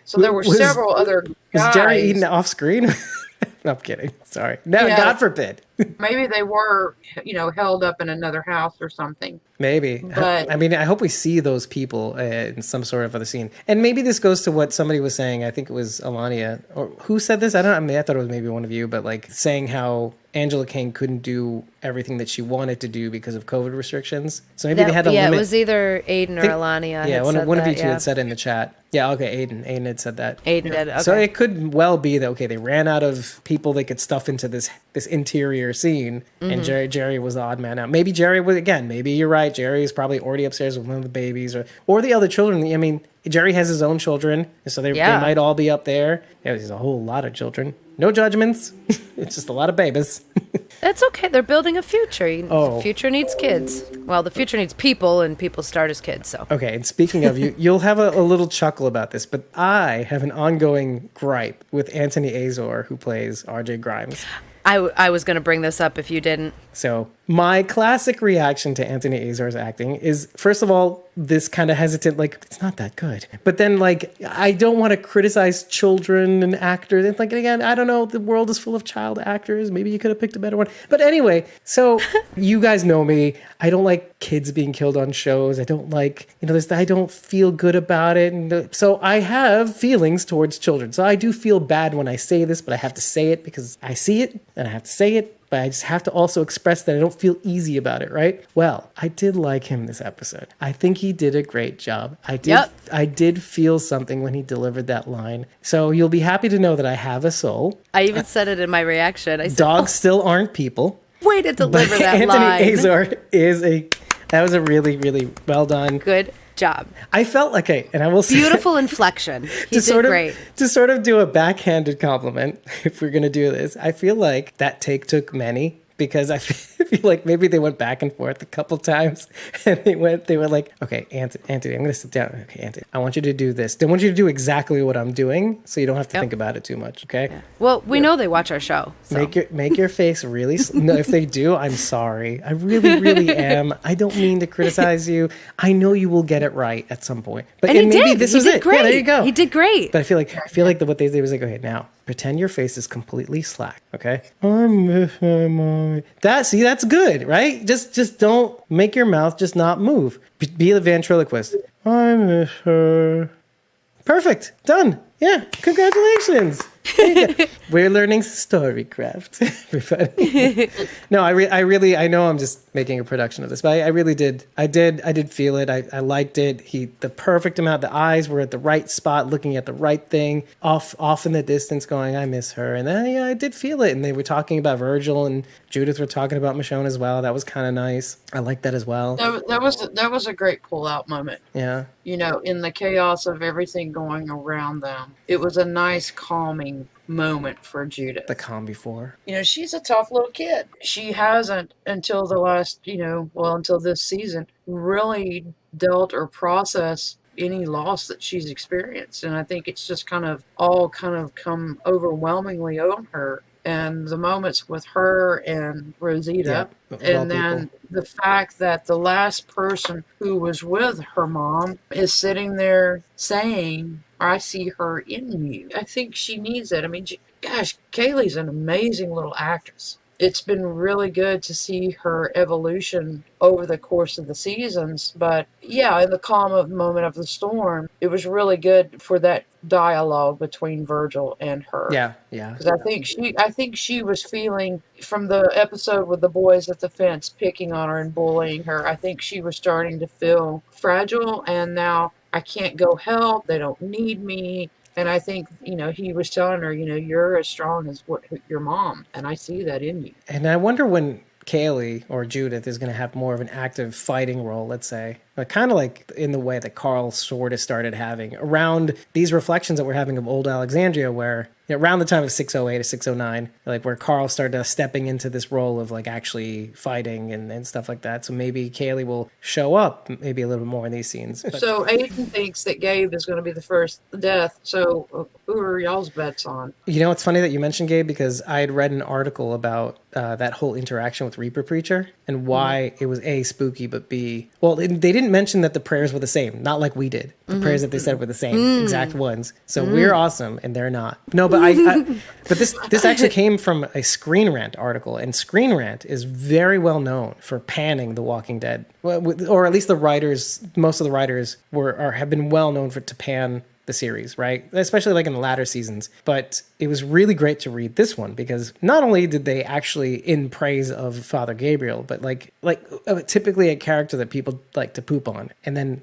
So there were several other guys.
Was Jerry eating off screen? No, I'm kidding. Sorry. No, God forbid.
Maybe they were, held up in another house or something.
Maybe. But, I mean, I hope we see those people in some sort of other scene. And maybe this goes to what somebody was saying. I think it was Alania. Or who said this? I thought it was maybe one of you. But like saying how Angela Kang couldn't do everything that she wanted to do because of COVID restrictions. So maybe they had to limit.
Yeah, it was either Aiden or Alania.
Yeah, one of you two had said in the chat. Yeah, okay, Aiden had said that.
Aiden did, okay.
So it could well be that, okay, they ran out of people they could stuff into this interior scene, and Jerry was the odd man out. Maybe Jerry was, again, maybe you're right, Jerry is probably already upstairs with one of the babies, or the other children. I mean, Jerry has his own children, so they might all be up there. Yeah, there's a whole lot of children. No judgments. It's just a lot of babies.
That's okay. They're building a future. The future needs kids. Well, the future needs people, and people start as kids. So
okay. And speaking of you'll have a little chuckle about this, but I have an ongoing gripe with Anthony Azor, who plays R.J. Grimes.
I was going to bring this up if you didn't.
So my classic reaction to Anthony Azor's acting is, first of all, this kind of hesitant, like, it's not that good. But then, like, I don't want to criticize children and actors. It's like, again, I don't know, the world is full of child actors. Maybe you could have picked a better one. But anyway, so you guys know me. I don't like kids being killed on shows. I don't like, I don't feel good about it. And so I have feelings towards children. So I do feel bad when I say this, but I have to say it because I see it and I have to say it. But I just have to also express that I don't feel easy about it, right? Well, I did like him this episode. I think he did a great job. I did feel something when he delivered that line. So you'll be happy to know that I have a soul.
I even said it in my reaction. I said,
dogs still aren't people.
Wait way to deliver that
Anthony
line.
Azor that was a really, really well done.
Good job.
I felt like and I will say,
Beautiful inflection. He did great.
To sort of do a backhanded compliment, if we're going to do this, I feel like that take took many, because I feel like maybe they went back and forth a couple times, and they were like, okay, Anthony, I'm going to sit down. Okay, Anthony, I want you to do this. I want you to do exactly what I'm doing, so you don't have to think about it too much, okay?
Yeah. Well, we know they watch our show. So.
Make your face really... No, if they do, I'm sorry. I really, really am. I don't mean to criticize you. I know you will get it right at some point. But
and
maybe this was it.
Great.
Yeah, there you go.
He did great.
But I feel like what they did was like, okay, now pretend your face is completely slack, okay? I miss my mommy. That's good, right? Just don't make your mouth just not move. Be the ventriloquist. I miss her. Perfect. Done. Yeah. Congratulations. We're learning storycraft, everybody. No, I know I'm just making a production of this, but I really did. I did feel it. I liked it. The perfect amount. The eyes were at the right spot, looking at the right thing, off in the distance, going, I miss her. And then, I did feel it. And they were talking about Virgil, and Judith were talking about Michonne as well. That was kind of nice. I liked that as well.
That was a great pull-out moment.
Yeah.
In the chaos of everything going around them, it was a nice calming moment for Judith.
The calm before.
She's a tough little kid. She hasn't until the last, until this season, really dealt or processed any loss that she's experienced. And I think it's just kind of come overwhelmingly on her. And the moments with her and Rosita, and then the fact that the last person who was with her mom is sitting there saying, I see her in you. I think she needs it. I mean, gosh, Kaylee's an amazing little actress. It's been really good to see her evolution over the course of the seasons. But yeah, in the calm moment of the storm, it was really good for that dialogue between Virgil and her.
Yeah.
Because I think she was feeling, from the episode with the boys at the fence picking on her and bullying her, I think she was starting to feel fragile, and now I can't go help. They don't need me. And I think, he was telling her, you're as strong as your mom, and I see that in you.
And I wonder when Kaylee or Judith is going to have more of an active fighting role, let's say. Kind of like in the way that Carl sort of started having around these reflections that we're having of old Alexandria, where around the time of 608 to 609, like where Carl started stepping into this role of like actually fighting and stuff like that. So maybe Kaylee will show up maybe a little bit more in these scenes. But...
So Aiden thinks that Gabe is going to be the first death. So who are y'all's bets on?
It's funny that you mentioned Gabe, because I had read an article about that whole interaction with Reaper Preacher and why it was A, spooky, but B, well, they didn't mention that the prayers were the same, not like we did. The prayers that they said were the same exact ones. So we're awesome and they're not. No, but but this actually came from a Screen Rant article, and Screen Rant is very well known for panning The Walking Dead, or at least the writers. Most of the writers have been well known to pan the series, right? Especially like in the latter seasons. But it was really great to read this one, because not only did they actually in praise of Father Gabriel, but like typically a character that people like to poop on, and then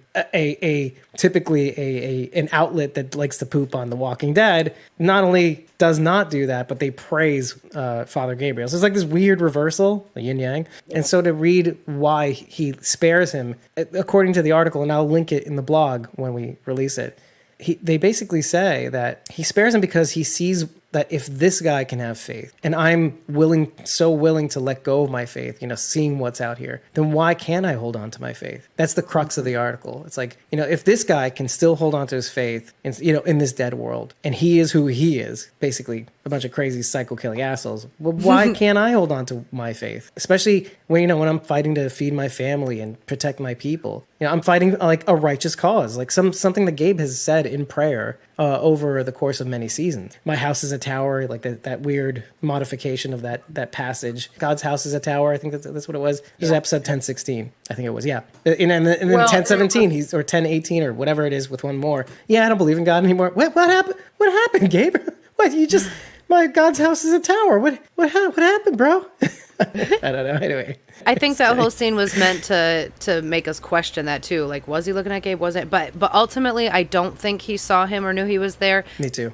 typically an outlet that likes to poop on The Walking Dead not only does not do that, but they praise Father Gabriel. So it's like this weird reversal, the yin yang. And so to read why he spares him, according to the article, and I'll link it in the blog when we release it, they basically say that he spares him because he sees that if this guy can have faith, and I'm so willing to let go of my faith, seeing what's out here, then why can't I hold on to my faith? That's the crux of the article. It's like, if this guy can still hold on to his faith, in this dead world, and he is who he is, basically a bunch of crazy psycho-killing assholes, well, why can't I hold on to my faith? Especially when I'm fighting to feed my family and protect my people. I'm fighting like a righteous cause, like something that Gabe has said in prayer over the course of many seasons. My house is a tower, like that weird modification of that passage. God's house is a tower. I think that's what it was. This is episode 1016. I think it was, yeah. And then 1017, or 1018 or whatever it is with one more. Yeah, I don't believe in God anymore. What happened? What happened, Gabe? What, my God's house is a tower. What happened, bro? I don't know. Anyway.
I think that whole scene was meant to make us question that too. Like, was he looking at Gabe? Wasn't? But ultimately, I don't think he saw him or knew he was there.
Me too.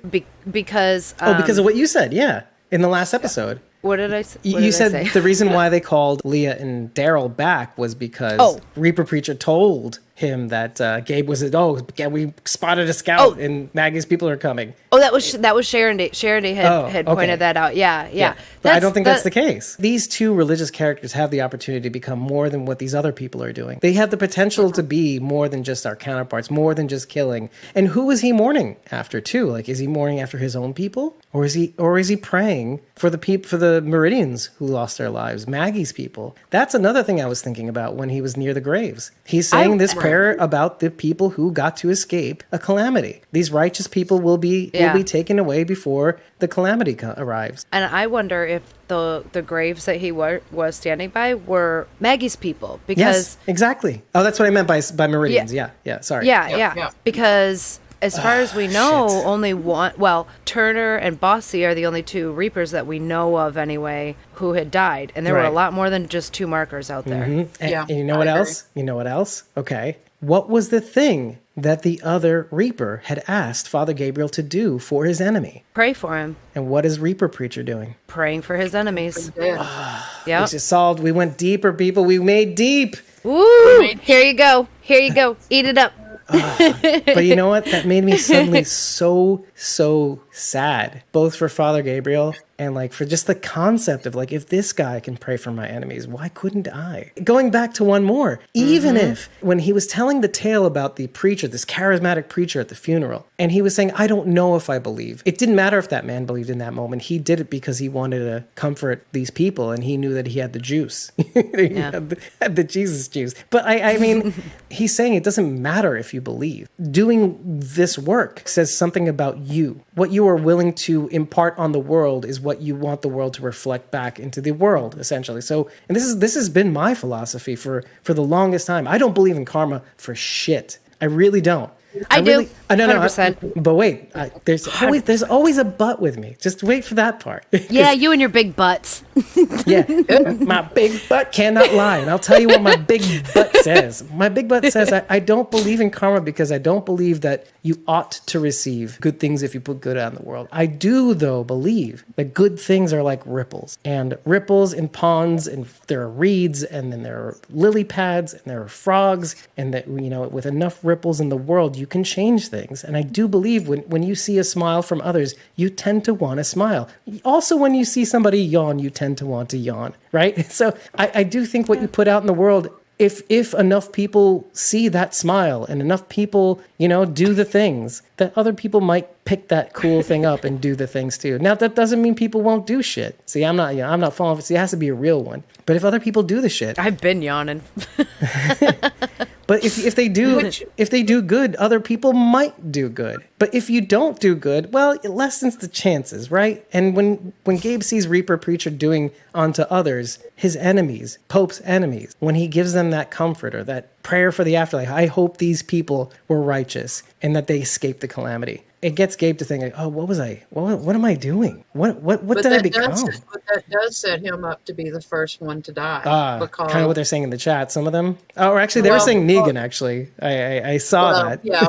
Because
because of what you said, yeah, in the last episode.
What did I say?
You said the reason why they called Leah and Daryl back was because Reaper Preacher told him that Gabe was we spotted a scout and Maggie's people are coming.
Oh, that was Sharon. Sharon had pointed that out. Yeah.
But I don't think that's the case. These two religious characters have the opportunity to become more than what these other people are doing. They have the potential to be more than just our counterparts, more than just killing. And who is he mourning after too? Like, is he mourning after his own people, or is he praying for the Meridians who lost their lives, Maggie's people? That's another thing I was thinking about when he was near the graves. He's saying this prayer about the people who got to escape a calamity. These righteous people will be taken away before the calamity arrives.
And I wonder if the graves that he was standing by were Maggie's people, because
yes, exactly. Oh, that's what I meant by Meridians. Yeah. Sorry.
Yeah. Because as far as we know, only one. Well, Turner and Bossy are the only two Reapers that we know of, anyway, who had died, and there were a lot more than just two markers out there.
Mm-hmm. And you know what else? You know what else? Okay. What was the thing that the other Reaper had asked Father Gabriel to do for his enemy?
Pray for him.
And what is Reaper Preacher doing?
Praying for his enemies.
Yeah. We just solved. We went deeper, people. We made deep.
Woo! Here you go. Eat it up.
But you know what? That made me suddenly so sad, both for Father Gabriel and like for just the concept of like, if this guy can pray for my enemies, why couldn't I? Going back to one more, even if when he was telling the tale about the preacher, this charismatic preacher at the funeral, and he was saying, I don't know if I believe. It didn't matter if that man believed in that moment. He did it because he wanted to comfort these people, and he knew that he had the juice. He had the Jesus juice. But I mean, he's saying it doesn't matter if you believe. Doing this work says something about you. What you are willing to impart on the world is what you want the world to reflect back into the world, essentially. So, and this has been my philosophy for the longest time. I don't believe in karma for shit. I really don't.
I do.
100%. But wait, there's always a but with me. Just wait for that part.
Yeah, you and your big butts.
Yeah, my big butt cannot lie. And I'll tell you what my big butt says. My big butt says I don't believe in karma because I don't believe that you ought to receive good things if you put good out in the world. I do, though, believe that good things are like ripples. And ripples in ponds, and there are reeds, and then there are lily pads, and there are frogs, and that, you know, with enough ripples in the world, you can change things. And I do believe when you see a smile from others, you tend to want to smile. Also, when you see somebody yawn, you tend to want to yawn, right? So I do think what you put out in the world, if enough people see that smile and enough people, you know, do the things, that other people might pick that cool thing up and do the things too. Now, that doesn't mean people won't do shit. See, I'm not falling. See, it has to be a real one. But if other people do the shit,
I've been yawning.
But if they do good, other people might do good. But if you don't do good, well, it lessens the chances, right? And when Gabe sees Reaper Preacher doing unto others, his enemies, Pope's enemies, when he gives them that comfort or that prayer for the afterlife, I hope these people were righteous and that they escaped the calamity. It gets Gabe to think, like, oh, what was I? What am I doing? What did I become?
But that does set him up to be the first one to die. Because,
kind of what they're saying in the chat. Some of them. Oh, or actually, they were saying Negan. Actually, I saw that.
Yeah,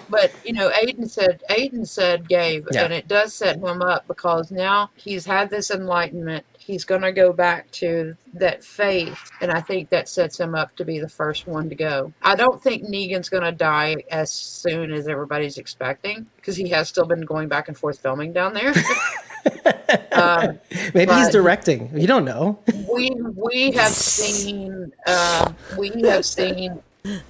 but you know, Aiden said Gabe, and it does set him up because now he's had this enlightenment. He's going to go back to that faith, and I think that sets him up to be the first one to go. I don't think Negan's going to die as soon as everybody's expecting, because he has still been going back and forth filming down there.
Maybe he's directing. You don't know.
We have seen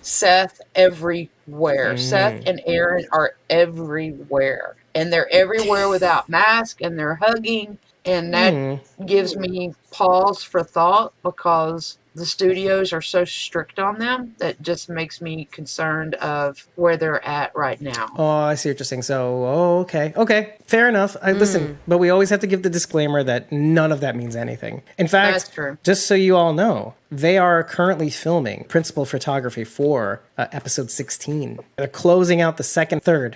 Seth everywhere. Seth and Aaron are everywhere, and they're everywhere without mask, and they're hugging. And that gives me pause for thought, because the studios are so strict on them that just makes me concerned of where they're at right now.
Oh, I see what you're saying. So, okay, fair enough. Listen, but we always have to give the disclaimer that none of that means anything. In fact,
that's true.
Just so you all know, they are currently filming principal photography for episode 16. They're closing out the second trimester.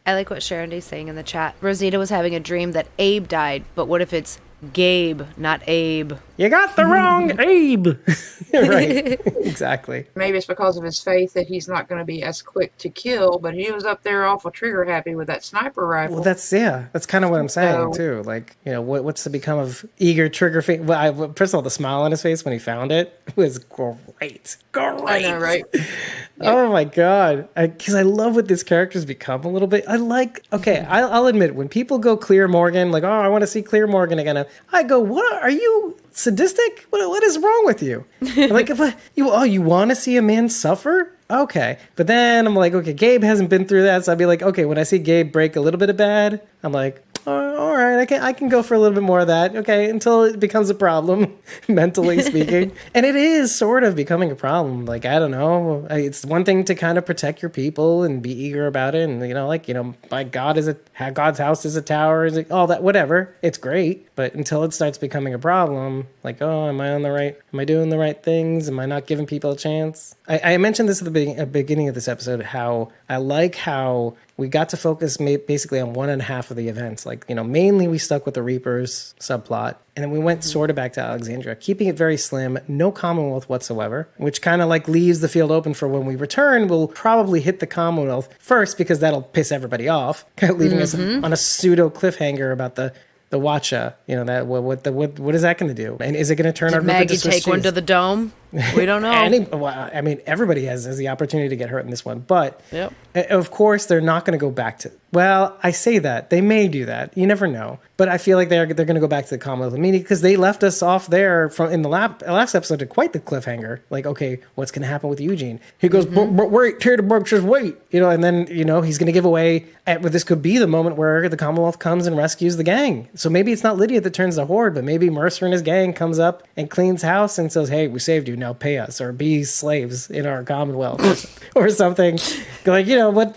I like what Sharon D's saying in the chat. Rosita was having a dream that Abe died, but what if it's Gabe, not Abe?
You got the wrong Abe. Right. Exactly.
Maybe it's because of his faith that he's not going to be as quick to kill, but he was up there awful trigger happy with that sniper rifle.
Well, that's kind of what I'm saying
So-
too. Like, what's to become of eager trigger face? Well, first of all, the smile on his face when he found it was great.
I know, right?
Oh my god! Because I love what this character's become a little bit. I'll admit, when people go Clear Morgan, like, oh, I want to see Clear Morgan again, I go, what are you sadistic? What is wrong with you? Like, you want to see a man suffer? Okay. But then I'm like, okay, Gabe hasn't been through that, so I'd be like, okay, when I see Gabe break a little bit of bad, I'm like, all right, I can go for a little bit more of that. Okay, until it becomes a problem, mentally speaking. And it is sort of becoming a problem. Like, I don't know. It's one thing to kind of protect your people and be eager about it. And, by God, God's house is a tower, all that, whatever. It's great. But until it starts becoming a problem, like, oh, am I doing the right things? Am I not giving people a chance? I mentioned this at the beginning of this episode, how I like how we got to focus basically on one and a half of the events. Like, mainly we stuck with the Reapers subplot. And then we went sort of back to Alexandria, keeping it very slim, no Commonwealth whatsoever, which kind of like leaves the field open for when we return. We'll probably hit the Commonwealth first because that'll piss everybody off, leaving us on a pseudo cliffhanger about the Watcha. What is that going to do? And is it going to turn our group
Maggie
into Swiss
take one
cheese?
to the dome? We don't know.
Everybody has the opportunity to get hurt in this one, but
Yep.
Of course they're not going to go back to. Well, I say that they may do that. You never know, but I feel like they're going to go back to the Commonwealth meeting because they left us off there in the last episode to quite the cliffhanger. Like, okay, what's going to happen with Eugene? He goes, but wait, Taterberg says wait, and then he's going to give away. This could be the moment where the Commonwealth comes and rescues the gang. So maybe it's not Lydia that turns the horde, but maybe Mercer and his gang comes up and cleans house and says, hey, we saved you, now pay us or be slaves in our Commonwealth or something. Like,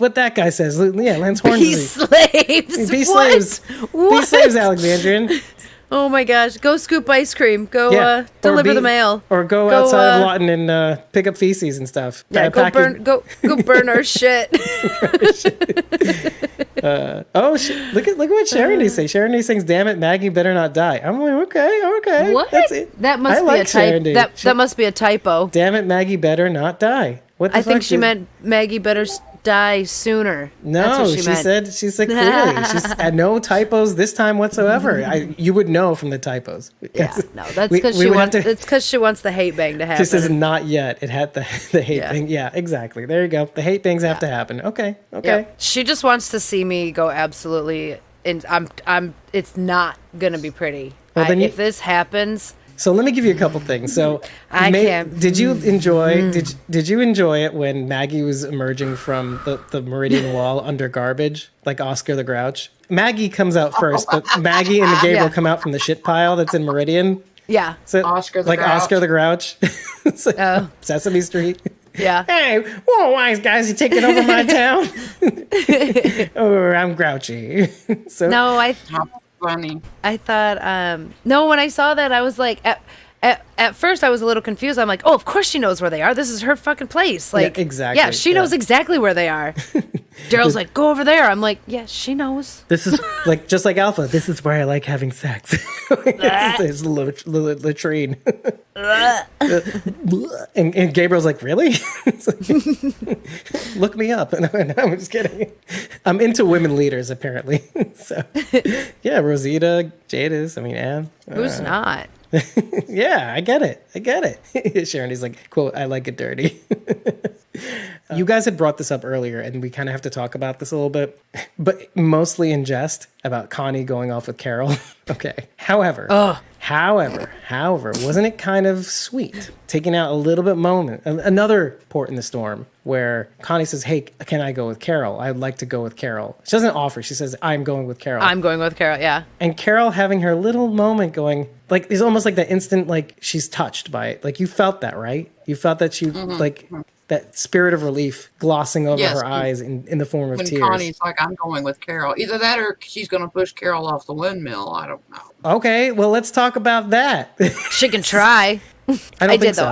what that guy says. Yeah, Lance Hornsby.
Be slaves.
Be
What?
slaves.
What?
Be slaves, Alexandrian.
Oh my gosh. Go scoop ice cream. Go deliver the mail.
Or go outside of Lawton and pick up feces and stuff.
Yeah, go burn our shit.
Look at what Sharon is saying. Sharon is saying, damn it, Maggie better not die. I'm like, okay.
What?
That's it.
That must
I
be
like
a typo.
Sharon.
That must be a typo.
Damn it, Maggie better not die. What the
I think
fuck
she meant Maggie better die sooner.
No,
That's what
she
meant.
said clearly. She's had no typos this time whatsoever. You would know from the typos.
Yeah, no, that's because she wants. It's because she wants the hate bang to happen.
This is not yet. It had the hate bang. Yeah, exactly. There you go. The hate bangs have to happen. Okay.
Yep. She just wants to see me go absolutely. And I'm. It's not gonna be pretty.
Well, then
if this happens.
So let me give you a couple things. So did you enjoy did you enjoy it when Maggie was emerging from the Meridian Wall under garbage, like Oscar the Grouch? Maggie comes out first, but Maggie and Gabriel come out from the shit pile that's in Meridian.
Yeah.
So,
Oscar the
like
Grouch.
Oscar the Grouch. It's like Sesame Street.
Yeah.
Hey, whoa, wise guys, you taking over my town? Oh, I'm grouchy. So
No,
How funny.
I thought no, when I saw that I was like at first I was a little confused. I'm like, oh, of course she knows where they are. This is her fucking place. Like,
yeah, exactly.
Yeah, she knows exactly where they are. Daryl's like, go over there. I'm like, yeah, she knows.
This is like just like Alpha. This is where I like having sex. This latrine. And Gabriel's like, really? Like, look me up. And I'm just kidding. I'm into women leaders apparently. So yeah, Rosita, Jadis. I mean, Anne.
Who's not?
Yeah, I get it. Sharon is like, quote, I like it dirty. You guys had brought this up earlier, and we kind of have to talk about this a little bit, but mostly in jest about Connie going off with Carol. Okay. However, wasn't it kind of sweet? Taking out a little bit moment, another port in the storm where Connie says, hey, can I go with Carol? I'd like to go with Carol. She doesn't offer. She says, I'm going with Carol.
I'm going with Carol, yeah.
And Carol having her little moment going, like, it's almost like that instant, like, she's touched by it. Like, you felt that, right? You felt that she, like, that spirit of relief glossing over her eyes in the form of
When
tears.
Connie's like, I'm going with Carol. Either that or she's going to push Carol off the windmill. I don't know.
Okay, well, let's talk about that.
She can try.
I don't
I
think
did
so.
though.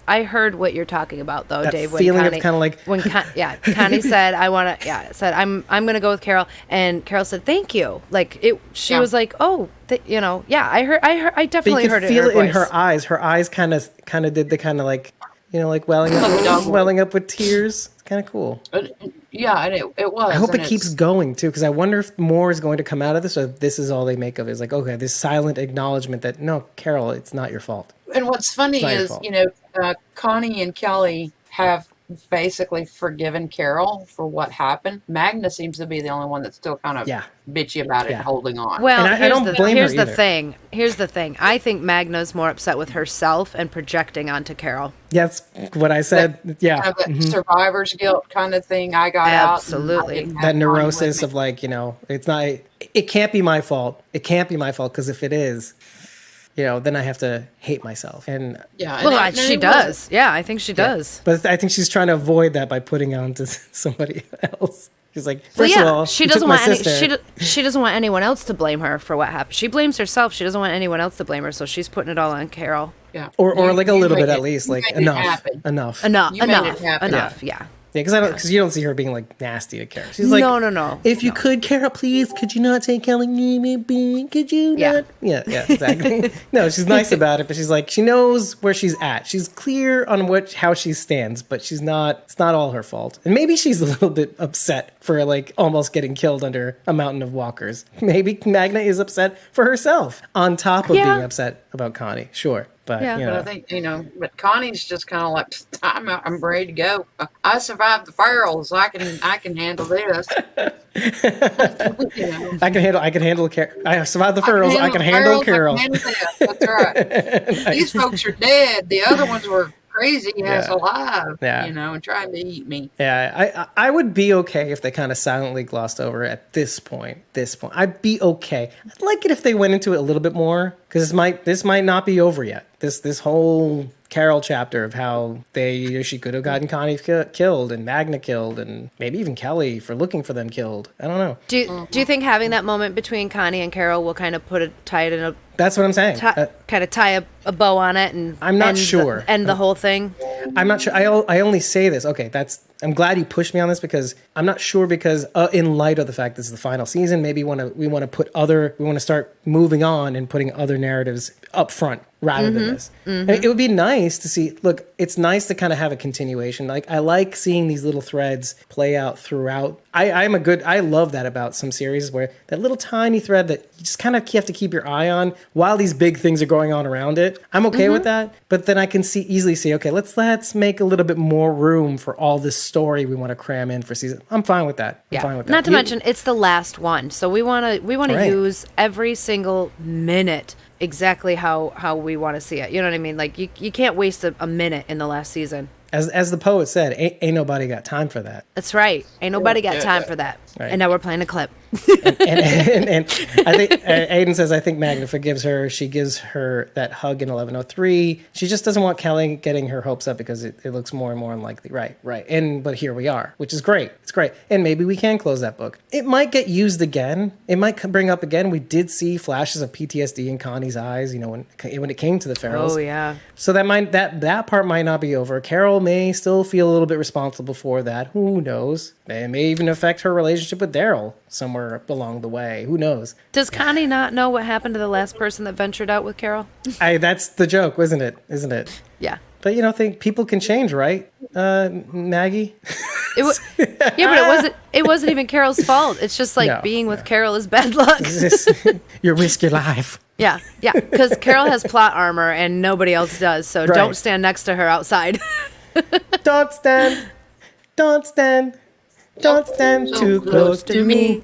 I heard what you're talking about though,
That
Dave.
feeling of kind of like
when Connie said, "I want to," said, "I'm gonna go with Carol," and Carol said, "Thank you." Like it, she was like, "Oh, I
but
definitely
you
heard
could
it
feel it in
voice.
her eyes. Her eyes kind of did the kind of like, like welling up with tears. It's kind of cool.
Yeah, and it was.
I hope
and
it keeps
it's-
going too, because I wonder if more is going to come out of this, or if this is all they make of it. It's like, okay, this silent acknowledgement that no, Carol, it's not your fault.
And what's funny
not your
is,
fault.
Connie and Kelly have basically forgiven Carol for what happened. Magna seems to be the only one that's still kind of
Yeah.
bitchy about it and holding on.
Well,
And I don't blame
here's
her
the
either.
thing. Here's the thing. I think Magna's more upset with herself and projecting onto Carol.
Yeah, that's what I said. Yeah,
Kind of that survivor's guilt kind of thing I got out.
Absolutely.
And I didn't have
that
Connie with
neurosis
me.
of like, it's not. It can't be my fault. It can't be my fault, because if it is, then I have to hate myself. And
Yeah, and
Well,
it-
she
it
does.
was-
Yeah, I think she does.
but I think she's trying to avoid that by putting it onto somebody else. She's like,
Well,
first of all,
she
you took
doesn't
my
want any,
sister.
she doesn't want anyone else to blame her for what happened. She blames herself. She doesn't want anyone else to blame her, so she's putting it all on Carol.
Yeah.
or
You-
like a
you
little
make
bit at
it-
least,
you
like
make it
enough.
happen.
Enough.
Enough,
You made it
enough,
happen.
enough. Yeah.
Yeah, because you don't see her being like nasty to Carol. She's like,
No.
If you could, Carol, please, could you not take Kelly? Could you
Yeah.
not? Yeah, exactly. No, she's nice about it, but she's like, she knows where she's at. She's clear on how she stands, but she's not. It's not all her fault. And maybe she's a little bit upset for like almost getting killed under a mountain of walkers. Maybe Magna is upset for herself on top of
Yeah.
being upset about Connie. Sure. But,
Yeah.
But I think, but Connie's just kind of like, I'm ready to go. I survived the ferals. I can handle this.
I can handle Carol. I survived the furrows. I can handle Carol.
I can handle this. That's right. These folks are dead. The other ones were crazy ass alive.
Yeah.
And trying to eat me.
Yeah, I would be okay if they kind of silently glossed over at this point. I'd be okay. I'd like it if they went into it a little bit more, because this might not be over yet. This whole Carol chapter of how she could have gotten Connie killed and Magna killed and maybe even Kelly for looking for them killed. I don't know.
Do you think having that moment between Connie and Carol will kind of tie it in a
That's what I'm saying.
kind of tie a bow on it and
I'm not
end
sure.
end the whole thing?
I'm not sure. I only say this. Okay, I'm glad you pushed me on this, because I'm not sure, because in light of the fact this is the final season, maybe we want to start moving on and putting other narratives up front rather than this. And it would be nice to see. Look, it's nice to kind of have a continuation. Like, I like seeing these little threads play out throughout. I love that about some series, where that little tiny thread that you just kind of have to keep your eye on while these big things are going on around it. I'm okay with that, but then I can easily see, okay, let's make a little bit more room for all this story we want to cram in for season. I'm fine with that. I'm fine with that.
Not to mention it's the last one, so we want to
Right.
use every single minute exactly how we want to see it. You know what I mean? Like you can't waste a minute in the last season.
As the poet said, ain't nobody got time for that.
That's right. Ain't nobody got time for that.
Right.
And now we're playing a clip.
And I think Aiden says, I think Magna forgives her. She gives her that hug in 1103. She just doesn't want Kelly getting her hopes up, because it looks more and more unlikely. Right. But here we are, which is great. It's great. And maybe we can close that book. It might get used again. It might bring up again. We did see flashes of PTSD in Connie's eyes, when it came to the Ferals.
Oh yeah.
So that part might not be over. Carol may still feel a little bit responsible for that. Who knows? It may even affect her relationship with Daryl somewhere along the way. Who knows?
Does Connie not know what happened to the last person that ventured out with Carol?
That's the joke, isn't it?
Yeah.
But think people can change, right? Maggie?
But it wasn't even Carol's fault. It's just like
No,
being with Carol is bad luck.
You risk your life.
Yeah. Because Carol has plot armor and nobody else does. So
Right.
don't stand next to her outside.
Don't stand too close to me.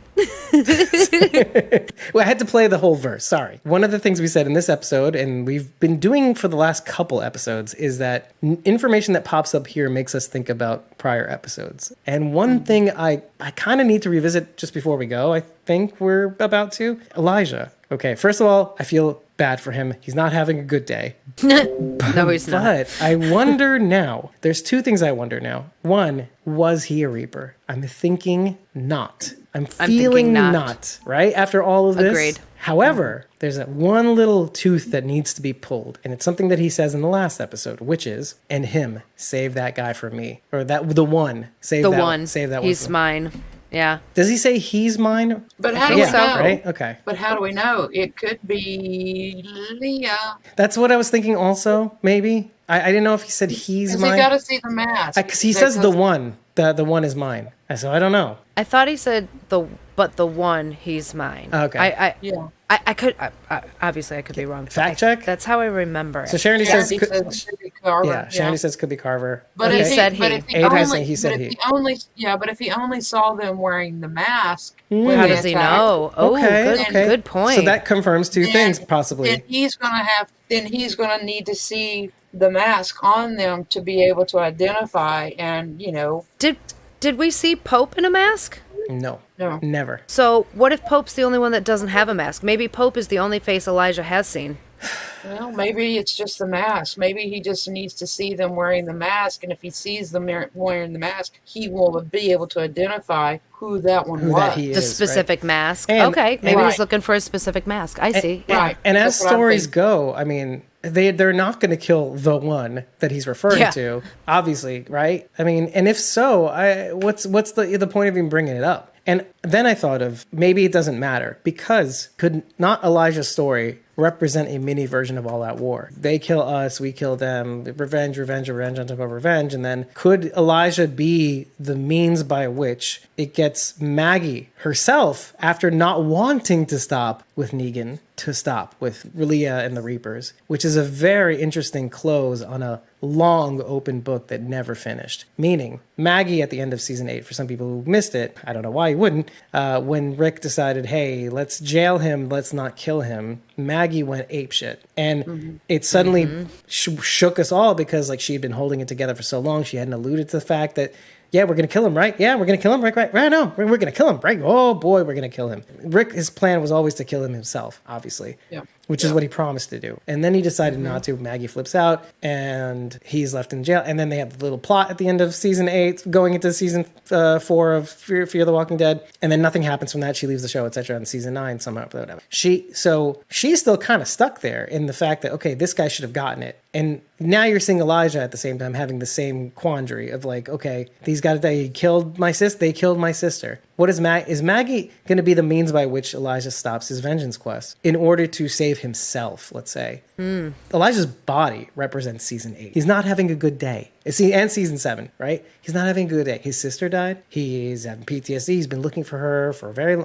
Well, I had to play the whole verse. Sorry. One of the things we said in this episode, and we've been doing for the last couple episodes, is that information that pops up here makes us think about prior episodes. And one thing I kind of need to revisit just before we go, I think we're about to, Elijah. Okay, first of all, I feel bad for him. He's not having a good day.
No, he's not.
But I wonder now. There's two things I wonder now. One, was he a Reaper? I'm thinking not. I'm feeling
thinking not.
not, right? After all of this.
Agreed.
However, there's that one little tooth that needs to be pulled. And it's something that he says in the last episode, which is, and him, save that guy for me. Or the one, save
The
that
one.
Save that
He's
one.
mine. Yeah.
Does he say he's mine?
But how do
think
we
so.
know?
Right? Okay.
But how do we know? It could be Leah.
That's what I was thinking also, maybe. I didn't know if he said he's
Because you
mine.
got to see the mask.
Because he says the one. The one is mine. So I don't know.
I thought he said the one, he's mine.
Okay.
Yeah.
I could, obviously I could be wrong.
Fact check?
That's how I remember
So
it.
Sharon
Yeah,
says...
he says it should be Carver.
Yeah, Sharon says could be Carver.
But
Okay.
if he
said he.
but if he
Abe has
only,
saying he said
but
he.
if he only, but if he only saw them wearing the mask,
Hmm.
when
How
they
does he
attacked,
know? Oh,
Okay,
good point.
So that confirms two things, possibly.
Then he's gonna need to see the mask on them to be able to identify, and
Did we see Pope in a mask?
No.
No.
Never.
So what if Pope's the only one that doesn't have a mask? Maybe Pope is the only face Elijah has seen.
Well, maybe it's just the mask. Maybe he just needs to see them wearing the mask, and if he sees them wearing the mask, he will be able to identify who that one
Who
was.
that he
The
is,
specific mask.
And-
Okay, maybe
Right.
he's looking for a specific mask. I see.
Right.
And as
That's what I'm
stories
thinking.
go, I mean, they're not going to kill the one that he's referring
Yeah.
to, obviously, right? I mean, and if so, what's the point of even bringing it up? And then I thought of maybe it doesn't matter, because could not Elijah's story represent a mini version of All Out War? They kill us, we kill them, revenge on top of revenge. And then could Elijah be the means by which it gets Maggie herself, after not wanting to stop with Negan, to stop with Leah and the Reapers, which is a very interesting close on a long open book that never finished. Meaning, Maggie at the end of season 8, for some people who missed it, I don't know why you wouldn't, when Rick decided, hey, let's jail him, let's not kill him, Maggie went apeshit. And it suddenly shook us all, because like she'd been holding it together for so long. She hadn't alluded to the fact that, yeah, we're going to kill him, right? Yeah, we're going to kill him, right? No, we're going to kill him, right? Oh, boy, we're going to kill him. Rick, his plan was always to kill him himself, obviously.
Yeah.
Which is what he promised to do. And then he decided not to. Maggie flips out, and he's left in jail. And then they have the little plot at the end of season 8, going into season 4 of Fear the Walking Dead. And then nothing happens from that. She leaves the show, etc. In season 9, somehow, whatever. So she's still kind of stuck there in the fact that, okay, this guy should have gotten it. And now you're seeing Elijah at the same time having the same quandary of like, okay, these guys, they killed my sister. They killed my sister. What is Maggie going to be the means by which Elijah stops his vengeance quest in order to save himself, let's say? Elijah's body represents season 8. He's not having a good day. And season 7, right? He's not having a good day. His sister died. He's having PTSD. He's been looking for her for a very,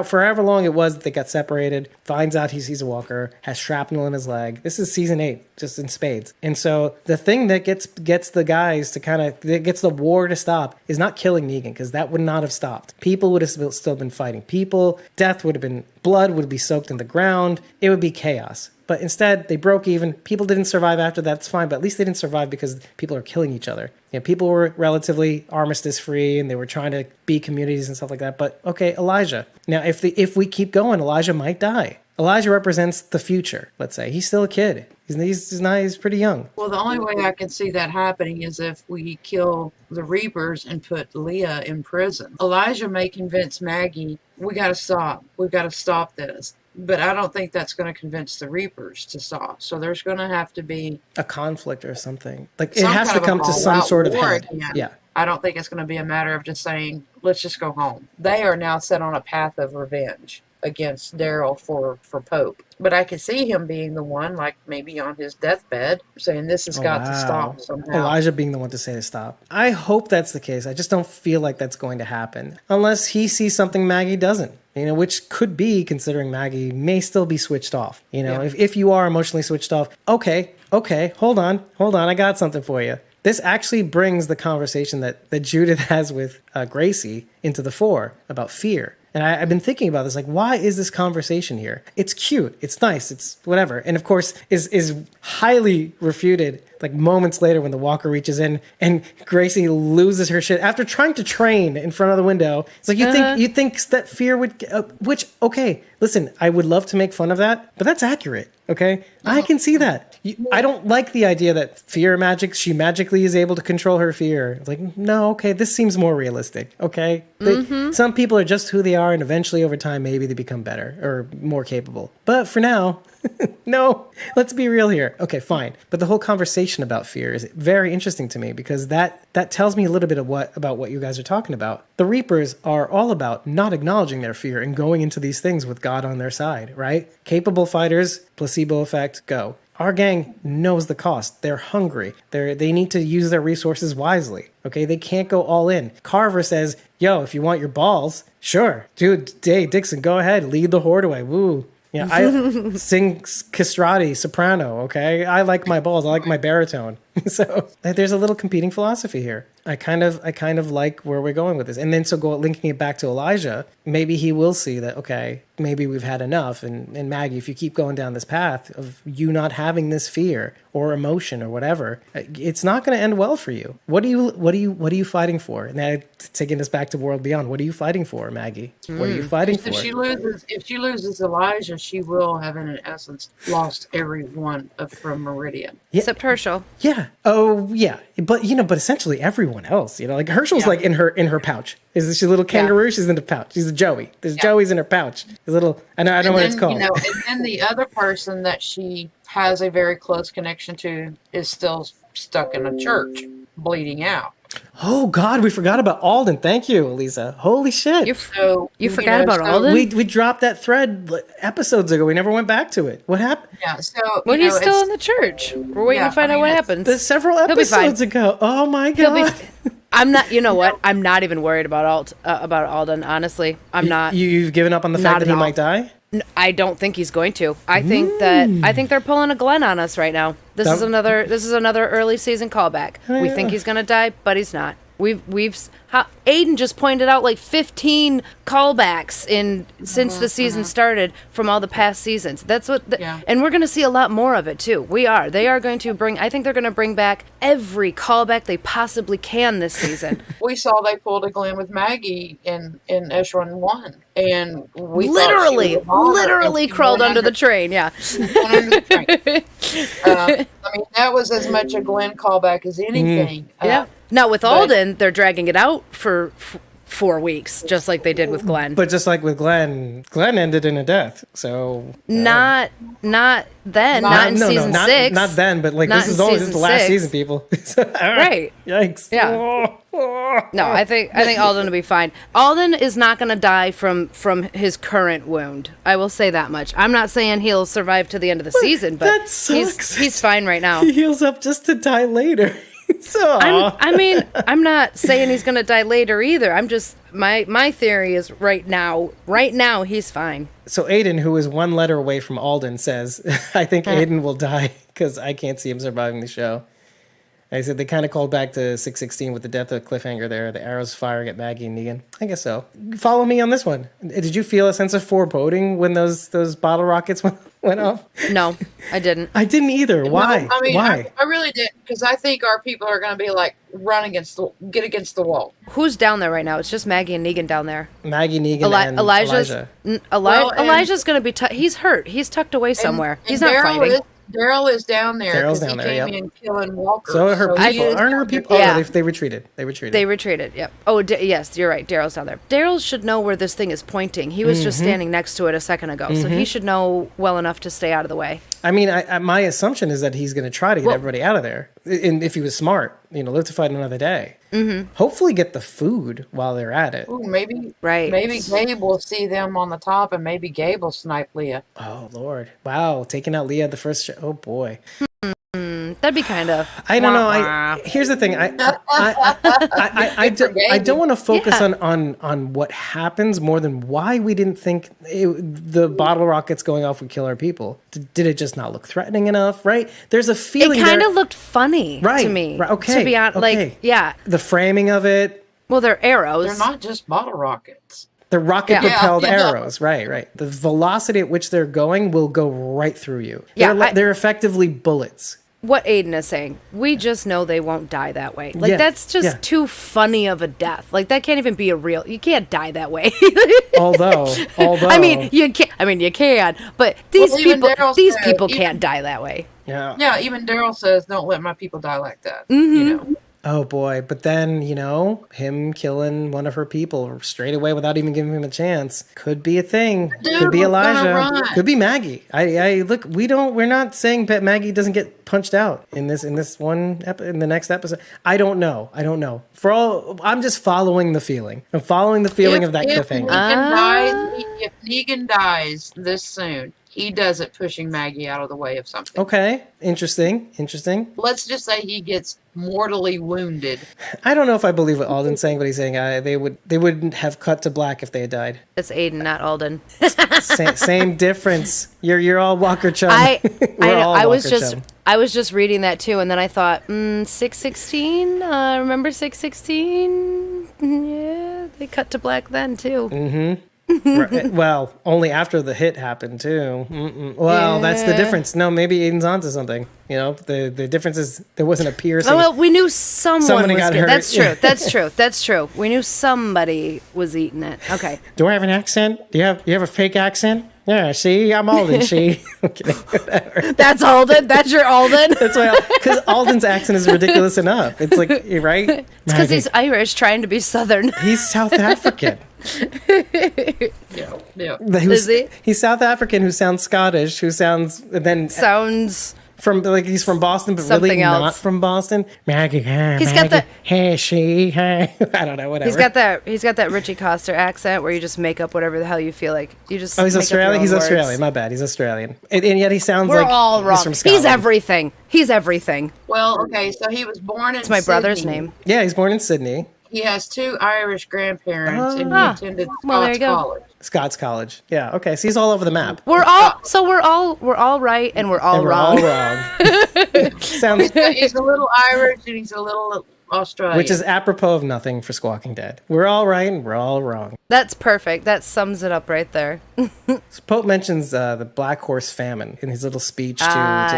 for however long it was that they got separated. Finds out he's a walker. Has shrapnel in his leg. This is season 8, just in spades. And so the thing that gets the guys to that gets the war to stop is not killing Negan, because that would not have stopped. People would have still been fighting people. Death would have been, blood would be soaked in the ground. It would be chaos. But instead, they broke even. People didn't survive after that. It's fine. But at least they didn't survive because people are killing each other. People were relatively armistice-free, and they were trying to be communities and stuff like that. But, okay, Elijah. Now, if we keep going, Elijah might die. Elijah represents the future, let's say. He's still a kid. He's pretty young.
Well, the only way I can see that happening is if we kill the Reapers and put Leah in prison. Elijah may convince Maggie, we got to stop. We've got to stop this. But I don't think that's going to convince the Reapers to stop. So there's going to have to be
a conflict or something. Like, it
some
has
kind
to
of
come
a
to some
all-out
sort of
war
head.
again.
Yeah.
I don't think it's going to be a matter of just saying, let's just go home. They are now set on a path of revenge against Daryl for Pope. But I could see him being the one, like maybe on his deathbed, saying this has got to stop somehow.
Elijah being the one to say to stop. I hope that's the case. I just don't feel like that's going to happen. Unless he sees something Maggie doesn't. Which could be, considering Maggie may still be switched off. If you are emotionally switched off, okay, hold on, I got something for you. This actually brings the conversation that Judith has with Gracie into the fore about fear. And I've been thinking about this, like, why is this conversation here? It's cute, it's nice, it's whatever. And of course, is highly refuted Like moments later when the walker reaches in and Gracie loses her shit after trying to train in front of the window. It's like you think that fear would which okay, listen, I would love to make fun of that, but that's accurate. Okay, I can see that. I don't like the idea that fear magic, she magically is able to control her fear. It's like, no, okay, this seems more realistic. Okay, some people are just who they are, and eventually over time, maybe they become better or more capable. But for now, no, let's be real here. Okay, fine. But the whole conversation about fear is very interesting to me because that tells me a little bit of about what you guys are talking about. The Reapers are all about not acknowledging their fear and going into these things with God on their side, right? Capable fighters, placebo effect, go. Our gang knows the cost. They're hungry. They need to use their resources wisely. Okay, they can't go all in. Carver says, yo, if you want your balls, sure. Dude, Dave Dixon, go ahead. Lead the horde away. Woo. Yeah, I sing castrati, soprano, okay? I like my balls. I like my baritone. So there's a little competing philosophy here. I kind of like where we're going with this. And then linking it back to Elijah, maybe he will see that, okay, maybe we've had enough. And Maggie, if you keep going down this path of you not having this fear or emotion or whatever, it's not going to end well for you. What are you fighting for? Now, taking us back to World Beyond, what are you fighting for, Maggie? What are you fighting for?
If she loses Elijah, she will have, in essence, lost everyone from Meridian.
Yeah.
Except Herschel.
Yeah. Oh, yeah. But essentially everyone else, like Herschel's like in her pouch. Is she a little kangaroo? Yeah. She's in the pouch. She's a Joey. There's Joey's in her pouch. His little, I don't know what it's called.
And then the other person that she has a very close connection to is still stuck in a church, bleeding out.
Oh God, we forgot about Alden. Thank you, Elisa. Holy shit!
You forgot about Alden?
We dropped that thread episodes ago. We never went back to it. What happened?
Yeah. So
he's still in the church. We're waiting to find out what happens.
There's several episodes ago. Oh my God.
I'm not. You know what? I'm not even worried about Alden. Honestly, I'm not.
You've given up on the fact that he might die?
I don't think he's going to. I think they're pulling a Glenn on us right now. This is another early season callback. We think he's going to die, but he's not. Aiden just pointed out like 15 callbacks since the season started from all the past seasons. That's what, and we're going to see a lot more of it too. They are going to I think they're going to bring back every callback they possibly can this season.
We saw they pulled a Glenn with Maggie in Echelon 1, and we
literally crawled under the train. Yeah.
Under the train. That was as much a Glenn callback as anything.
Yeah. Now with Alden, they're dragging it out for 4 weeks, just like they did with Glenn.
But just like with Glenn ended in a death. So
not then, not in season 6.
Not then, but like this is the last season, people.
Right.
Yikes.
Yeah. No, I think Alden will be fine. Alden is not going to die from his current wound. I will say that much. I'm not saying he'll survive to the end of the season, but
that sucks.
He's fine right now.
He heals up just to die later. So
I'm not saying he's gonna die later either. I'm just my theory is right now he's fine.
So Aiden, who is one letter away from Alden, says, I think Aiden will die because I can't see him surviving the show. I said they kind of called back to 616 with the death of Cliffhanger there, the arrows firing at Maggie and Negan. I guess so. Follow me on this one. Did you feel a sense of foreboding when those bottle rockets went off?
No, I didn't.
I didn't either. Why?
No,
Why?
I really didn't, because I think our people are going to be like, get against the wall.
Who's down there right now? It's just Maggie and Negan down there.
Maggie, Negan, and Elijah.
Elijah's going to be he's hurt. He's tucked away somewhere. He's not fighting.
Daryl is down there.
Daryl's down there.
Came in killing Walker.
So her people aren't her people.
Yeah.
Oh, they retreated. They retreated.
Yep. Oh, yes, you're right. Daryl's down there. Daryl should know where this thing is pointing. He was just standing next to it a second ago, so he should know well enough to stay out of the way.
I mean, my assumption is that he's going to try to get everybody out of there. And if he was smart, live to fight another day. Mm-hmm. Hopefully get the food while they're at it.
Ooh, maybe Gabe will see them on the top, and maybe Gabe will snipe Leah.
Oh, Lord. Wow, taking out Leah the first show. Oh, boy.
That'd be kind of.
I don't know. Here's the thing. I don't want to focus on what happens more than why we didn't think the bottle rockets going off would kill our people. Did it just not look threatening enough? Right? There's a feeling.
It kind of looked funny to me.
Right. Okay.
To be honest, the
framing of it.
Well, they're arrows.
They're not just bottle rockets.
They're rocket-propelled arrows. Right. The velocity at which they're going will go right through you. They're effectively bullets.
what Aiden is saying. We just know they won't die that way. Like,
Yeah,
that's just
yeah.
too funny of a death. Like, that can't even be a real... You can't die that way.
Although.
I mean, you can. I mean, you can. But these
even Daryl said,
people can't die that way.
Yeah.
Yeah, even Daryl says, "Don't let my people die like that."
Mm-hmm.
You know.
Oh boy, but then, him killing one of her people straight away without even giving him a chance could be a thing.
Dude
Could be
was gonna
Elijah.
run.
Could be Maggie. I look, we're not saying that Maggie doesn't get punched out in the next episode. I don't know. I'm just following the feeling. I'm following the feeling of that cliffhanger.
If Negan dies this soon, he does it pushing Maggie out of the way of something.
Okay, interesting.
Let's just say he gets mortally wounded.
I don't know if I believe what Alden's saying, but he's saying they wouldn't have cut to black if they had died.
It's Aiden, not Alden.
Same difference. You're all Walker Chum.
I was
Walker
just
Chum.
I was just reading that too, and then I thought, 616. Remember 616? Yeah, they cut to black then too.
Right. Well, only after the hit happened too. Well, that's the difference. No, maybe Aiden's onto something. The difference is there wasn't a piercing.
Oh, well, we knew somebody
got
was
hurt.
That's true. That's true. We knew somebody was eating it. Okay.
Do I have an accent? Do you have a fake accent? Yeah. See, I'm Alden. See. Okay. Whatever.
That's Alden. That's your Alden.
That's why, because Alden's accent is ridiculous enough. It's like, you're right.
It's because he's Irish trying to be Southern.
He's South African.
Yeah.
Is he?
He's South African who sounds Scottish, who sounds
Sounds
from he's from Boston, but
something
really
else.
not from Boston. Maggie,
He's got that.
Hey, she, hey. I don't know, whatever.
He's got that Richie Coster accent where you just make up whatever the hell you feel like. You just.
Oh, he's
make up your
Australian.
own
He's
words.
Australian. My bad. He's Australian, and yet he sounds
We're
like
all wrong.
he's from Scotland.
He's everything.
Well, okay, so he was born in
It's my brother's
Sydney.
name.
Yeah, he's born in Sydney,
He has 2 Irish grandparents, and he
Ah.
attended
Well, there
Scots
you go.
College.
Scots College. Yeah, okay. So he's all over the map.
We're all right and we're all
And we're
wrong.
all wrong. Sounds,
He's a little Irish and he's a little Australian.
which is apropos of nothing for Squawking Dead. We're all right and we're all wrong.
That's perfect. That sums it up right there.
Pope mentions the Black Horse famine in his little speech to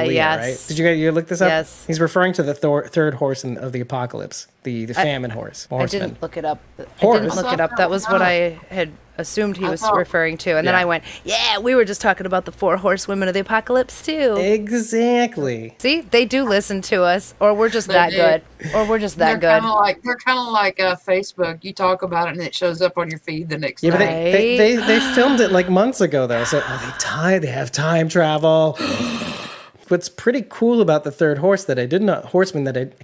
Leah,
yes.
right? Did you look this up?
Yes.
He's referring to the third horse of the apocalypse, the famine horse.
I
Horseman.
didn't look it up.
Horse.
I didn't look it up. That was what I had assumed he was
thought-
referring to. And then
Yeah.
I went, yeah, we were just talking about the 4 horsewomen of the apocalypse too.
Exactly.
See, they do listen to us, or we're just
They
that
do.
good. Or we're just that
they're
good.
kind of like Facebook. You talk about it and it shows up on your feed the next
Yeah, but
day.
they filmed it like months ago though, so they have time travel. What's pretty cool about the third horse that I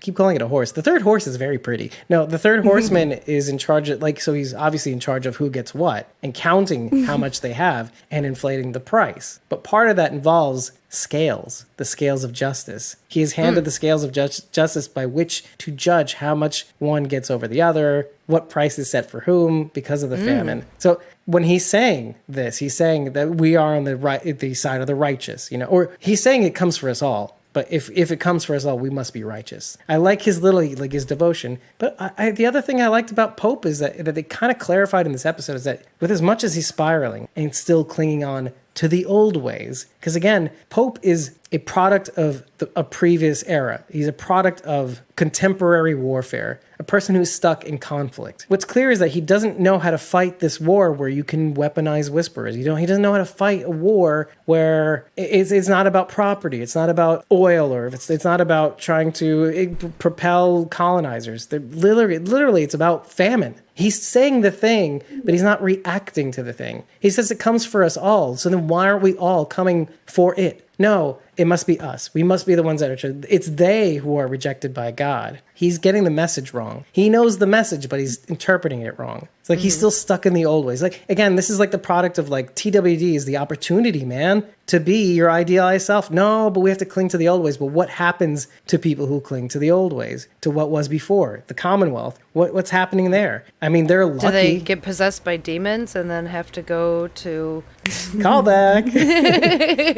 keep calling it a horse. The third horse is very pretty. No, the third horseman is in charge of, so he's obviously in charge of who gets what and counting how much they have and inflating the price. But part of that involves scales, the scales of justice. He is handed the scales of justice by which to judge how much one gets over the other, what price is set for whom because of the famine. So when he's saying this, he's saying that we are on the side of the righteous, or he's saying it comes for us all. But if it comes for us all, we must be righteous. I like his his devotion. But the other thing I liked about Pope is that they kind of clarified in this episode is that with as much as he's spiraling and still clinging on to the old ways, because again, Pope is a product of a previous era. He's a product of contemporary warfare, a person who's stuck in conflict. What's clear is that he doesn't know how to fight this war where you can weaponize whisperers. He doesn't know how to fight a war where it's not about property, it's not about oil, or it's not about trying to propel colonizers. Literally, it's about famine. He's saying the thing, but he's not reacting to the thing. He says it comes for us all. So then why aren't we all coming for it? No, it must be us. We must be the ones that are... It's they who are rejected by God. He's getting the message wrong. He knows the message, but he's interpreting it wrong. It's like he's still stuck in the old ways. Like, again, this is like the product of TWD is the opportunity, man, to be your idealized self. No, but we have to cling to the old ways. But what happens to people who cling to the old ways, to what was before? The Commonwealth. What's happening there? I mean, they're lucky.
Do they get possessed by demons and then have to go to...
Callback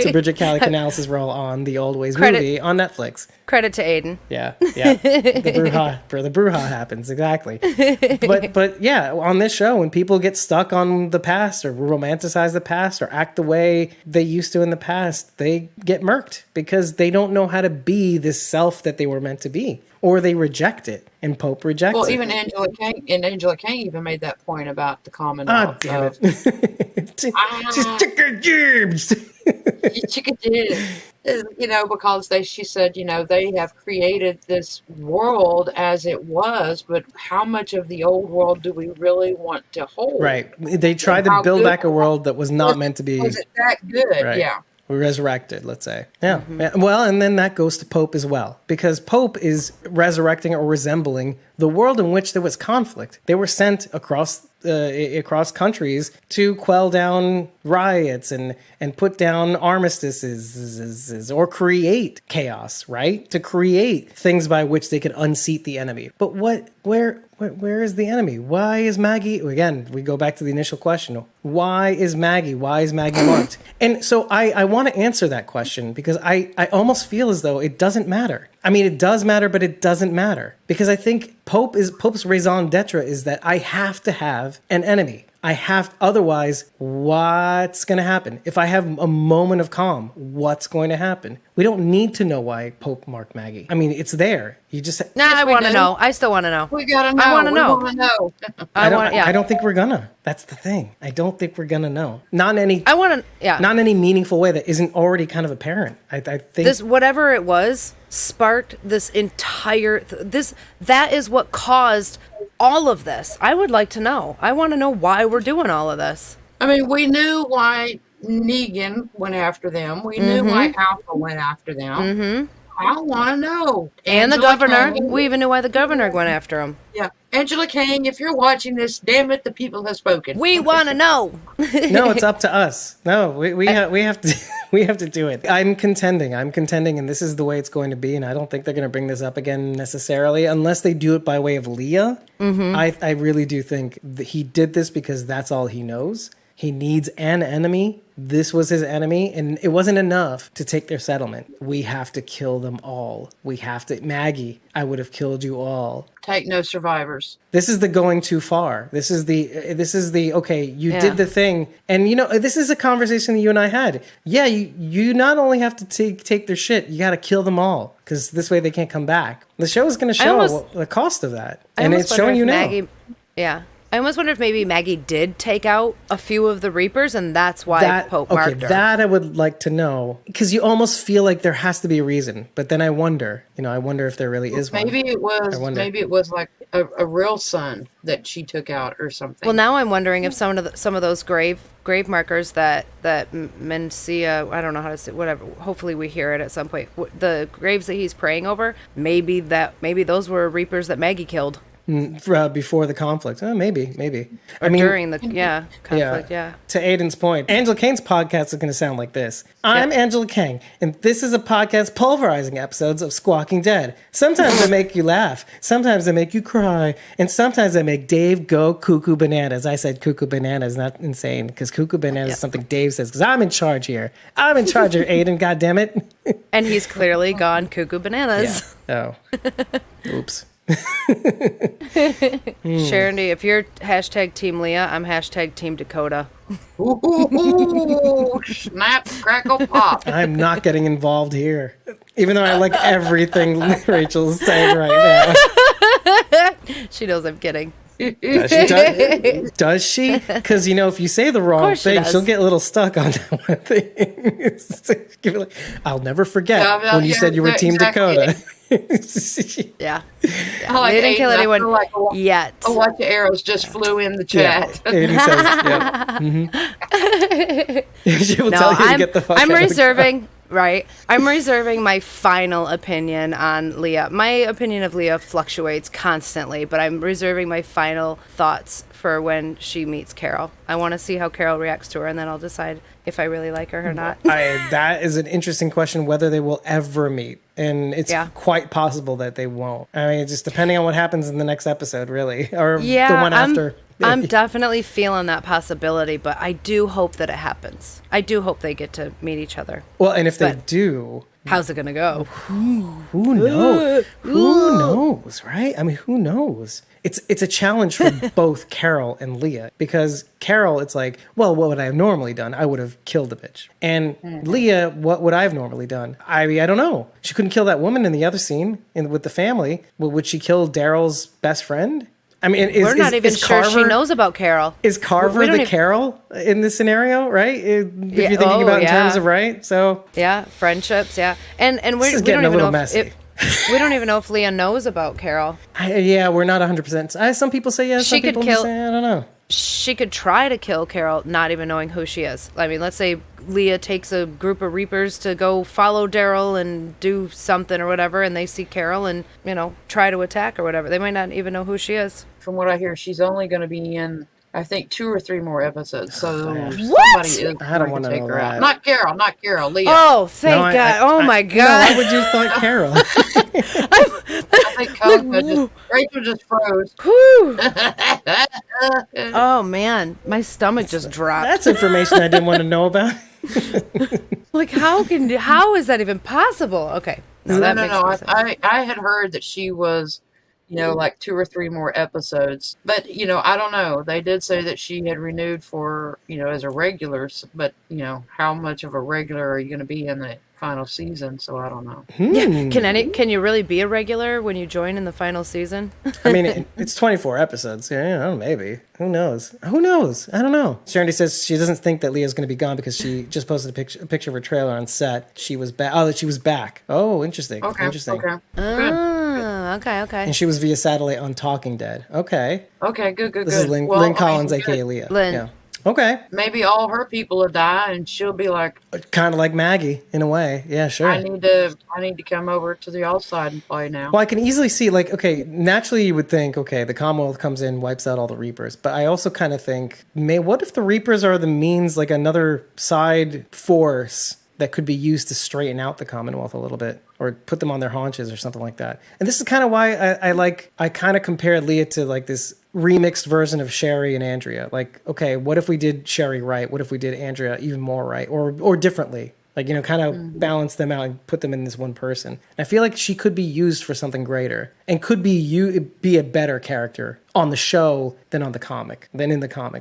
to Bridget Canalis' role on the Old Ways movie on Netflix.
Credit to Aiden.
Yeah. The brouhaha happens, exactly. But yeah, on this show, when people get stuck on the past or romanticize the past or act the way they used to in the past, they get murked because they don't know how to be this self that they were meant to be, or they reject it. And Pope rejects it.
Well, even Angela Kang even made that point about the common
Ah, damn it. Just took her jibs.
Because she said, they have created this world as it was, but how much of the old world do we really want to hold?
Right. They tried to build back a world that was not meant to be.
Was it that good?
Right.
Yeah.
Resurrected, let's say. Yeah. Yeah. Well, and then that goes to Pope as well, because Pope is resurrecting or resembling the world in which there was conflict. They were sent across countries to quell down riots and put down armistices or create chaos, right? To create things by which they could unseat the enemy. But where is the enemy? Why is Maggie? Again, we go back to the initial question. Why is Maggie marked? And so I want to answer that question because I almost feel as though it doesn't matter. I mean, it does matter, but it doesn't matter. Because I think Pope's raison d'etre is that I have to have an enemy. Otherwise, what's going to happen? If I have a moment of calm, what's going to happen? We don't need to know why Pope marked Maggie. I mean, it's there. You just...
I want to know. I still want to know.
We got to know.
I want to know.
We want to know.
I don't think we're gonna. That's the thing. I don't think we're gonna know. Not in any... Not in any meaningful way that isn't already kind of apparent. I think...
This, whatever it was, sparked this entire... That is what caused all of this. I would like to know. I want to know why we're doing all of this.
I mean, we knew why Negan went after them. We knew why Alpha went after them. Mm-hmm. I want to know.
And the governor. We even knew why the governor went after him.
Yeah. Angela Kang, if you're watching this, damn it, the people have spoken.
We want to know.
No, it's up to us. No, we have to we have to do it. I'm contending, and this is the way it's going to be. And I don't think they're going to bring this up again necessarily, unless they do it by way of Leah. Mm-hmm. I really do think that he did this because that's all he knows. He needs an enemy. This was his enemy, and it wasn't enough to take their settlement. We have to kill them all. We have to... Maggie, I would have killed you all.
Take no survivors.
This is the going too far. This is the okay, you did the thing. And, this is a conversation that you and I had. Yeah, you not only have to take their shit, you got to kill them all, because this way they can't come back. The show is going to show the cost of that. And it's showing you now.
Yeah. I almost wonder if maybe Maggie did take out a few of the Reapers, and that's why Pope marked her.
That I would like to know, because you almost feel like there has to be a reason. But then I wonder if there really is one.
Maybe it was like a real son that she took out or something.
Well, now I'm wondering if some of those grave markers that Mencia, I don't know how to say, whatever. Hopefully we hear it at some point. The graves that he's praying over, maybe those were Reapers that Maggie killed.
Before the conflict. Maybe.
During the conflict, yeah.
To Aiden's point, Angela Kang's podcast is going to sound like this. I'm Angela Kang, and this is a podcast pulverizing episodes of Squawking Dead. Sometimes they make you laugh, sometimes they make you cry, and sometimes they make Dave go cuckoo bananas. I said cuckoo bananas, not insane, because cuckoo bananas is something Dave says, because I'm in charge here. I'm in charge here, Aiden, goddammit.
And he's clearly gone cuckoo bananas.
Yeah. Oh. Oops.
Sharon, if you're hashtag Team Leah, I'm hashtag Team Dakota.
Ooh, snap, crackle, pop.
I'm not getting involved here, even though I like everything Rachel's saying right now.
She knows I'm kidding.
Does she? Because, if you say the wrong thing, she'll get a little stuck on that one thing. I'll never forget when you said you were Team Dakota.
Yeah.
Like
they didn't kill anyone yet.
A bunch of arrows just flew in the chat.
She will tell you to get the fuck
I'm
out
reserving. Right. I'm reserving my final opinion on Leah. My opinion of Leah fluctuates constantly, but I'm reserving my final thoughts for when she meets Carol. I want to see how Carol reacts to her, and then I'll decide if I really like her or not.
That is an interesting question, whether they will ever meet. And it's quite possible that they won't. I mean, just depending on what happens in the next episode, really. Or the one after.
I'm definitely feeling that possibility, but I do hope that it happens. I do hope they get to meet each other.
Well, and if they do,
How's it gonna go?
Who knows? Who knows, right? I mean, who knows? It's a challenge for both Carol and Leah, because Carol, it's like, well, what would I have normally done? I would have killed the bitch. And Leah, what would I have normally done? I don't know. She couldn't kill that woman in the other scene with the family. Well, would she kill Daryl's best friend? I mean,
We're not even sure she knows about Carol.
Is Carver the Carol in this scenario, right? If you're thinking about in terms of, right? So
yeah, friendships, yeah. And we don't even know we don't even know if Leah knows about Carol.
We're not 100%. Some people say yes, some people say, I don't know.
She could try to kill Carol, not even knowing who she is. I mean, let's say Leah takes a group of Reapers to go follow Daryl and do something or whatever, and they see Carol and, try to attack or whatever. They might not even know who she is.
From what I hear, she's only going to be in, I think, 2 or 3 more episodes. So somebody is
I don't want
to
to
take
know
her
that.
out. Not Carol, Leah.
Oh, thank God. My God.
Why would you thought Carol?
I think Rachel just froze.
Oh, man. My stomach just dropped.
That's information I didn't want to know about.
Like, how is that even possible? Okay.
No. I had heard that she was, like 2 or 3 more episodes. But, I don't know. They did say that she had renewed for, as a regular. But, how much of a regular are you going to be in the final season? So I don't know.
Yeah. Can you really be a regular when you join in the final season?
I mean, it's 24 episodes. Yeah, maybe. Who knows? I don't know. Sharon says she doesn't think that Leah's going to be gone because she just posted a picture of her trailer on set. She was back. Oh, she was back. Oh, interesting.
Okay.
Interesting.
Okay.
Okay.
And she was via satellite on Talking Dead. Okay.
Okay, good.
This is Lynn Collins, aka Leah.
Lynn.
Yeah. Okay.
Maybe all her people will die, and she'll be like,
kind of like Maggie in a way. Yeah, sure.
I need to come over to the outside and play now.
Well, I can easily see, naturally you would think, the Commonwealth comes in, wipes out all the Reapers. But I also kind of think, what if the Reapers are the means, like another side force that could be used to straighten out the Commonwealth a little bit, or put them on their haunches or something like that. And this is kind of why I kind of compared Leah to like this remixed version of Sherry and Andrea. Like, okay, what if we did Sherry right? What if we did Andrea even more right, or differently? Like, kind of balance them out and put them in this one person. And I feel like she could be used for something greater and could be a better character on the show than in the comic,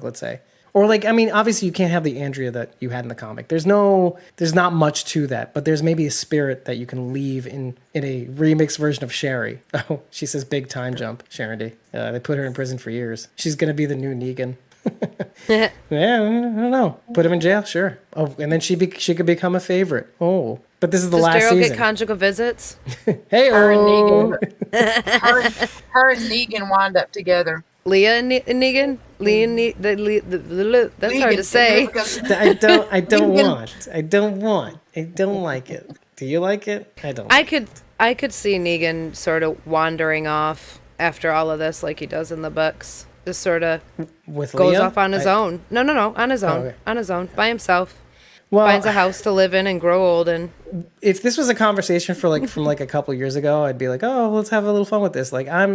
let's say. Or obviously you can't have the Andrea that you had in the comic. There's not much to that, but there's maybe a spirit that you can leave in a remixed version of Sherry. Oh, she says big time jump, Sharon D. They put her in prison for years. She's going to be the new Negan. Yeah, I don't know. Put him in jail, sure. Oh, and then she could become a favorite. Oh, but this is the last season.
Does Daryl get conjugal visits?
Hey,
her and Negan wind up together.
Leah and Negan? That's hard to say.
I don't like it. Do you like it? I don't.
I could see Negan sort of wandering off after all of this, like he does in the books. Just sort of
goes
off on his own. No, on his own.
Okay.
On his own, by himself.
Well,
finds a house to live in and grow old in.
If this was a conversation from a couple years ago, I'd be like, oh, let's have a little fun with this. Like, I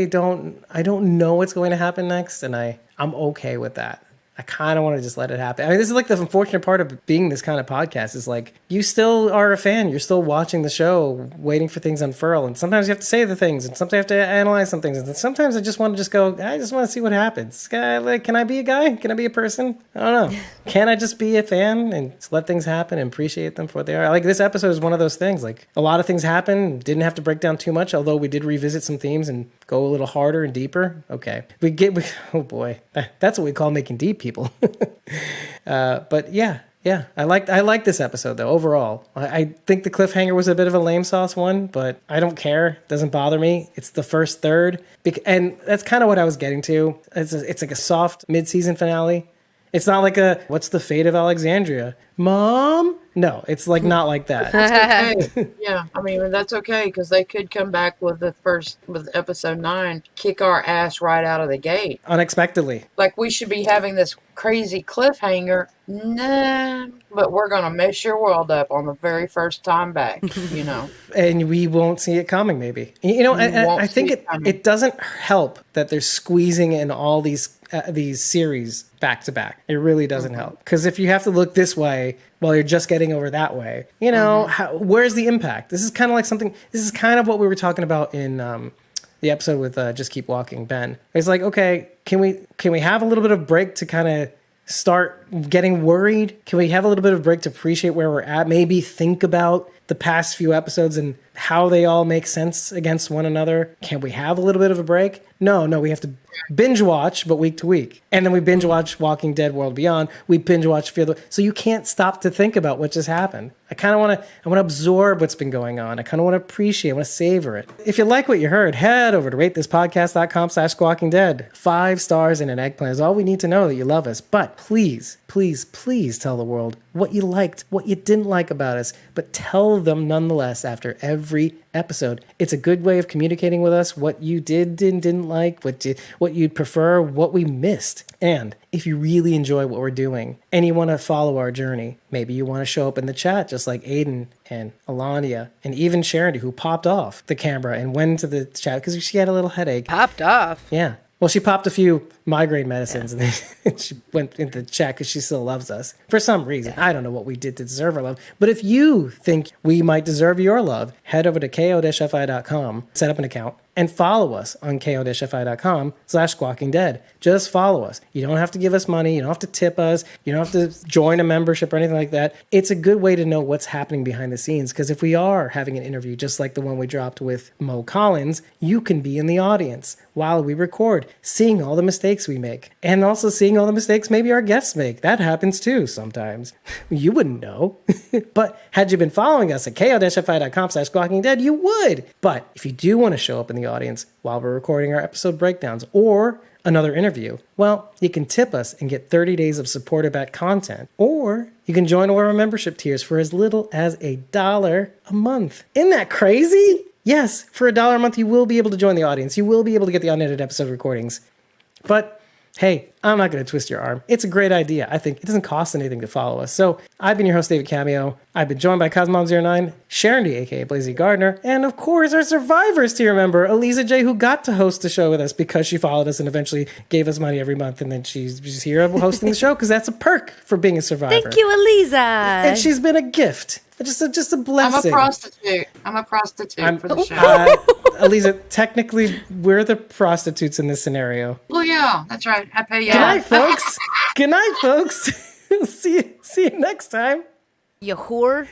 don't know what's going to happen next, and I'm okay with that. I kind of want to just let it happen. I mean, this is like the unfortunate part of being this kind of podcast is like, you still are a fan. You're still watching the show, waiting for things to unfurl. And sometimes you have to say the things, and sometimes you have to analyze some things. And sometimes I just want to I just want to see what happens. Can I be a guy? Can I be a person? I don't know. Can I just be a fan and just let things happen and appreciate them for what they are? Like, this episode is one of those things. Like, a lot of things happen. Didn't have to break down too much, although we did revisit some themes and go a little harder and deeper. Okay. Oh boy. That's what we call making deep, people. But yeah, I like this episode though. Overall, I think the cliffhanger was a bit of a lame sauce one, but I don't care. It doesn't bother me. It's the first third, and that's kind of what I was getting to. It's like a soft mid-season finale. It's not like what's the fate of Alexandria, Mom? No, it's like not like that.
Okay. Yeah, I mean, that's okay because they could come back with episode 9, kick our ass right out of the gate
unexpectedly.
Like, we should be having this crazy cliffhanger. Nah, but we're gonna mess your world up on the very first time back.
And we won't see it coming. Maybe and I think it doesn't help that they're squeezing in all these these series back to back. It really doesn't help. Because if you have to look this way while you're just getting over that way, you know, where's the impact? This is kind of like something, this is kind of what we were talking about in the episode with Just Keep Walking, Ben. It's like, okay, can we have a little bit of break to kind of start getting worried? Can we have a little bit of break to appreciate where we're at? Maybe think about the past few episodes and how they all make sense against one another. Can we have a little bit of a break? No, we have to binge watch, but week to week. And then we binge watch Walking Dead World Beyond. We binge watch Fear the... So you can't stop to think about what just happened. I kind of want to absorb what's been going on. I kind of want to appreciate, I want to savor it. If you like what you heard, head over to ratethispodcast.com/squawkingdead. 5 stars and an eggplant is all we need to know that you love us. But please, please, please tell the world what you liked, what you didn't like about us, but tell them nonetheless after every episode. It's a good way of communicating with us what you did and didn't like, what you'd prefer, what we missed. And if you really enjoy what we're doing and you want to follow our journey, maybe you want to show up in the chat just like Aiden and Alania and even Sharon, who popped off the camera and went into the chat because she had a little headache.
Popped off?
Yeah. Well, she popped a few migraine medicines and then she went into the chat because she still loves us. For some reason. I don't know what we did to deserve her love. But if you think we might deserve your love, head over to ko-fi.com, set up an account, and follow us on ko-fi.com/squawkingdead. Just follow us. You don't have to give us money. You don't have to tip us. You don't have to join a membership or anything like that. It's a good way to know what's happening behind the scenes, because if we are having an interview just like the one we dropped with Mo Collins, you can be in the audience while we record, seeing all the mistakes we make, and also seeing all the mistakes maybe our guests make. That happens too sometimes. You wouldn't know. But had you been following us at ko-fi.com/squawkingdead, you would. But if you do want to show up in the audience while we're recording our episode breakdowns or another interview, well, you can tip us and get 30 days of supporter back content, or you can join one of our membership tiers for as little as $1 a month. Isn't that crazy? Yes, for $1 a month, you will be able to join the audience. You will be able to get the unedited episode recordings. But hey, I'm not going to twist your arm. It's a great idea. I think it doesn't cost anything to follow us. So I've been your host, David Cameo. I've been joined by Cosmom09, Sharon D, a.k.a. Blazy Gardner, and of course our Survivors tier member, Eliza J, who got to host the show with us because she followed us and eventually gave us money every month. And then she's here hosting the show because that's a perk for being a Survivor.
Thank you, Eliza.
And she's been a gift. Just a blessing.
I'm a prostitute for the show.
Eliza, technically, we're the prostitutes in this scenario.
Well, yeah, that's right. I pay you.
Good night, folks. Good night, folks. See you next time.
You whore.